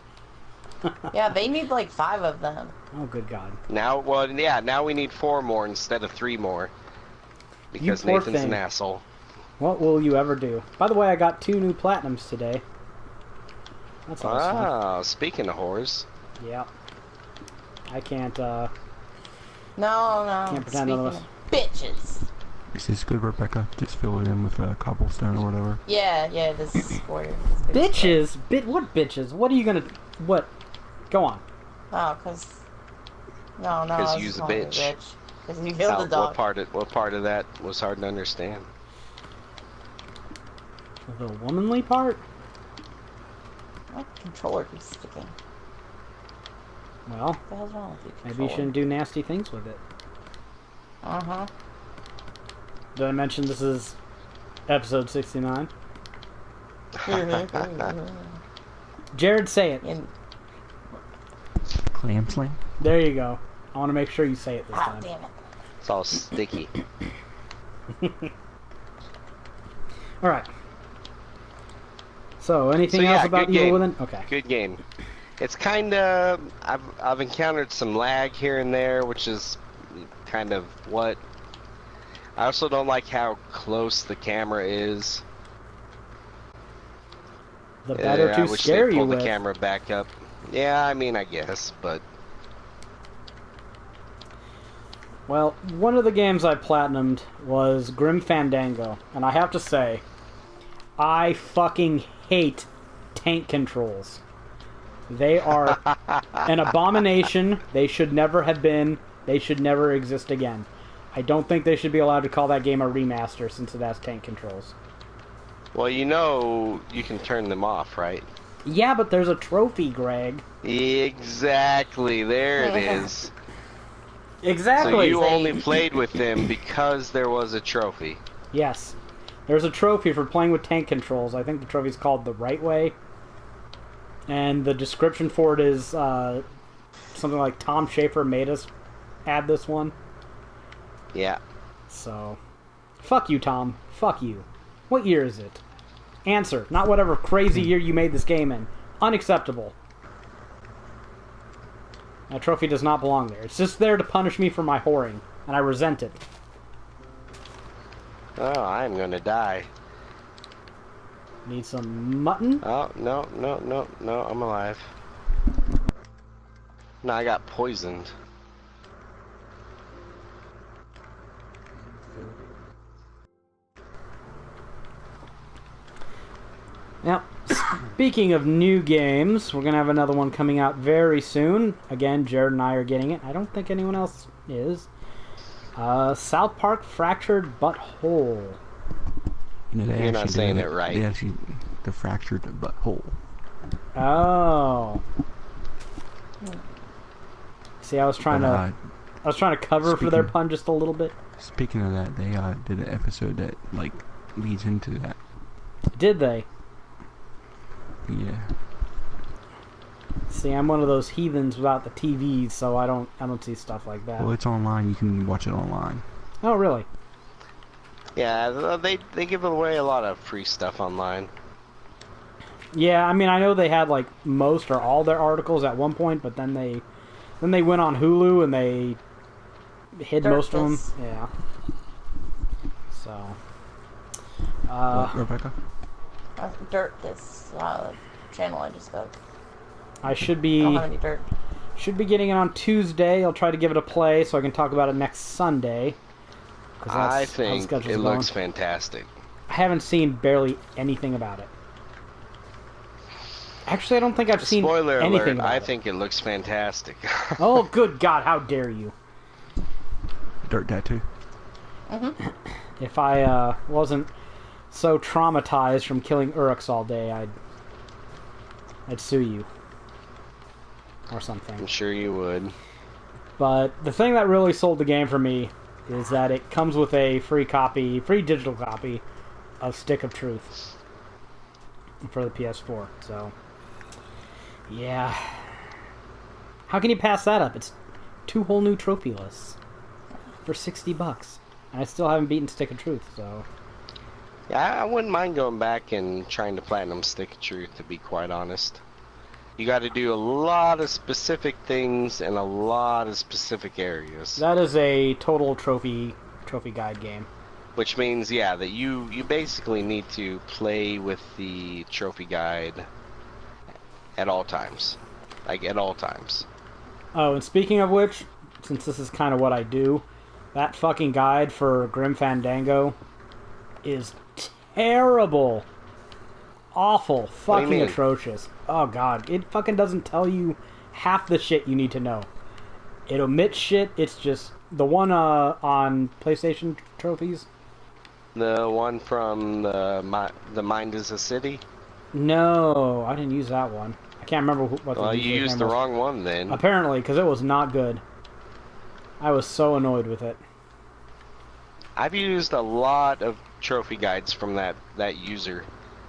Yeah, they need like 5 of them. Oh, good God. Now, well, yeah, now we need 4 more instead of 3 more. Because poor Nathan's thing. an asshole. What will you ever do? By the way, I got 2 new platinums today. That's awesome. Ah, speaking of whores. Yeah. I can't, No. Can't pretend Speaking otherwise. of bitches. Is this good, Rebecca? Just fill it in with cobblestone or whatever. Yeah, this is square. Bitches? What bitches? What are you gonna... What? Go on. Oh, cause... No, I 'Cause was you's a calling you bitch. Cause you killed the dog. What part of that was hard to understand? The womanly part? My controller keeps sticking. Well, What the hell's wrong with you, maybe you controller? shouldn't do nasty things with it. Uh-huh. Did I mention this is episode 69? Jared, say it. And, Clam slam? There you go. I want to make sure you say it this ah, time. damn it. It's all sticky. Alright. So, anything So, yeah, else about good Evil game. Within? Okay. Good game. It's kind of... I've encountered some lag here and there, which is kind of what... I also don't like how close the camera is. The better I to wish scare they'd you pull the with. camera back up. Yeah, I mean, I guess, but... Well, one of the games I platinumed was Grim Fandango, and I have to say, I fucking hate tank controls. They are an abomination. They should never have been. They should never exist again. I don't think they should be allowed to call that game a remaster since it has tank controls. Well, you know you can turn them off, right? Yeah, but there's a trophy, Greg. Exactly, there it is. Exactly. So you only played with them because there was a trophy. Yes. There's a trophy for playing with tank controls. I think the trophy's called The Right Way. And the description for it is something like Tom Schafer made us add this one. Yeah. So, fuck you, Tom. Fuck you. What year is it? Answer. Not whatever crazy year you made this game in. Unacceptable. That trophy does not belong there. It's just there to punish me for my whoring, and I resent it. Oh, I'm gonna die. Need some mutton? Oh, no, I'm alive. No, I got poisoned. Now, speaking of new games, we're going to have another one coming out very soon. Again, Jared and I are getting it. I don't think anyone else is. South Park Fractured Butthole. You know, they You're not actually saying did it right. They actually, the fractured butthole. Oh. See, I was trying But, to cover for their speaking- pun just a little bit. Speaking of that, they did an episode that like leads into that. Did they? Yeah. See, I'm one of those heathens without the TVs, so I don't see stuff like that. Well, it's online. You can watch it online. Oh, really? Yeah, they give away a lot of free stuff online. Yeah, I mean, I know they had like most or all their articles at one point, but then they went on Hulu and they hid most of them. Darkness. Yeah. So. Rebecca? Dirt, this channel I just got. I should I be don't have any dirt. getting it on Tuesday. I'll try to give it a play so I can talk about it next Sunday. 'Cause that's I how the think schedule's it going. looks fantastic. I haven't seen barely anything about it. Actually, I don't think I've seen Spoiler anything alert, about I it. think it looks fantastic. Oh, good God, how dare you. Dirt tattoo. If I wasn't so traumatized from killing Uruks all day, I'd sue you. Or something. I'm sure you would. But the thing that really sold the game for me is that it comes with a free digital copy of Stick of Truth. for the PS4. So, yeah. How can you pass that up? It's 2 whole new trophy lists for $60. And I still haven't beaten Stick of Truth, so... Yeah, I wouldn't mind going back and trying to platinum Stick of Truth, to be quite honest. You got to do a lot of specific things in a lot of specific areas. That is a total trophy guide game. Which means, yeah, that you basically need to play with the trophy guide at all times. Like, at all times. Oh, and speaking of which, since this is kind of what I do, that fucking guide for Grim Fandango is terrible. Awful. Fucking atrocious. Oh, God. It fucking doesn't tell you half the shit you need to know. It omits shit. It's just... The one on PlayStation trophies? The one from the Mind is a City? No, I didn't use that one. I can't remember what the Well, you used the wrong one then. Apparently, because it was not good. I was so annoyed with it. I've used a lot of trophy guides from that user.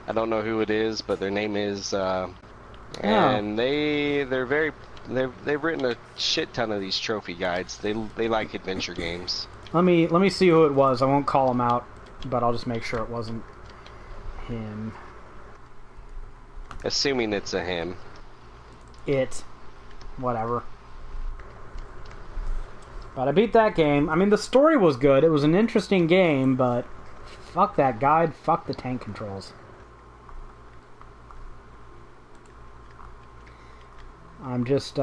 I don't know who it is, but their name is, and they've written a shit ton of these trophy guides. They like adventure games. Let me see who it was. I won't call him out, but I'll just make sure it wasn't him. Assuming it's a him. Whatever. But I beat that game. I mean, the story was good. It was an interesting game, but fuck that guide. Fuck the tank controls. I'm just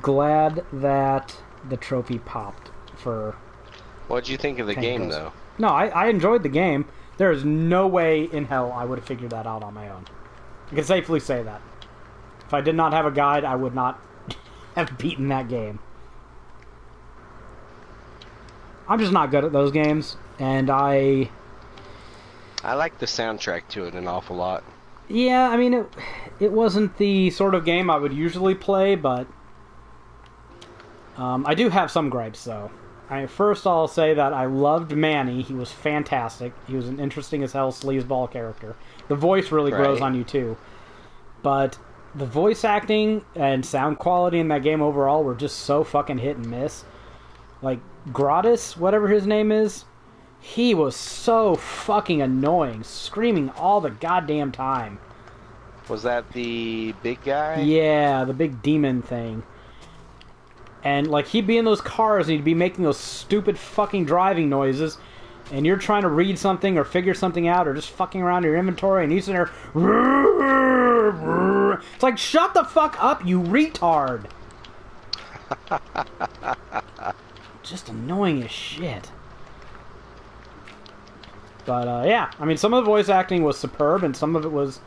glad that the trophy popped for... What'd you think of the game, though? No, I enjoyed the game. There is no way in hell I would have figured that out on my own. I can safely say that. If I did not have a guide, I would not have beaten that game. I'm just not good at those games, and I like the soundtrack to it an awful lot. Yeah, I mean, it wasn't the sort of game I would usually play, but I do have some gripes, though. First, I'll say that I loved Manny. He was fantastic. He was an interesting as hell sleazeball character. The voice really grows on you, too. But the voice acting and sound quality in that game overall were just so fucking hit and miss. Like, Gratis, whatever his name is, he was so fucking annoying, screaming all the goddamn time. Was that the big guy? Yeah, the big demon thing. And, like, he'd be in those cars and he'd be making those stupid fucking driving noises, and you're trying to read something or figure something out or just fucking around your inventory, and he's in there... It's like, shut the fuck up, you retard! Just annoying as shit. But, yeah, I mean, some of the voice acting was superb, and some of it was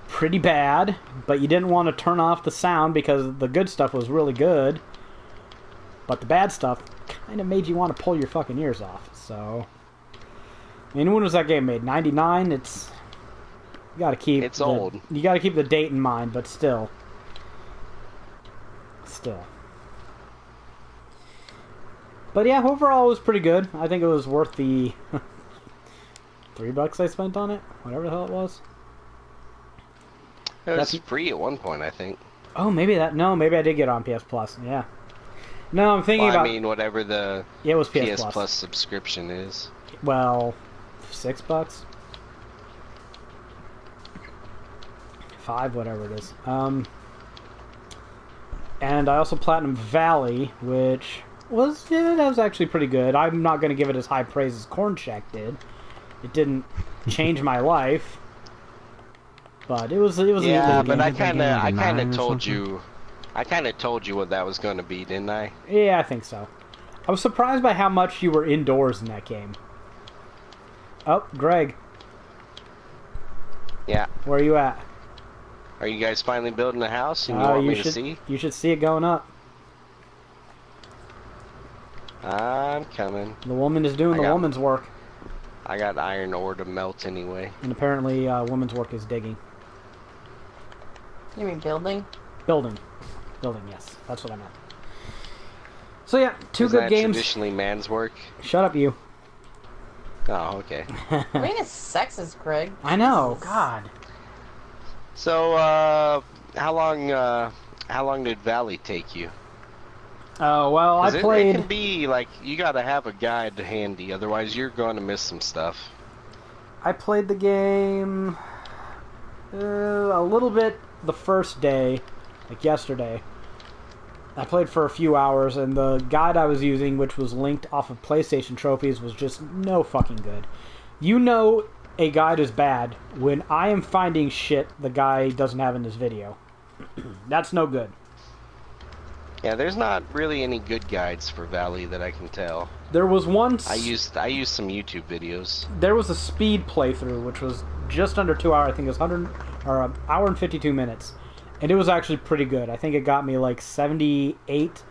pretty bad, but you didn't want to turn off the sound because the good stuff was really good, but the bad stuff kind of made you want to pull your fucking ears off, so... I mean, when was that game made? 99? It's... You gotta keep... It's old. You gotta keep the date in mind, but still. But yeah, overall it was pretty good. I think it was worth the... $3 I spent on it? Whatever the hell it was. It was free at one point, I think. Oh, maybe that... No, maybe I did get it on PS Plus. Yeah. No, I'm thinking about... I mean, whatever the it was PS Plus subscription is. Well, $6? $5, whatever it is. And I also Platinum Valley, which was... Yeah, that was actually pretty good. I'm not going to give it as high praise as Corn Shack did. It didn't change my life. But it was yeah, but I kind of told you what that was going to be, didn't I? Yeah, I think so. I was surprised by how much you were indoors in that game. Oh, Greg. Yeah. Where are you at? Are you guys finally building a house and you want me to see? You should see it going up. I'm coming. The woman is doing the woman's work. I got iron ore to melt anyway. And apparently woman's work is digging. You mean building? Building, yes. That's what I meant. So yeah, two good games. Traditionally man's work. Shut up, you. Oh, okay. I mean, it's sexist, Craig. I know, Jesus. God. So, how long did Valley take you? Oh, well, I 'Cause it played... can be, like, you gotta have a guide handy, otherwise you're going to miss some stuff. I played the game a little bit the first day, like yesterday. I played for a few hours, and the guide I was using, which was linked off of PlayStation trophies, was just no fucking good. You know a guide is bad when I am finding shit the guy doesn't have in his video. That's no good. Yeah, there's not really any good guides for Valley that I can tell. There was one... I used some YouTube videos. There was a speed playthrough, which was just under 2 hours. I think it was 100 or an hour and 52 minutes, and it was actually pretty good. I think it got me like 78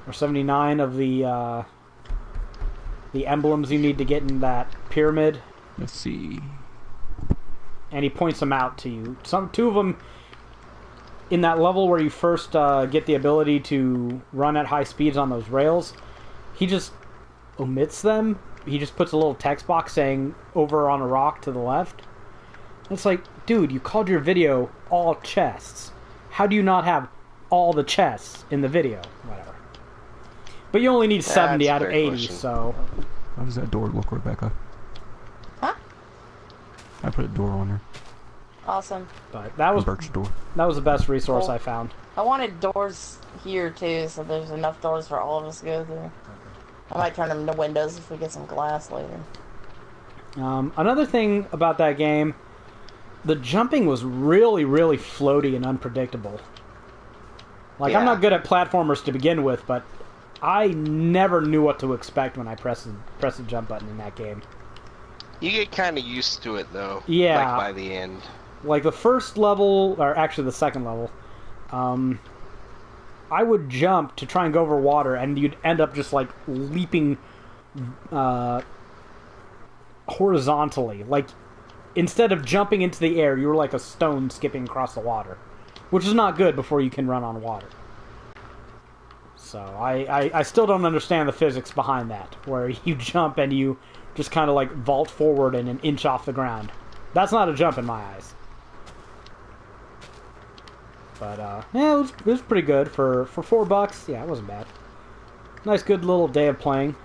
or 79 of the emblems you need to get in that pyramid. Let's see. And he points them out to you. Two of them in that level where you first get the ability to run at high speeds on those rails. He just omits them. He just puts a little text box saying over on a rock to the left. It's like, dude, you called your video all chests. How do you not have all the chests in the video? Whatever. But you only need 70 out of 80, question. so... How does that door look, Rebecca? Huh? I put a door on there. Awesome. But that was Birch door. the best resource Cool. I found. I wanted doors here too, so there's enough doors for all of us to go through. I might turn them into windows if we get some glass later. Another thing about that game, the jumping was really, really floaty and unpredictable. Like, I'm Yeah. not good at platformers to begin with, but I never knew what to expect when I pressed the jump button in that game. You get kind of used to it, though. Yeah. Like, by the end. Like, the first level, or actually the second level, I would jump to try and go over water, and you'd end up just, like, leaping horizontally. Like, instead of jumping into the air, you were like a stone skipping across the water. Which is not good before you can run on water. So, I still don't understand the physics behind that, where you jump and you just kind of, like, vault forward and an inch off the ground. That's not a jump in my eyes. But, yeah, it was pretty good. For $4, yeah, it wasn't bad. Nice, good little day of playing.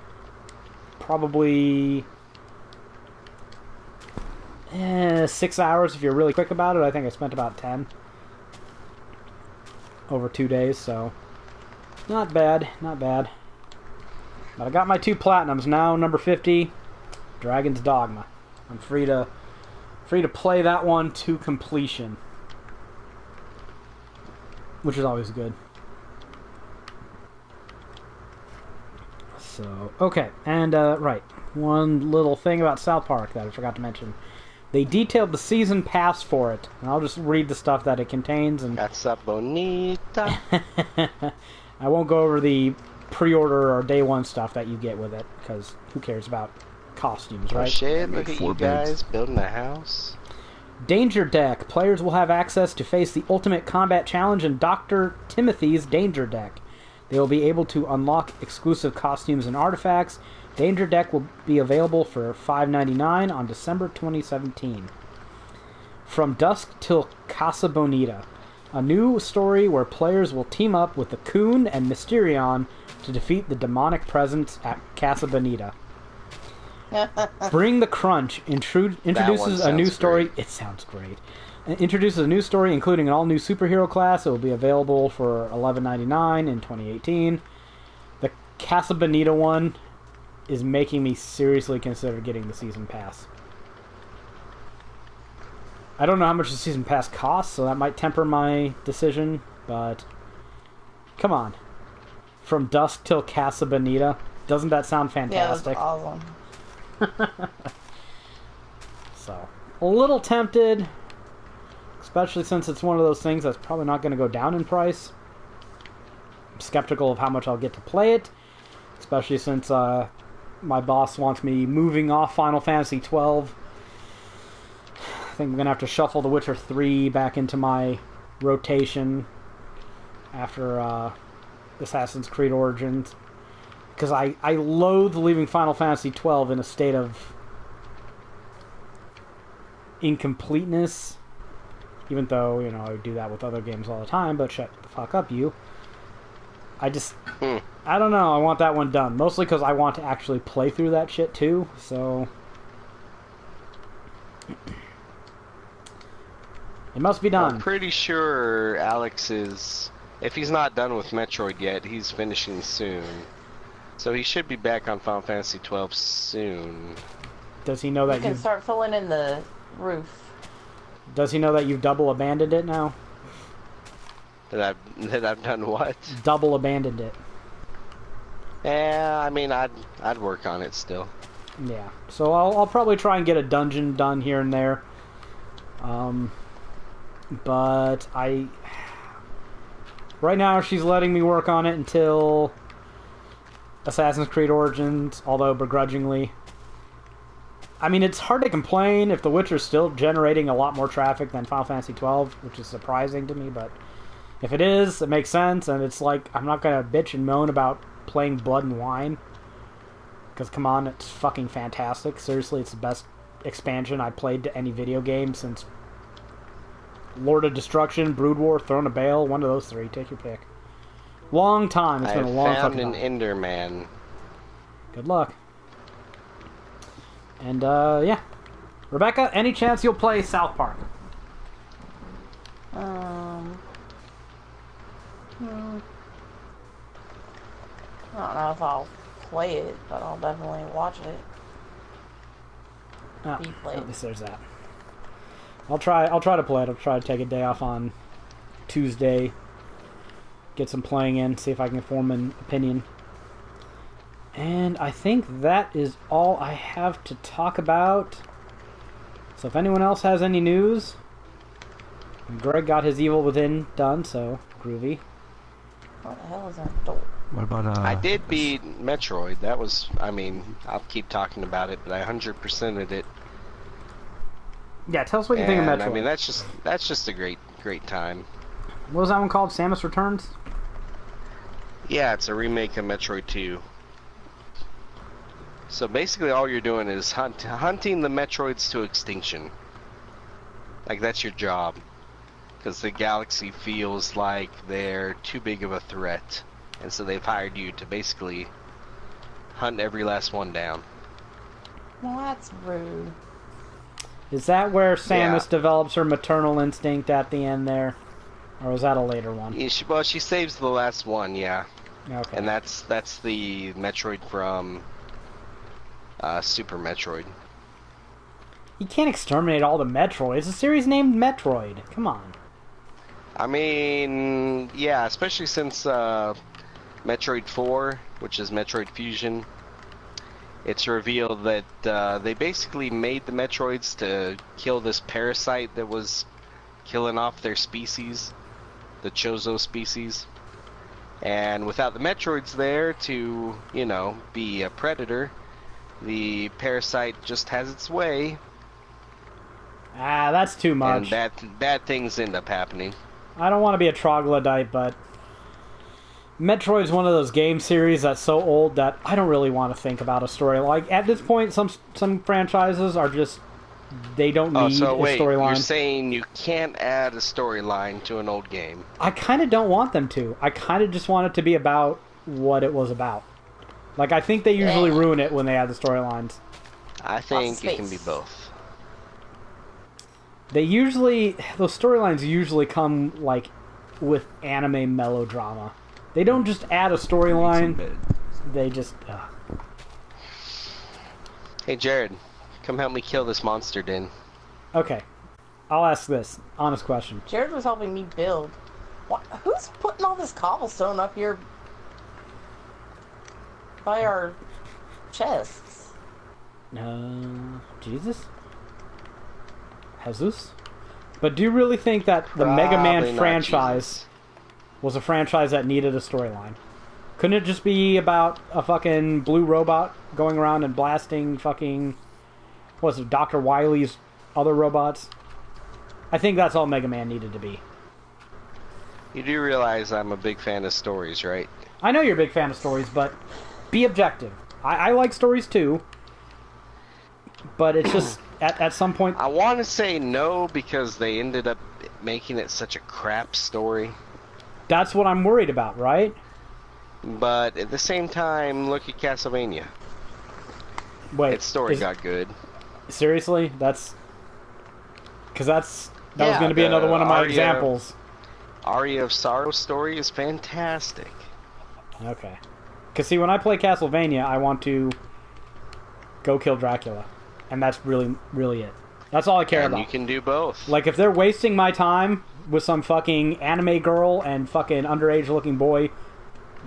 Probably 6 hours if you're really quick about it. I think I spent about 10 over 2 days, so not bad, not bad. But I got my 2 platinums now. Number 50, Dragon's Dogma. I'm free to play that one to completion, which is always good. So, okay, and right, one little thing about South Park that I forgot to mention. They detailed the season pass for it, and I'll just read the stuff that it contains. And Casa bonita. I won't go over the pre-order or day one stuff that you get with it, because who cares about costumes, Oh, right? shit, look at 4 you beds. guys building a house. Danger Deck. Players will have access to face the Ultimate Combat Challenge in Dr. Timothy's Danger Deck. They will be able to unlock exclusive costumes and artifacts. Danger Deck will be available for $5.99 on December 2017. From Dusk Till Casa Bonita. A new story where players will team up with the Coon and Mysterion to defeat the demonic presence at Casa Bonita. Bring the Crunch introduces a new sounds story. great. It sounds great. It introduces a new story, including an all-new superhero class. It will be available for $11.99 in 2018. The Casa Bonita one is making me seriously consider getting the season pass. I don't know how much the season pass costs, so that might temper my decision, but come on. From Dusk Till Casa Bonita. Doesn't that sound Yeah, that's fantastic? awesome. So, a little tempted, especially since it's one of those things that's probably not going to go down in price. I'm skeptical of how much I'll get to play it, especially since my boss wants me moving off Final Fantasy XII. I think I'm going to have to shuffle The Witcher 3 back into my rotation after Assassin's Creed Origins. Because I loathe leaving Final Fantasy XII in a state of incompleteness, even though, you know, I do that with other games all the time, but shut the fuck up, you. I don't know, I want that one done. Mostly because I want to actually play through that shit too, so... It must be done. I'm pretty sure Alex is... If he's not done with Metroid yet, he's finishing soon. So he should be back on Final Fantasy 12 soon. Does he know that you can start filling in the roof? Does he know that you've double abandoned it now? That I've done what? Double abandoned it. Yeah, I mean, I'd work on it still. Yeah, so I'll probably try and get a dungeon done here and there. But right now she's letting me work on it until Assassin's Creed Origins, although begrudgingly. I mean, it's hard to complain if The Witcher's still generating a lot more traffic than Final Fantasy 12, which is surprising to me, but if it is, it makes sense, and it's like, I'm not gonna bitch and moan about playing Blood and Wine, because come on, it's fucking fantastic. Seriously, it's the best expansion I played to any video game since Lord of Destruction, Brood War, Throne of Bale, one of those three, take your pick. Long time, it's been a long fucking time. I found an Enderman. Good luck. And, yeah. Rebecca, any chance you'll play South Park? I don't know if I'll play it, but I'll definitely watch it. Oh, at least there's that. I'll try to play it. I'll try to take a day off on Tuesday. Get some playing in, see if I can form an opinion. And I think that is all I have to talk about. So if anyone else has any news... Greg got his Evil Within done, so groovy. What the hell is that door? What about I did beat Metroid. That was, I mean, I'll keep talking about it, but I 100%ed it. Yeah, tell us what you think of Metroid. I mean, that's just a great time. What was that one called? Samus Returns? Yeah, it's a remake of Metroid 2. So basically all you're doing is hunting the Metroids to extinction. Like, that's your job. Because the galaxy feels like they're too big of a threat. And so they've hired you to basically hunt every last one down. Well, that's rude. Is that where Samus develops her maternal instinct at the end there? Or was that a later one? Yeah, she saves the last one, yeah. Okay. And that's the Metroid from Super Metroid. You can't exterminate all the Metroids. It's a series named Metroid. Come on. I mean, yeah, especially since Metroid 4, which is Metroid Fusion, it's revealed that they basically made the Metroids to kill this parasite that was killing off their species, the Chozo species. And without the Metroids there to, you know, be a predator, the parasite just has its way. Ah, that's too much. And bad things end up happening. I don't want to be a troglodyte, but Metroid's one of those game series that's so old that I don't really want to think about a story. Like, at this point, some franchises are just, they don't need a storyline. You're saying you can't add a storyline to an old game? I kind of don't want them to. I kind of just want it to be about what it was about. Like, I think they usually ruin it when they add the storylines. I think it can be both. Those storylines usually come, like, with anime melodrama. They don't just add a storyline. They just... Hey, Jared, come help me kill this monster den. Okay. I'll ask this. Honest question. Jared was helping me build. What? Who's putting all this cobblestone up here by our chests? Jesus? Jesus? But do you really think that the Mega Man franchise was a franchise that needed a storyline? Couldn't it just be about a fucking blue robot going around and blasting fucking... What was it, Dr. Wily's other robots? I think that's all Mega Man needed to be. You do realize I'm a big fan of stories, right? I know you're a big fan of stories, but be objective. I like stories too, but it's just... at some point. I want to say no because they ended up making it such a crap story. That's what I'm worried about, right? But at the same time, look at Castlevania. Wait, Its story got good. Seriously? That's... Because that was going to be another one of my examples. Aria of Sorrow story is fantastic. Okay. Because see, when I play Castlevania, I want to go kill Dracula. And that's really, really it. That's all I care about. And you can do both. Like, if they're wasting my time with some fucking anime girl and fucking underage-looking boy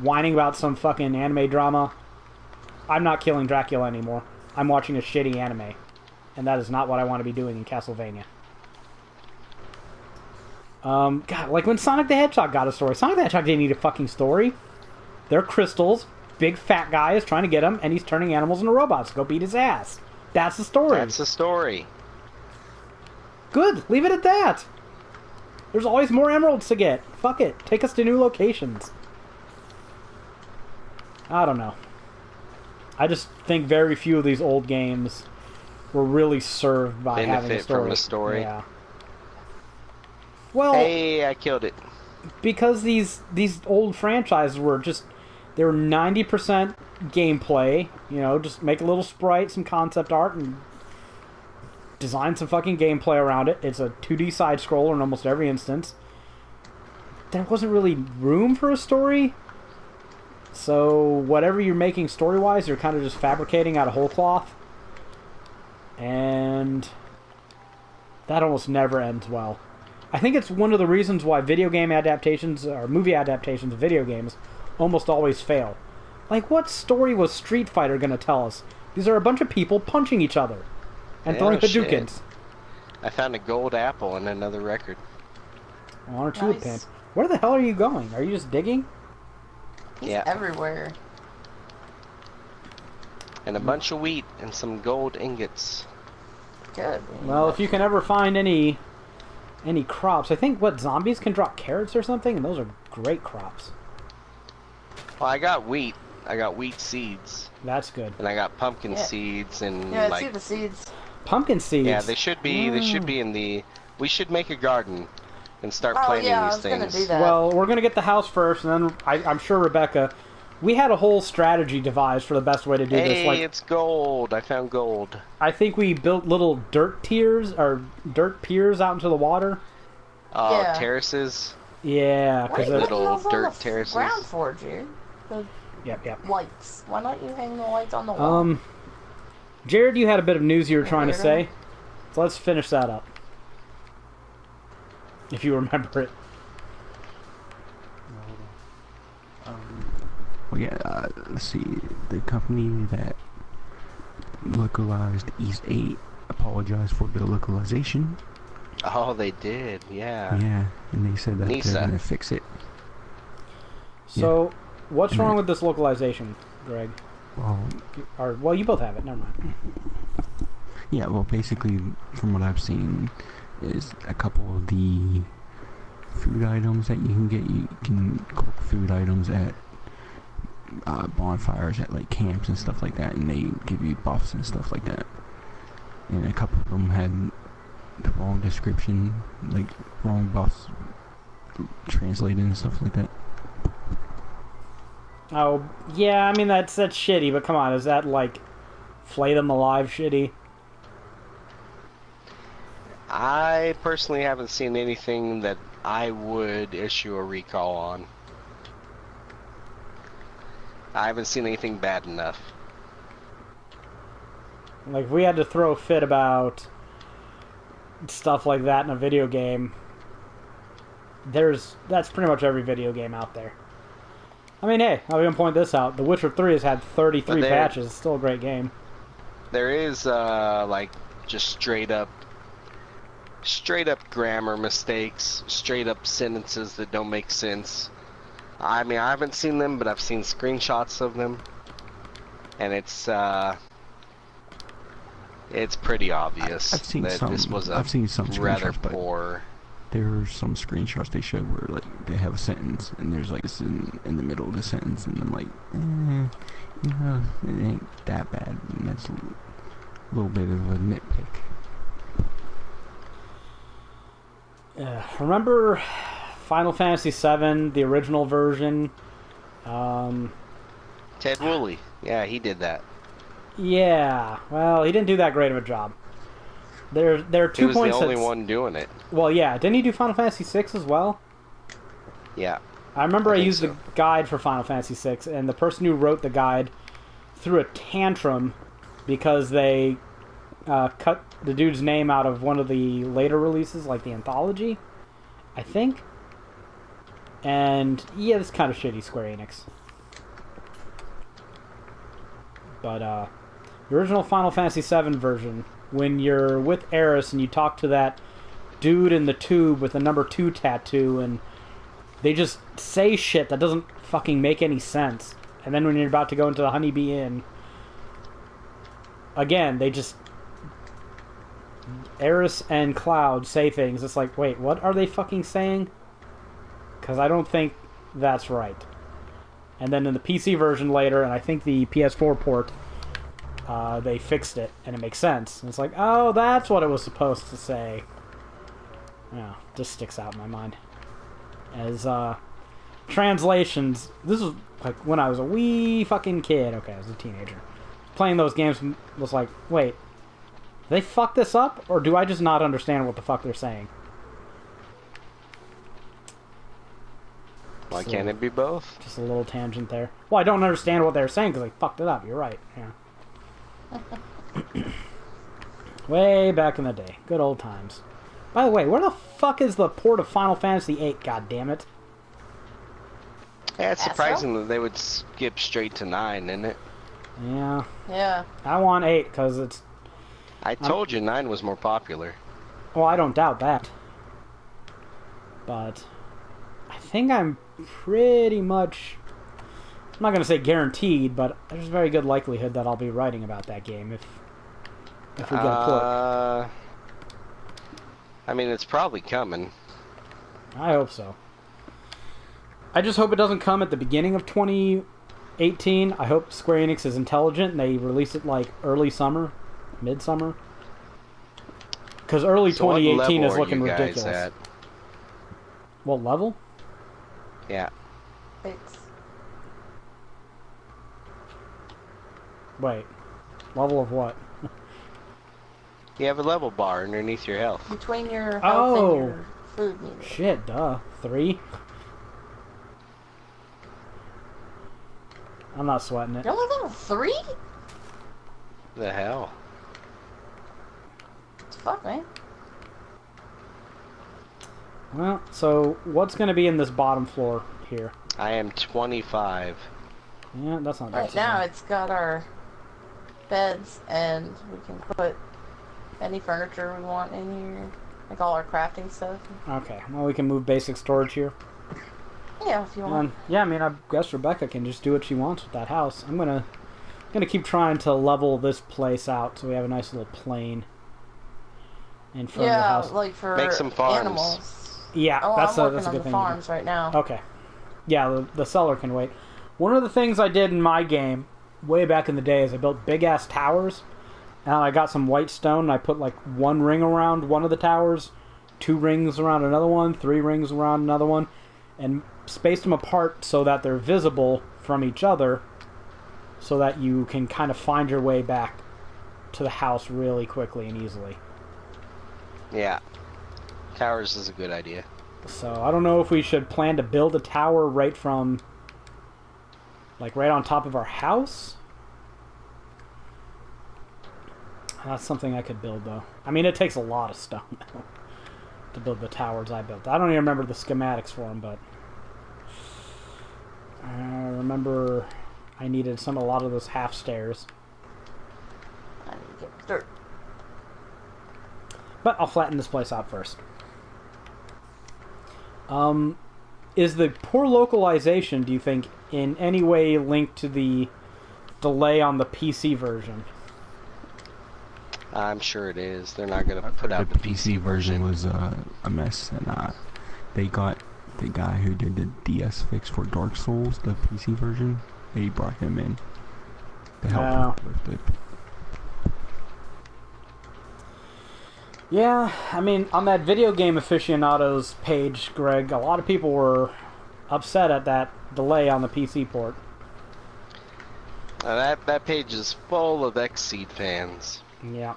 whining about some fucking anime drama, I'm not killing Dracula anymore. I'm watching a shitty anime. And that is not what I want to be doing in Castlevania. God, like when Sonic the Hedgehog got a story. Sonic the Hedgehog didn't need a fucking story. They're crystals. Big fat guy is trying to get him, and he's turning animals into robots. Go beat his ass. That's the story. That's the story. Good. Leave it at that. There's always more emeralds to get. Fuck it. Take us to new locations. I don't know. I just think very few of these old games were really served by having a story. From a story. Yeah. Well, hey, I killed it. Because these old franchises were just... They were 90% gameplay. You know, just make a little sprite, some concept art, and design some fucking gameplay around it. It's a 2D side-scroller in almost every instance. There wasn't really room for a story. So, whatever you're making story-wise, you're kind of just fabricating out of whole cloth. And that almost never ends well. I think it's one of the reasons why video game adaptations, or movie adaptations of video games, almost always fail. Like, what story was Street Fighter going to tell us? These are a bunch of people punching each other. And throwing Hadoukens. I found a gold apple in another record. One or two pin. Where the hell are you going? Are you just digging? He's everywhere. And a bunch of wheat and some gold ingots. Good. Well, if you can ever find any crops, I think zombies can drop carrots or something, and those are great crops. Well, I got wheat. I got wheat seeds. That's good. And I got pumpkin seeds and I see the seeds. Pumpkin seeds. Yeah, they should be. They should be in the. We should make a garden and start planting these things. Gonna do that. Well, we're gonna get the house first, and then I'm sure Rebecca. We had a whole strategy devised for the best way to do this. Hey, it's gold! I found gold. I think we built little dirt piers out into the water. Terraces. Yeah, because little dirt terraces. Ground for dude. Yep. Lights. Why not you hang the lights on the wall? Jared, you had a bit of news you were trying to say, so let's finish that up. If you remember it. Well, yeah, let's see. The company that localized East 8 apologized for the localization. Oh, they did, yeah. Yeah, and they said that they're going to fix it. So, what's wrong with this localization, Greg? Well, you both have it. Never mind. Yeah, well, basically, from what I've seen, is a couple of the food items that you can get. You can cook food items at bonfires at like camps and stuff like that, and they give you buffs and stuff like that. And a couple of them had the wrong description, like wrong buffs translated and stuff like that. Oh, yeah, I mean, that's shitty, but come on, is that, like, flay them alive shitty? I personally haven't seen anything that I would issue a recall on. I haven't seen anything bad enough. Like, if we had to throw a fit about stuff like that in a video game, that's pretty much every video game out there. I mean, hey, I'll even point this out. The Witcher 3 has had 33 patches. It's still a great game. There is, like, just straight up grammar mistakes, straight up sentences that don't make sense. I mean, I haven't seen them, but I've seen screenshots of them. And it's pretty obvious I've seen that this was a I've seen some rather screenshots, poor... There are some screenshots they showed where, like, they have a sentence, and there's, like, this in the middle of the sentence, and I'm like, you know, it ain't that bad, and that's a little bit of a nitpick. Remember Final Fantasy VII, the original version? Ted Woolley. Yeah, he did that. Yeah. Well, he didn't do that great of a job. There are 2 He was points. the only one doing it. Well, yeah. Didn't he do Final Fantasy VI as well? Yeah. I remember I think used so. the guide for Final Fantasy VI, and the person who wrote the guide threw a tantrum because they cut the dude's name out of one of the later releases, like the anthology, I think. And yeah, it's kind of shitty, Square Enix. But the original Final Fantasy VII version, when you're with Aeris and you talk to that dude in the tube with the number 2 tattoo, and they just say shit that doesn't fucking make any sense. And then when you're about to go into the Honeybee Inn, again, they just... Aeris and Cloud say things. It's like, wait, what are they fucking saying? Because I don't think that's right. And then in the PC version later, and I think the PS4 port, they fixed it, and it makes sense. And it's like, oh, that's what it was supposed to say. Yeah, just sticks out in my mind. As translations, this was like when I was a wee fucking kid. Okay, I was a teenager. Playing those games was like, wait, they fucked this up, or do I just not understand what the fuck they're saying? Why can't it be both? Just a little tangent there. Well, I don't understand what they're saying because they fucked it up. You're right. Yeah. Way back in the day. Good old times. By the way, where the fuck is the port of Final Fantasy VIII? God damn it. Yeah, it's surprising that they would skip straight to 9, isn't it? Yeah. Yeah. I want 8 because it's... I told you 9 was more popular. Well, I don't doubt that. But I think I'm pretty much... I'm not going to say guaranteed, but there's a very good likelihood that I'll be writing about that game if we get a port. I mean, it's probably coming. I hope so. I just hope it doesn't come at the beginning of 2018. I hope Square Enix is intelligent and they release it like early summer, midsummer. Because early So what 2018 level is looking are you guys ridiculous. at? What level? Yeah. It's Wait. Level of what? You have a level bar underneath your health. between your health Oh. and your food meter. Shit, duh. 3? I'm not sweating it. You're only level 3? The hell? What the fuck, man? Well, so what's going to be in this bottom floor here? I am 25. Yeah, that's not bad. Right now, it's got our beds, and we can put any furniture we want in here, like all our crafting stuff. Okay, well, we can move basic storage here. Yeah, if you want. Yeah, I mean, I guess Rebecca can just do what she wants with that house. I'm gonna keep trying to level this place out so we have a nice little plain in front of the Yeah, house. like for Make some farms. animals. Yeah, Oh, that's I'm a working good on the thing. farms right now. Okay. Yeah, the cellar can wait. One of the things I did in my game way back in the day is I built big ass towers, and I got some white stone and I put like 1 ring around one of the towers, 2 rings around another one, 3 rings around another one, and spaced them apart so that they're visible from each other, so that you can kind of find your way back to the house really quickly and easily. Yeah. Towers is a good idea. So I don't know if we should plan to build a tower right from, like, right on top of our house. That's something I could build, though. I mean, it takes a lot of stone to build the towers I built. I don't even remember the schematics for them, but I remember I needed a lot of those half stairs. I need to get dirt. But I'll flatten this place out first. Is the poor localization, do you think, in any way linked to the delay on the PC version? I'm sure it is. They're not going to I've put heard out the PC version was a mess, and they got the guy who did the DS fix for Dark Souls, the PC version. They brought him in to help with it. Yeah, I mean, on that video game aficionados page, Greg, a lot of people were upset at that delay on the PC port. That page is full of Xseed fans. Yeah.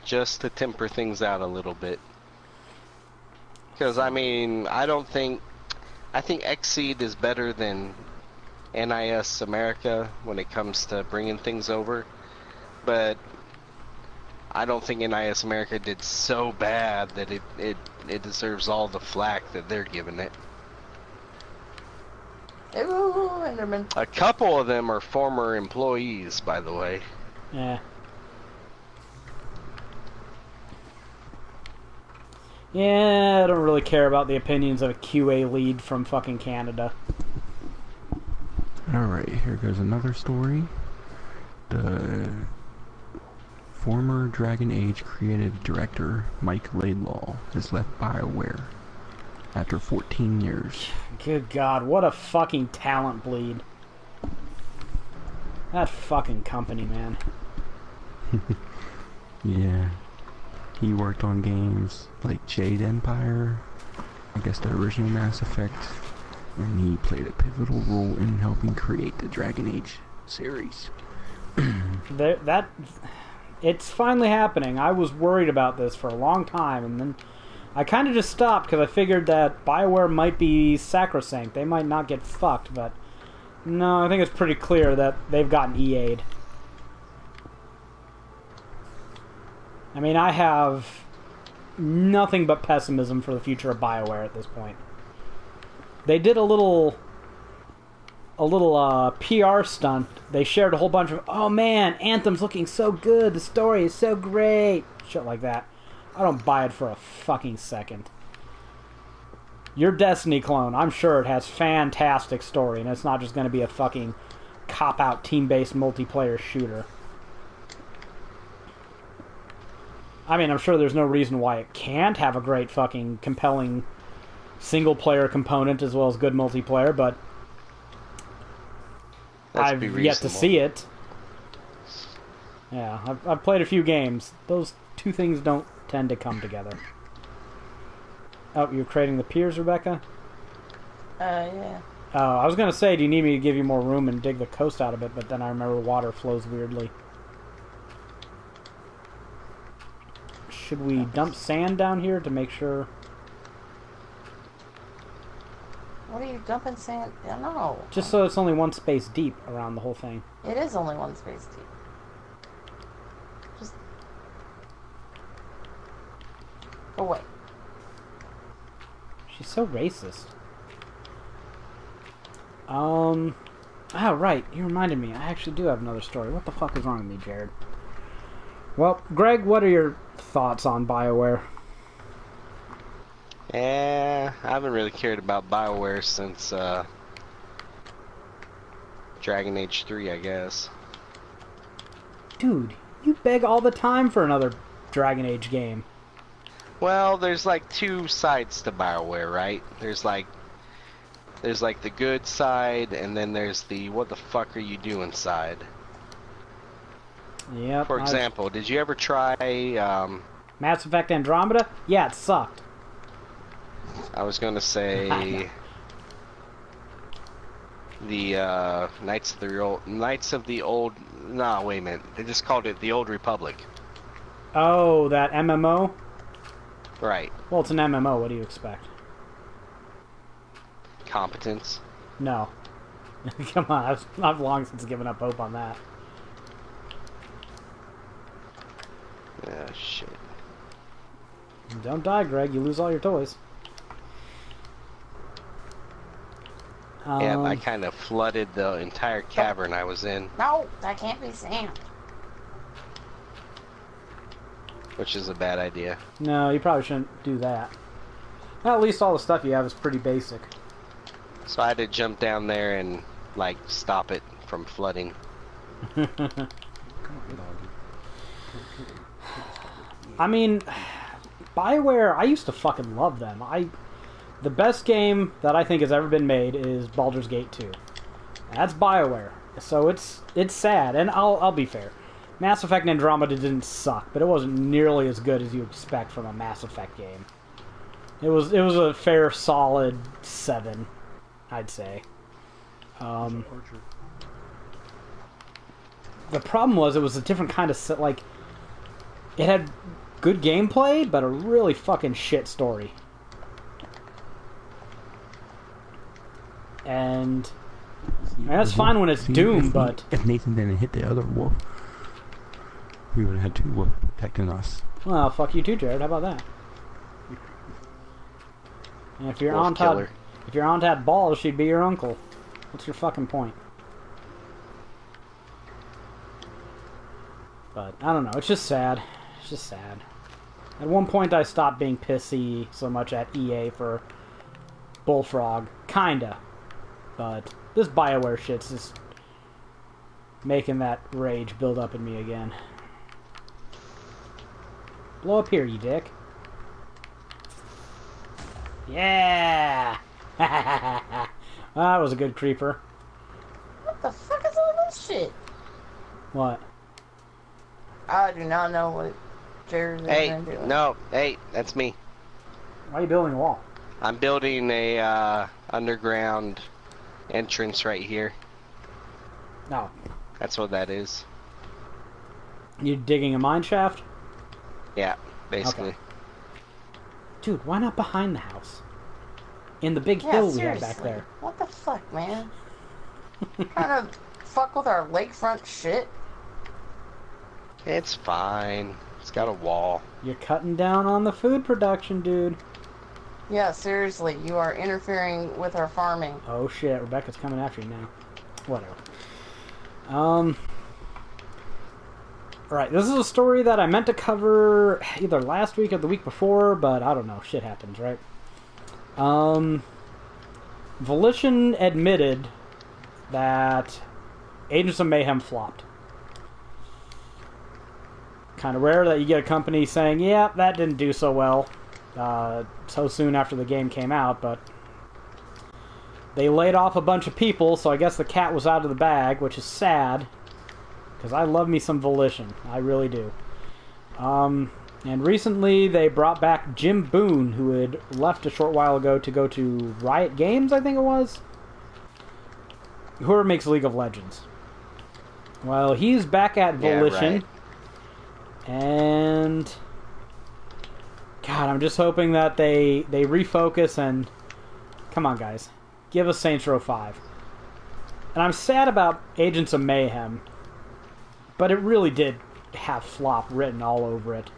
Just to temper things out a little bit. Because, I mean, I think Xseed is better than NIS America when it comes to bringing things over. But I don't think NIS America did so bad that it deserves all the flack that they're giving it. Ooh, Enderman. A couple of them are former employees, by the way. Yeah. Yeah, I don't really care about the opinions of a QA lead from fucking Canada. Alright, here goes another story. The former Dragon Age creative director, Mike Laidlaw, has left BioWare after 14 years. Good God, what a fucking talent bleed. That fucking company, man. Yeah. He worked on games like Jade Empire, I guess the original Mass Effect, and he played a pivotal role in helping create the Dragon Age series. It's finally happening. I was worried about this for a long time, and then I kind of just stopped because I figured that BioWare might be sacrosanct. They might not get fucked, but no, I think it's pretty clear that they've gotten EA'd. I mean, I have nothing but pessimism for the future of BioWare at this point. They did a little PR stunt. They shared a whole bunch of, oh man, Anthem's looking so good, the story is so great, shit like that. I don't buy it for a fucking second. Your Destiny clone, I'm sure it has fantastic story, and it's not just going to be a fucking cop-out team-based multiplayer shooter. I mean, I'm sure there's no reason why it can't have a great fucking compelling single-player component as well as good multiplayer, but I've yet to see it. Yeah, I've played a few games. Those two things don't tend to come together. Oh, you're creating the piers, Rebecca? Yeah. Oh, I was going to say, do you need me to give you more room and dig the coast out of it, but then I remember water flows weirdly. Should we dump sand down here to make sure? What are you dumping sand? No. Just so it's only one space deep around the whole thing. It is only one space deep. Just go away. She's so racist. Oh, right. You reminded me. I actually do have another story. What the fuck is wrong with me, Jared? Well, Greg, what are your thoughts on BioWare? I haven't really cared about BioWare since Dragon Age 3, I guess. Dude, you beg all the time for another Dragon Age game. Well, there's like two sides to BioWare, right? There's like the good side, and then there's the what the fuck are you doing side. Yep. For example, did you ever try Mass Effect Andromeda? Yeah, it sucked. I was gonna say the Knights of the Old. No, wait a minute. They just called it the Old Republic. Oh, that MMO? Right. Well, it's an MMO. What do you expect? Competence. No. Come on, I've long since given up hope on that. Ah, shit. Don't die, Greg. You lose all your toys. Yeah, I kind of flooded the entire cavern I was in. No, that can't be sand. Which is a bad idea. No, you probably shouldn't do that. Well, at least all the stuff you have is pretty basic. So I had to jump down there and, like, stop it from flooding. I mean, BioWare, I used to fucking love them. The best game that I think has ever been made is Baldur's Gate 2. That's BioWare. So it's sad, and I'll be fair. Mass Effect Andromeda didn't suck, but it wasn't nearly as good as you expect from a Mass Effect game. It was a fair, solid 7, I'd say. The problem was it was a different kind of like. It had good gameplay, but a really fucking shit story. And that's fine when it's Doom, but if Nathan didn't hit the other wolf, we would have had 2 wolves protecting us. Well, fuck you too, Jared. How about that? And if you're on that ball, she'd be your uncle. What's your fucking point? But I don't know. It's just sad. It's just sad. At one point, I stopped being pissy so much at EA for Bullfrog, kinda. But this BioWare shit's just making that rage build up in me again. Blow up here, you dick. Yeah! That was a good creeper. What the fuck is all this shit? What? I do not know what Jared's doing. No, hey, that's me. Why are you building a wall? I'm building a underground entrance right here. No. That's what that is. You digging a mine shaft? Yeah, basically. Okay. Dude, why not behind the house? In the big hill we have back there. What the fuck, man? Trying to fuck with our lakefront shit? It's fine. It's got a wall. You're cutting down on the food production, dude. Yeah, seriously, you are interfering with our farming. Oh shit, Rebecca's coming after you now. Whatever. Alright, this is a story that I meant to cover either last week or the week before, but I don't know, shit happens, right? Volition admitted that Agents of Mayhem flopped. Kind of rare that you get a company saying, yeah, that didn't do so well, so soon after the game came out, but they laid off a bunch of people, so I guess the cat was out of the bag, which is sad, because I love me some Volition. I really do. And recently they brought back Jim Boone, who had left a short while ago to go to Riot Games, I think it was? Whoever makes League of Legends. Well, he's back at Volition. Yeah, right. And God, I'm just hoping that they refocus and come on, guys, give us Saints Row 5. And I'm sad about Agents of Mayhem, but it really did have flop written all over it.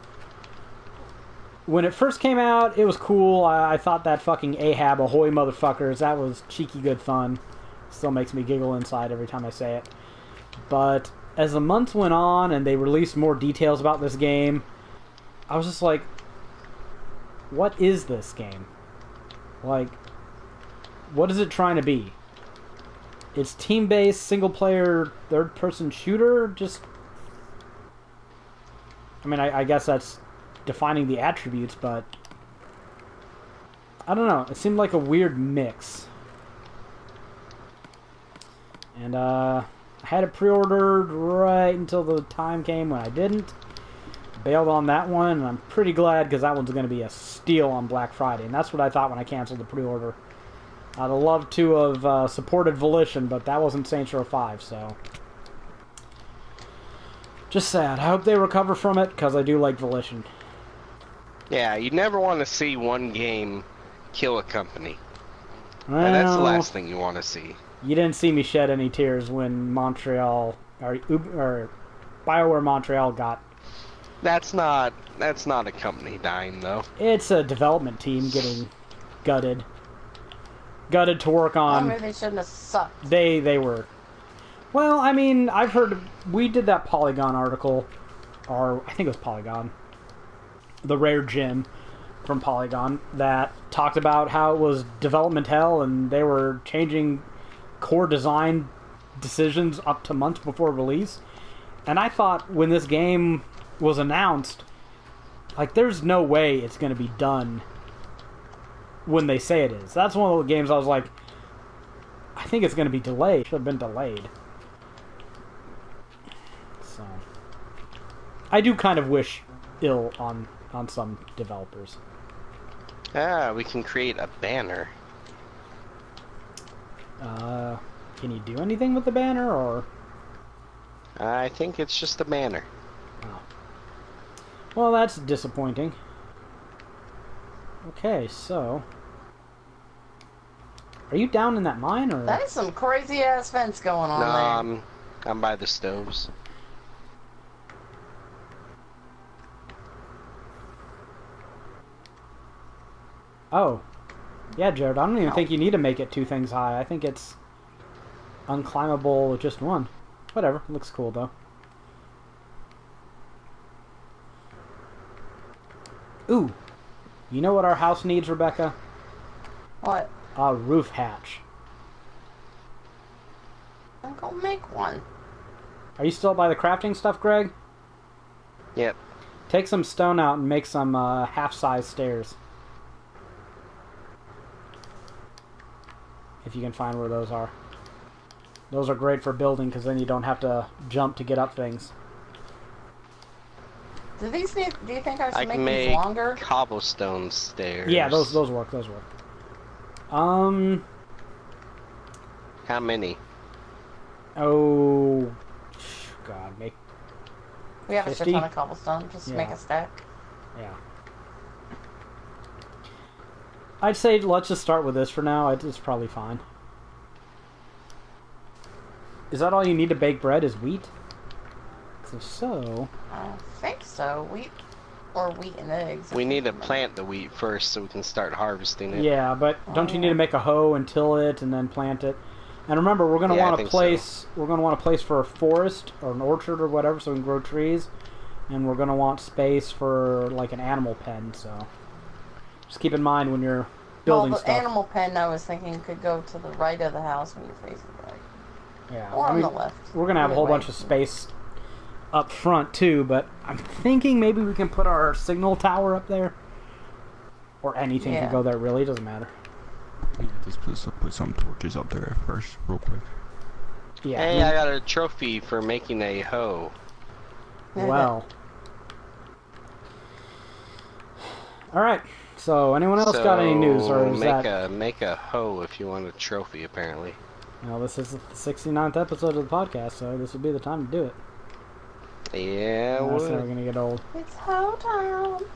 When it first came out, it was cool. I thought that fucking Ahab, ahoy motherfuckers, that was cheeky good fun. Still makes me giggle inside every time I say it. But as the months went on and they released more details about this game, I was just like, what is this game? Like, what is it trying to be? It's team-based, single-player, third-person shooter? Just, I mean, I guess that's defining the attributes, but I don't know. It seemed like a weird mix. And, I had it pre-ordered right until the time came when I didn't. Bailed on that one, and I'm pretty glad because that one's going to be a steal on Black Friday. And that's what I thought when I canceled the pre-order. I'd have loved to have supported Volition, but that wasn't Saints Row 5, so just sad. I hope they recover from it because I do like Volition. Yeah, you never want to see one game kill a company. Well, And that's the last thing you want to see. You didn't see me shed any tears when Montreal or BioWare Montreal got. That's not a company dying though. It's a development team getting gutted to work on. Maybe they shouldn't have sucked. They were. Well, I mean, I've heard we did that Polygon article, or I think it was Polygon, the Rare Gym from Polygon, that talked about how it was development hell and they were changing core design decisions up to months before release. And I thought when this game was announced, like, there's no way it's going to be done when they say it is. That's one of the games I was like, I think it's going to be delayed. Should have been delayed. So, I do kind of wish ill on some developers. We can create a banner. Can you do anything with the banner, or? I think it's just a banner. Oh. Well, that's disappointing. Okay, so... Are you down in that mine, or...? That is some crazy-ass fence going on there. I'm by the stoves. Oh. Yeah, Jared, I don't even think you need to make it 2 things high. I think it's unclimbable with just 1. Whatever, it looks cool, though. Ooh. You know what our house needs, Rebecca? What? A roof hatch. I'm gonna make one. Are you still by the crafting stuff, Greg? Yep. Take some stone out and make some half-size stairs. If you can find where those are. Those are great for building, because then you don't have to jump to get up things. Do you think I should can make these longer? Cobblestone stairs. Yeah, those work, those work. How many? Oh... God, make... We have 50? a shit ton of cobblestone, just to make a stack. Yeah. I'd say let's just start with this for now. It's probably fine. Is that all you need to bake bread, is wheat? If so... I don't think so. Wheat and eggs. We need to plant the wheat first so we can start harvesting it. Yeah, but don't you need to make a hoe and till it and then plant it? And remember, we're going to want a place. We're going to want a place for a forest or an orchard or whatever, so we can grow trees. And we're going to want space for like an animal pen. So just keep in mind when you're building the stuff. animal pen, I was thinking, could go to the right of the house when you're facing right. Yeah, Or on the left. We're going to have a whole bunch of space up front too, but I'm thinking maybe we can put our signal tower up there. Or anything can go there, really. It doesn't matter. Yeah, just put some torches up there first, real quick. Yeah. Hey, I got a trophy for making a hoe. Well. Alright, so anyone else got any news? Or is make a hoe if you want a trophy, apparently. Well, this is the 69th episode of the podcast, so this would be the time to do it. Yeah, That's never going to get old. It's hoe time.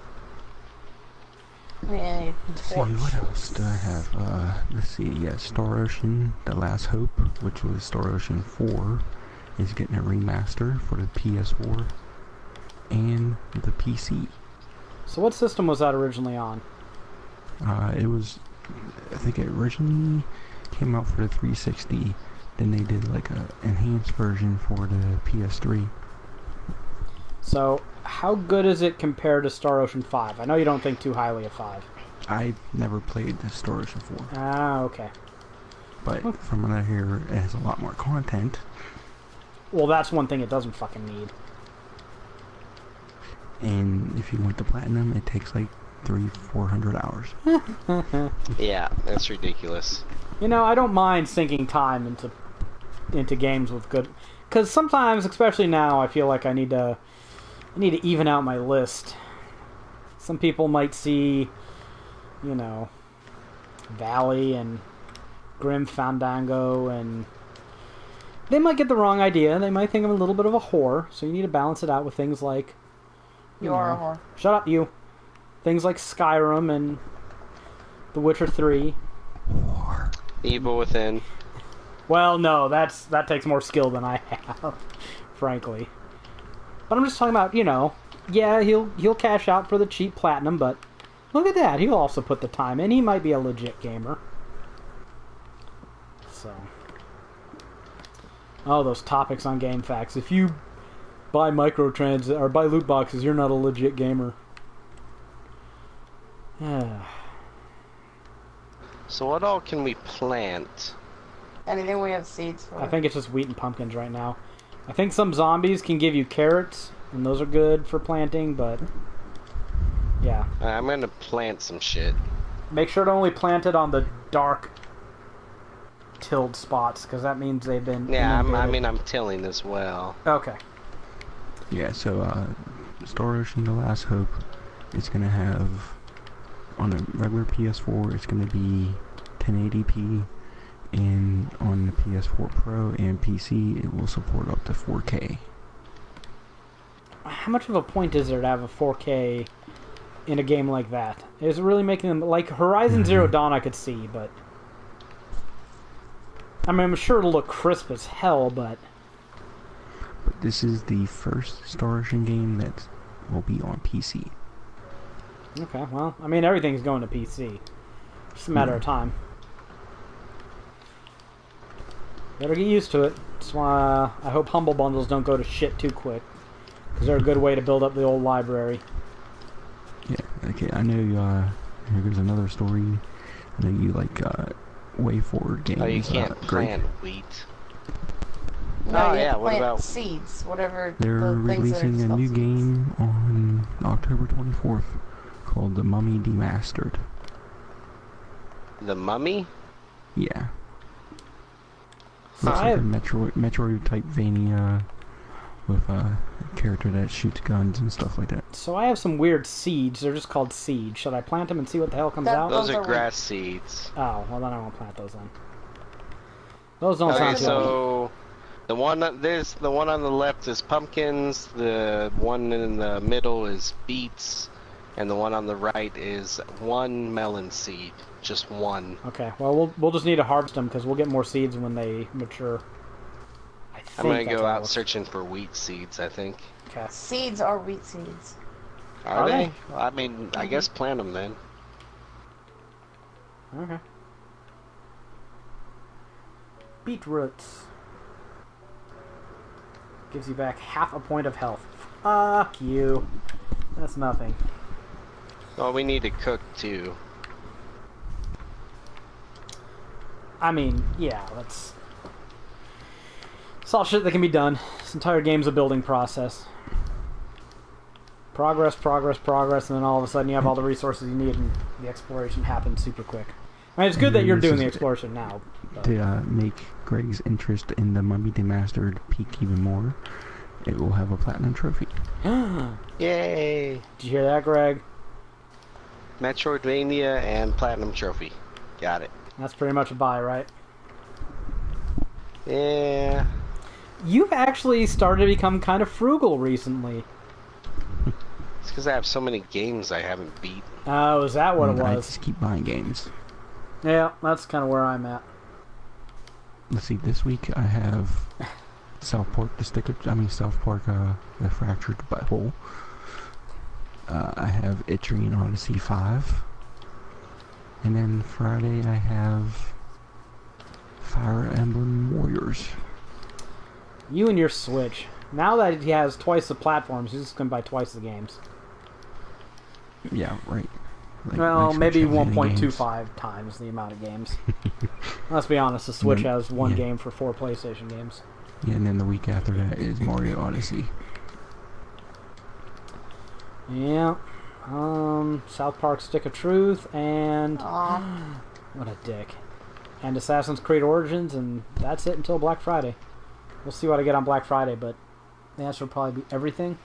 Yeah, Let's see, what else do I have? Let's see, yeah, Star Ocean, The Last Hope, which was Star Ocean 4, is getting a remaster for the PS4 and the PC. So what system was that originally on? It was, I think it originally came out for the 360, then they did like a enhanced version for the PS3. So, how good is it compared to Star Ocean 5? I know you don't think too highly of 5. I've never played the Star Ocean 4. Ah, okay. But from what I hear, it has a lot more content. Well, that's one thing it doesn't fucking need. And if you want the platinum, it takes like 300-400 hours. Yeah, that's ridiculous. You know, I don't mind sinking time into games with good... Because sometimes, especially now, I feel like I need to even out my list. Some people might see, you know, Valley and Grim Fandango, and they might get the wrong idea. They might think I'm a little bit of a whore, so you need to balance it out with things like... You are a whore. Shut up, you. Things like Skyrim and The Witcher 3. Whore. Evil Within. Well, no, that takes more skill than I have, frankly. But I'm just talking about, you know, yeah, he'll cash out for the cheap platinum, but look at that, he'll also put the time in. He might be a legit gamer. So, oh, those topics on GameFAQs. If you buy or buy loot boxes, you're not a legit gamer. So what all can we plant? Anything we have seeds for. I think it's just wheat and pumpkins right now. I think some zombies can give you carrots, and those are good for planting, but yeah. I'm gonna plant some shit. Make sure to only plant it on the dark tilled spots, because that means they've been Yeah, inundated. I'm tilling as well. Okay. Yeah, so Star Ocean: The Last Hope, it's gonna have, on a regular PS4, it's gonna be 1080p, and on the PS4 Pro and PC, it will support up to 4K. How much of a point is there to have a 4K in a game like that? Is it really making them... Like, Horizon Zero Dawn I could see, but... I mean, I'm sure it'll look crisp as hell, but... But this is the first Star Ocean game that will be on PC. Okay, well, I mean, everything's going to PC. Just a matter of time. Better get used to it. That's why I hope Humble Bundles don't go to shit too quick. Because they're a good way to build up the old library. Yeah, okay, I know, here goes another story. I know you like, way forward games. Oh, you can't plant wheat. No, Oh, you yeah, have to what plant about... seeds, whatever. They're the things that are releasing a just new seeds. game on October 24th called The Mummy Demastered. The Mummy? Yeah. So Looks I like a have, Metroid type Vania with a character that shoots guns and stuff like that. so I have some weird seeds. They're just called seeds. Should I plant them and see what the hell comes That- out? Those Those are are grass seeds. Oh, well then I won't plant those then. Those don't Okay, sound too good. so the one on the left is pumpkins, the one in the middle is beets, and the one on the right is one melon seed, just one. Okay, well we'll just need to harvest them because we'll get more seeds when they mature. I think I'm gonna that's go how it out works. searching for wheat seeds, I think. Okay. Seeds are wheat seeds. Are they? they? Well, I mean, I guess plant them then. Okay. Beetroots. Gives you back half a point of health. Fuck you. That's nothing. Well, we need to cook too. I mean, yeah, that's... It's all shit that can be done. This entire game's a building process. Progress, progress, progress, and then all of a sudden you have all the resources you need and the exploration happens super quick. I mean, it's good that you're doing the exploration now. But... To make Greg's interest in the Mummy Demastered peak even more, it will have a platinum trophy. Yay! Did you hear that, Greg? Metroidvania and platinum trophy. Got it. That's pretty much a buy, right? Yeah. You've actually started to become kind of frugal recently. It's because I have so many games I haven't beat. Oh, is that what it I was? just keep buying games. Yeah, that's kind of where I'm at. Let's see, this week I have South Park, The Fractured Butthole. I have Etrian Odyssey 5. And then Friday I have Fire Emblem Warriors. You and your Switch. Now that he has twice the platforms, he's just going to buy twice the games. Yeah, right. Well, Switch maybe has any 1.25 times the amount of games. Let's be honest, the Switch Then- has one yeah. game for 4 PlayStation games. Yeah, and then the week after that is Mario Odyssey. Yeah. South Park Stick of Truth, and... Aw. What a dick. And Assassin's Creed Origins, and that's it until Black Friday. We'll see what I get on Black Friday, but the answer will probably be everything.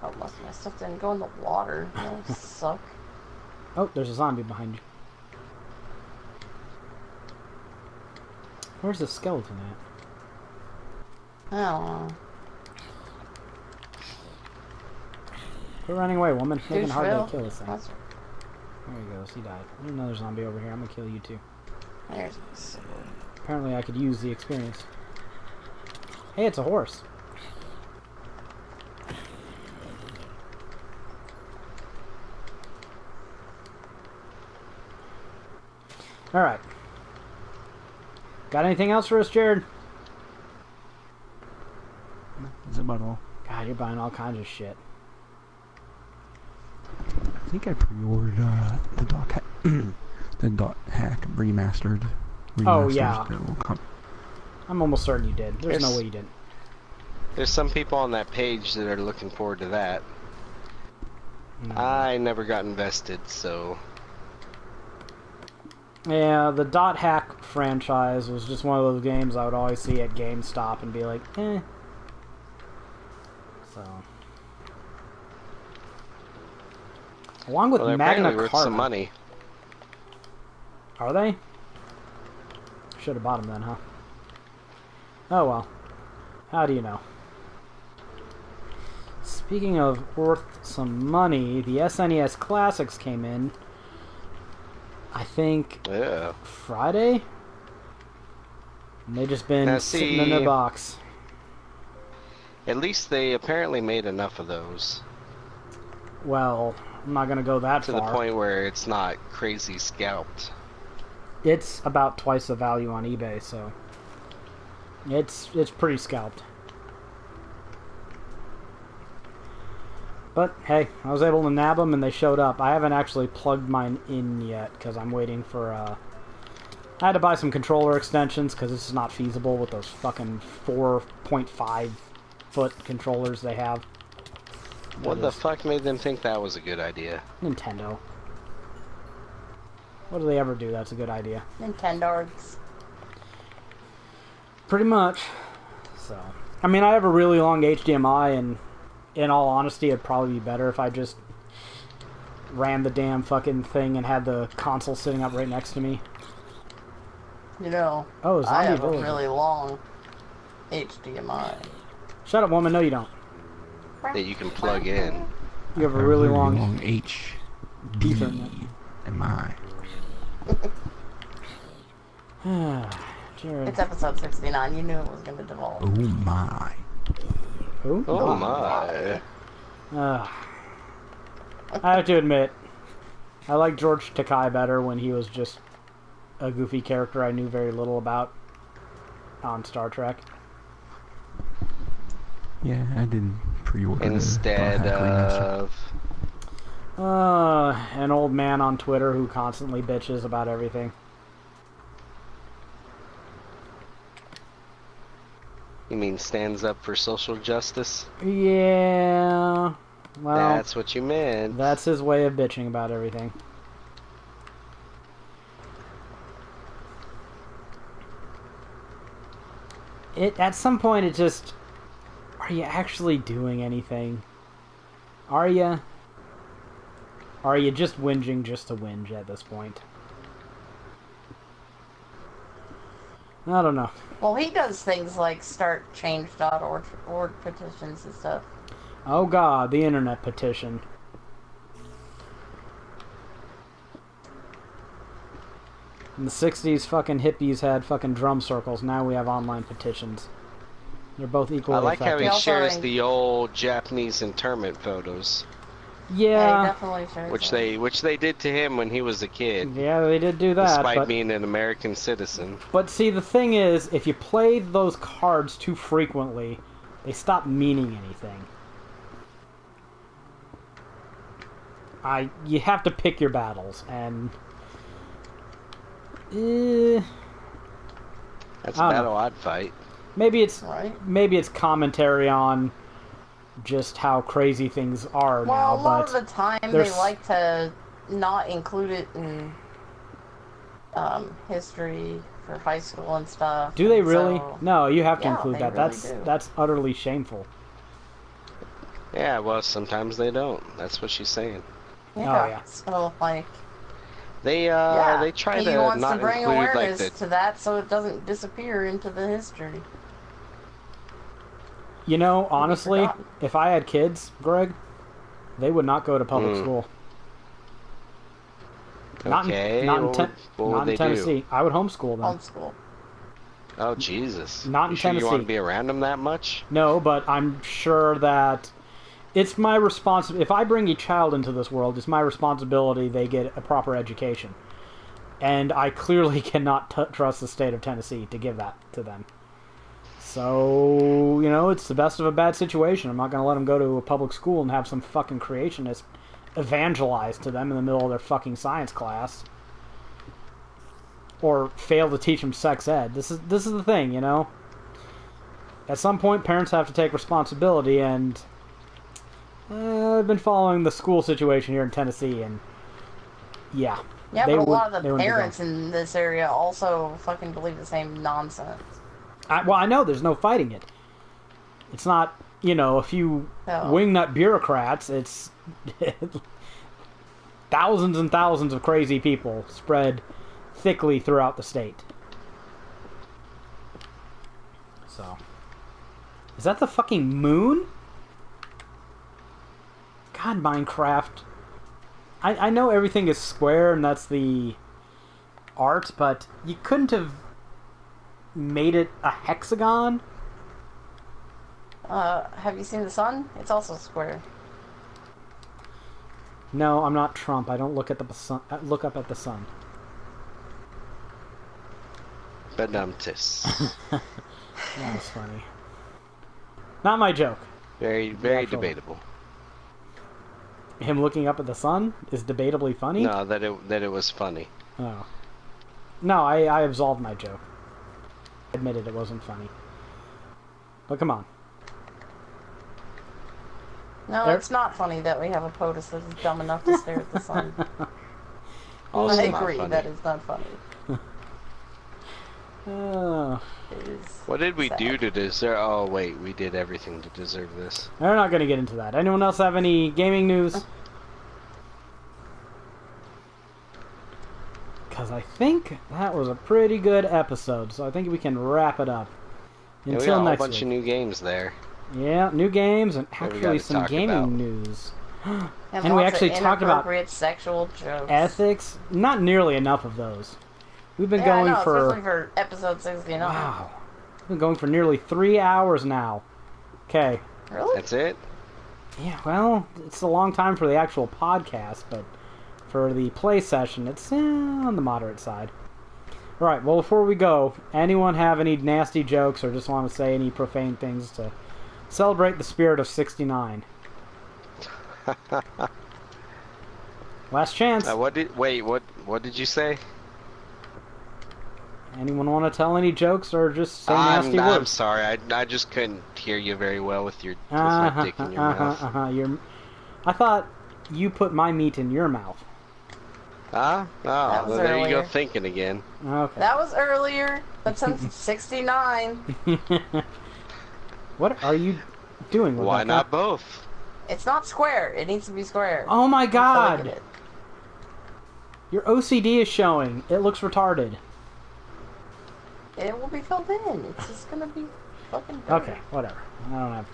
Oh, my stuff didn't go in the water. That would suck. Oh, there's a zombie behind you. Where's the skeleton at? I don't know. Quit running away, woman. Making it hard to Doucheville. kill this thing. That's- There he goes. He died. There's another zombie over here. I'm gonna kill you too. There's my sword. Apparently I could use the experience. Hey, it's a horse. Alright. Got anything else for us, Jared? That's about all. God, you're buying all kinds of shit. I think I pre-ordered the Dot Hack remastered. Oh, remasters yeah. that will come. I'm almost certain you did. There's no Yes. way you didn't. There's some people on that page that are looking forward to that. No. I never got invested, so Yeah, the Dot Hack franchise was just one of those games I would always see at GameStop and be like, eh. So, along with Well, they're Magna apparently worth Carta. some money. Are they? Should have bought them then, huh? Oh well. How do you know? Speaking of worth some money, the SNES Classics came in, I think, Yeah. Friday? And they've just been Now, sitting in their see- box. At least they apparently made enough of those Well, I'm not going to go that to far. the point where it's not crazy scalped. It's about twice the value on eBay, so it's pretty scalped. But hey, I was able to nab them and they showed up. I haven't actually plugged mine in yet because I'm waiting for. I had to buy some controller extensions because this is not feasible with those fucking 4.5-foot controllers they have. What the fuck made them think that was a good idea? Nintendo. What do they ever do? That's a good idea. Nintendo's. Pretty much. So, I mean, I have a really long HDMI, and in all honesty, it'd probably be better if I just ran the damn fucking thing and had the console sitting up right next to me. You know, Oh, I Zombie have Village. a really long HDMI. Shut up, woman. No, you don't. That you can plug in. You have a really long. HDMI. Jared. It's episode 69. You knew it was going to devolve. Oh my. Who? Oh my. I have to admit, I like George Takei better when he was just a goofy character I knew very little about on Star Trek. Yeah, I didn't pre-order Instead the remaster. of... An old man on Twitter who constantly bitches about everything. You mean stands up for social justice? Yeah. Well, That's what you meant. that's his way of bitching about everything. At some point, it just... Are you actually doing anything? Are you? Are you just whinging just to whinge at this point? I don't know. Well, he does things like start change.org petitions and stuff. Oh god, the internet petition. In the 60s, fucking hippies had fucking drum circles. Now we have online petitions. They're both equally I like how effective. he also shares in- the old Japanese internment photos, Yeah, he Yeah, definitely shares which they did to him when he was a kid, yeah, they did do that. despite But, being an American citizen. but see, the thing is, if you play those cards too frequently, they stop meaning anything. You have to pick your battles, and That's I a don't battle I'd fight. maybe it's Right. maybe it's commentary on just how crazy things are Well, now. a lot But of the time they there's- like to not include it in history for high school and stuff. do they and really? so- No, you have to Yeah, include they that. really do. That's utterly shameful. Yeah, well, sometimes they don't. That's what she's saying. Yeah. yeah. So like, They yeah, they try he to wants not to bring include like awareness the to that so it doesn't disappear into the history. You know, honestly, forgotten. if I had kids, Greg, they would not go to public school. Not okay. in, not in, what Ten- would not in they Tennessee. do? I would homeschool them. Homeschool. Oh Jesus! Not in you sure you want Tennessee. to be around them that much? No, but I'm sure that it's my responsibility. If I bring a child into this world, it's my responsibility they get a proper education. And I clearly cannot trust the state of Tennessee to give that to them. So, you know, it's the best of a bad situation. I'm not going to let them go to a public school and have some fucking creationist evangelize to them in the middle of their fucking science class. Or fail to teach them sex ed. This is the thing, you know? At some point, parents have to take responsibility, and I've been following the school situation here in Tennessee, and yeah, Yeah, they but a would, lot of they the wouldn't be parents in this area also fucking believe the same nonsense. well, I know there's no fighting it. It's not, you know, a few No. wingnut bureaucrats. It's thousands and thousands of crazy people spread thickly throughout the state. So, is that the fucking moon? God, Minecraft. I know everything is square and that's the art, but you couldn't have made it a hexagon? Have you seen the sun? It's also square. No, I'm not Trump. I don't look at the sun. Look up at the sun. Benumtis. That was funny. Not my joke. Very debatable. Him looking up at the sun is debatably funny? No, that it was funny. Oh. No, I absolved my joke. Admitted it wasn't funny. But come on. No, it's not funny that we have a POTUS that is dumb enough to stare at the sun. Also I not agree, funny. that is not funny. It is What did we sad. do to deserve? Oh wait, we did everything to deserve this. We're not going to get into that. Anyone else have any gaming news? Because I think that was a pretty good episode, so I think we can wrap it up. Yeah, we Until got a whole next bunch week. of new games there. Yeah, new games and That we actually gotta some talk gaming about. news. And we lots actually of talked about inappropriate sexual jokes. ethics. Not nearly enough of those. We've been Yeah, going I know, for... especially for episode 69. Wow. We've been going for nearly 3 hours now. Okay. Really? That's it. Yeah, well, it's a long time for the actual podcast, but for the play session, it's on the moderate side. Alright, well, before we go, anyone have any nasty jokes or just want to say any profane things to celebrate the spirit of 69? Last chance. What did you say? Anyone want to tell any jokes or just say I'm nasty words? sorry, I just couldn't hear you very well with my dick in your mouth. I thought you put my meat in your mouth. Ah, That oh, was well, there you go earlier. thinking again. Okay. That was earlier, but since it's 69, What are you doing, Rebecca? Why not both? it's not square. It needs to be square. Oh my Look at god! it. Your OCD is showing. It looks retarded. It will be filled in. It's just gonna be fucking dirty. Okay, whatever. I don't have...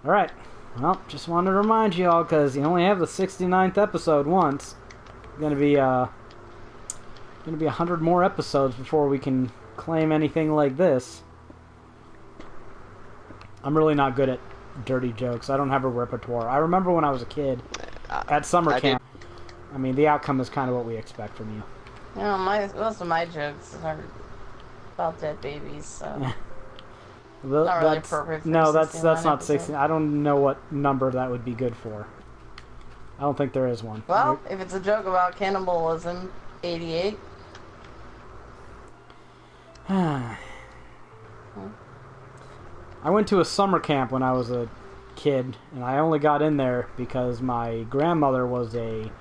Alright. Well, just wanted to remind you all, because you only have the 69th episode once. Gonna be 100 more episodes before we can claim anything like this. I'm really not good at dirty jokes. I don't have a repertoire. I remember when I was a kid at summer camp. I mean, the outcome is kind of what we expect from you. You know, most of my jokes are about dead babies, so not really appropriate for no, a that's 69 not episode. 16. I don't know what number that would be good for. I don't think there is one. Well, if it's a joke about cannibalism, 88. I went to a summer camp when I was a kid, and I only got in there because my grandmother was a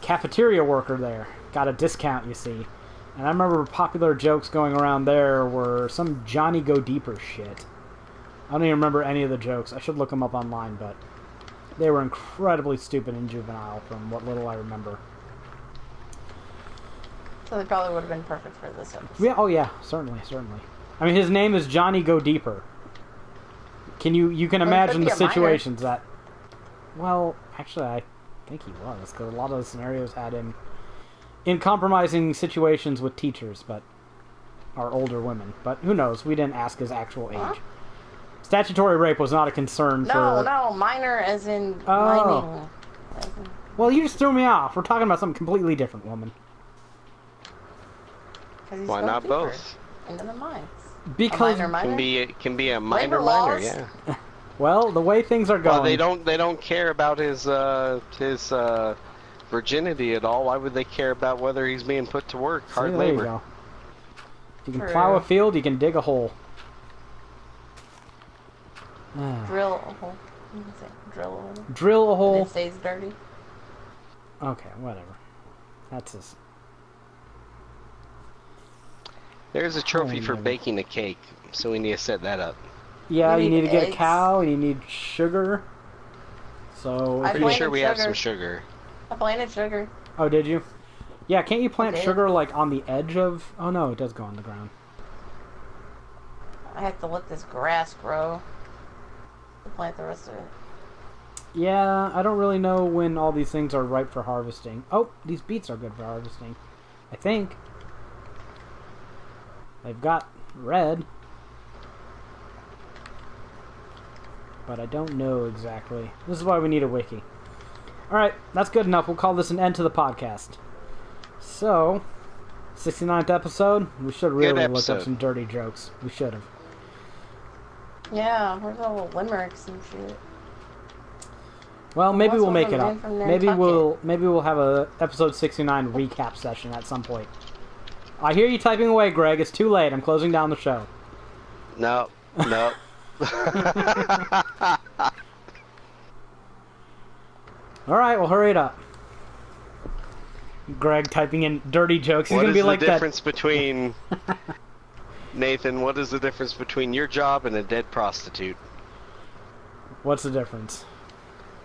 cafeteria worker there. Got a discount, you see. And I remember popular jokes going around there were some Johnny Go Deeper shit. I don't even remember any of the jokes. I should look them up online, but they were incredibly stupid and juvenile from what little I remember. So they probably would have been perfect for this episode. Yeah, oh yeah, certainly. I mean, his name is Johnny Go Deeper. You can Well, he could imagine be the a minor. situations that... Well, actually, I think he was, because a lot of the scenarios had him in compromising situations with teachers, but are older women. But who knows? We didn't ask his actual age. Huh? Statutory rape was not a concern for... No, minor as in Oh. mining. As in- Well, you just threw me off. We're talking about something completely different, woman. 'cause he's Why going not deeper both? into the mines. Because, A minor? Can be a minor, Labor minor, laws? yeah. well, the way things are going... Well, they don't care about his virginity at all. Why would they care about whether he's being put to work? See, Hard there labor. you go. If you can True. plow a field, you can dig a hole. Drill a hole. What do you say? Drill a hole. Drill a And hole. it stays dirty. Okay, whatever. That's his. There's a trophy Oh, for no. baking a cake, so we need to set that up. Yeah, You you need need to get a eggs. cow, and you need sugar. So, I if Pretty you... planted sure we have some sugar. sugar. I planted sugar. Oh, did you? Yeah, can't you plant did. sugar, like, on the edge of... Oh, no, it does go on the ground. I have to let this grass grow to plant the rest of it. Yeah, I don't really know when all these things are ripe for harvesting. Oh, these beets are good for harvesting. I think. They've got red. But I don't know exactly. This is why we need a wiki. Alright, that's good enough. We'll call this an end to the podcast. So, 69th episode. We should really look up episode. some dirty jokes. We should have. Yeah, where's all the limericks and shit? Well, maybe what's we'll with make the it man up. from Maybe Nantucket? we'll have a episode 69 recap session at some point. I hear you typing away, Greg. It's too late. I'm closing down the show. No, no. All right, well, hurry it up. Greg typing in dirty jokes. He's What gonna is be the like that. difference between... Nathan, what is the difference between your job and a dead prostitute? What's the difference?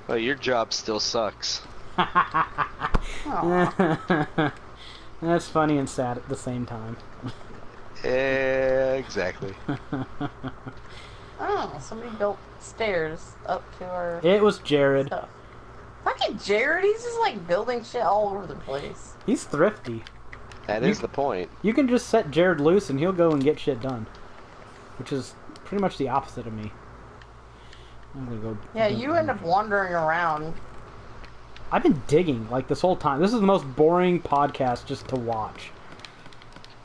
Well, your job still sucks. Aw. That's funny and sad at the same time. Exactly. Oh, somebody built stairs up to our It was Jared. stuff. Fucking Jared, he's just like building shit all over the place. He's thrifty. That is the point. You can just set Jared loose and he'll go and get shit done. Which is pretty much the opposite of me. I'm gonna go. Yeah, you end up wandering around. I've been digging like this whole time. This is the most boring podcast just to watch.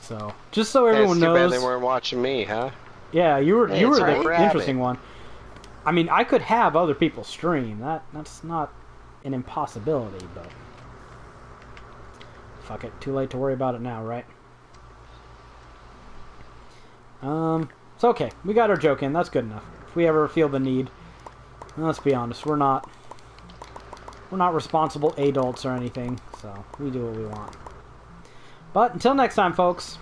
So, just so everyone It's too bad knows. they weren't watching me, huh? Yeah, you were Hey, it's the right, rabbit. interesting one. I mean, I could have other people stream. That's not an impossibility, but fuck it. Too late to worry about it now, right? It's okay. We got our joke in. That's good enough. If we ever feel the need, let's be honest, we're not responsible adults or anything, so we do what we want. But until next time, folks.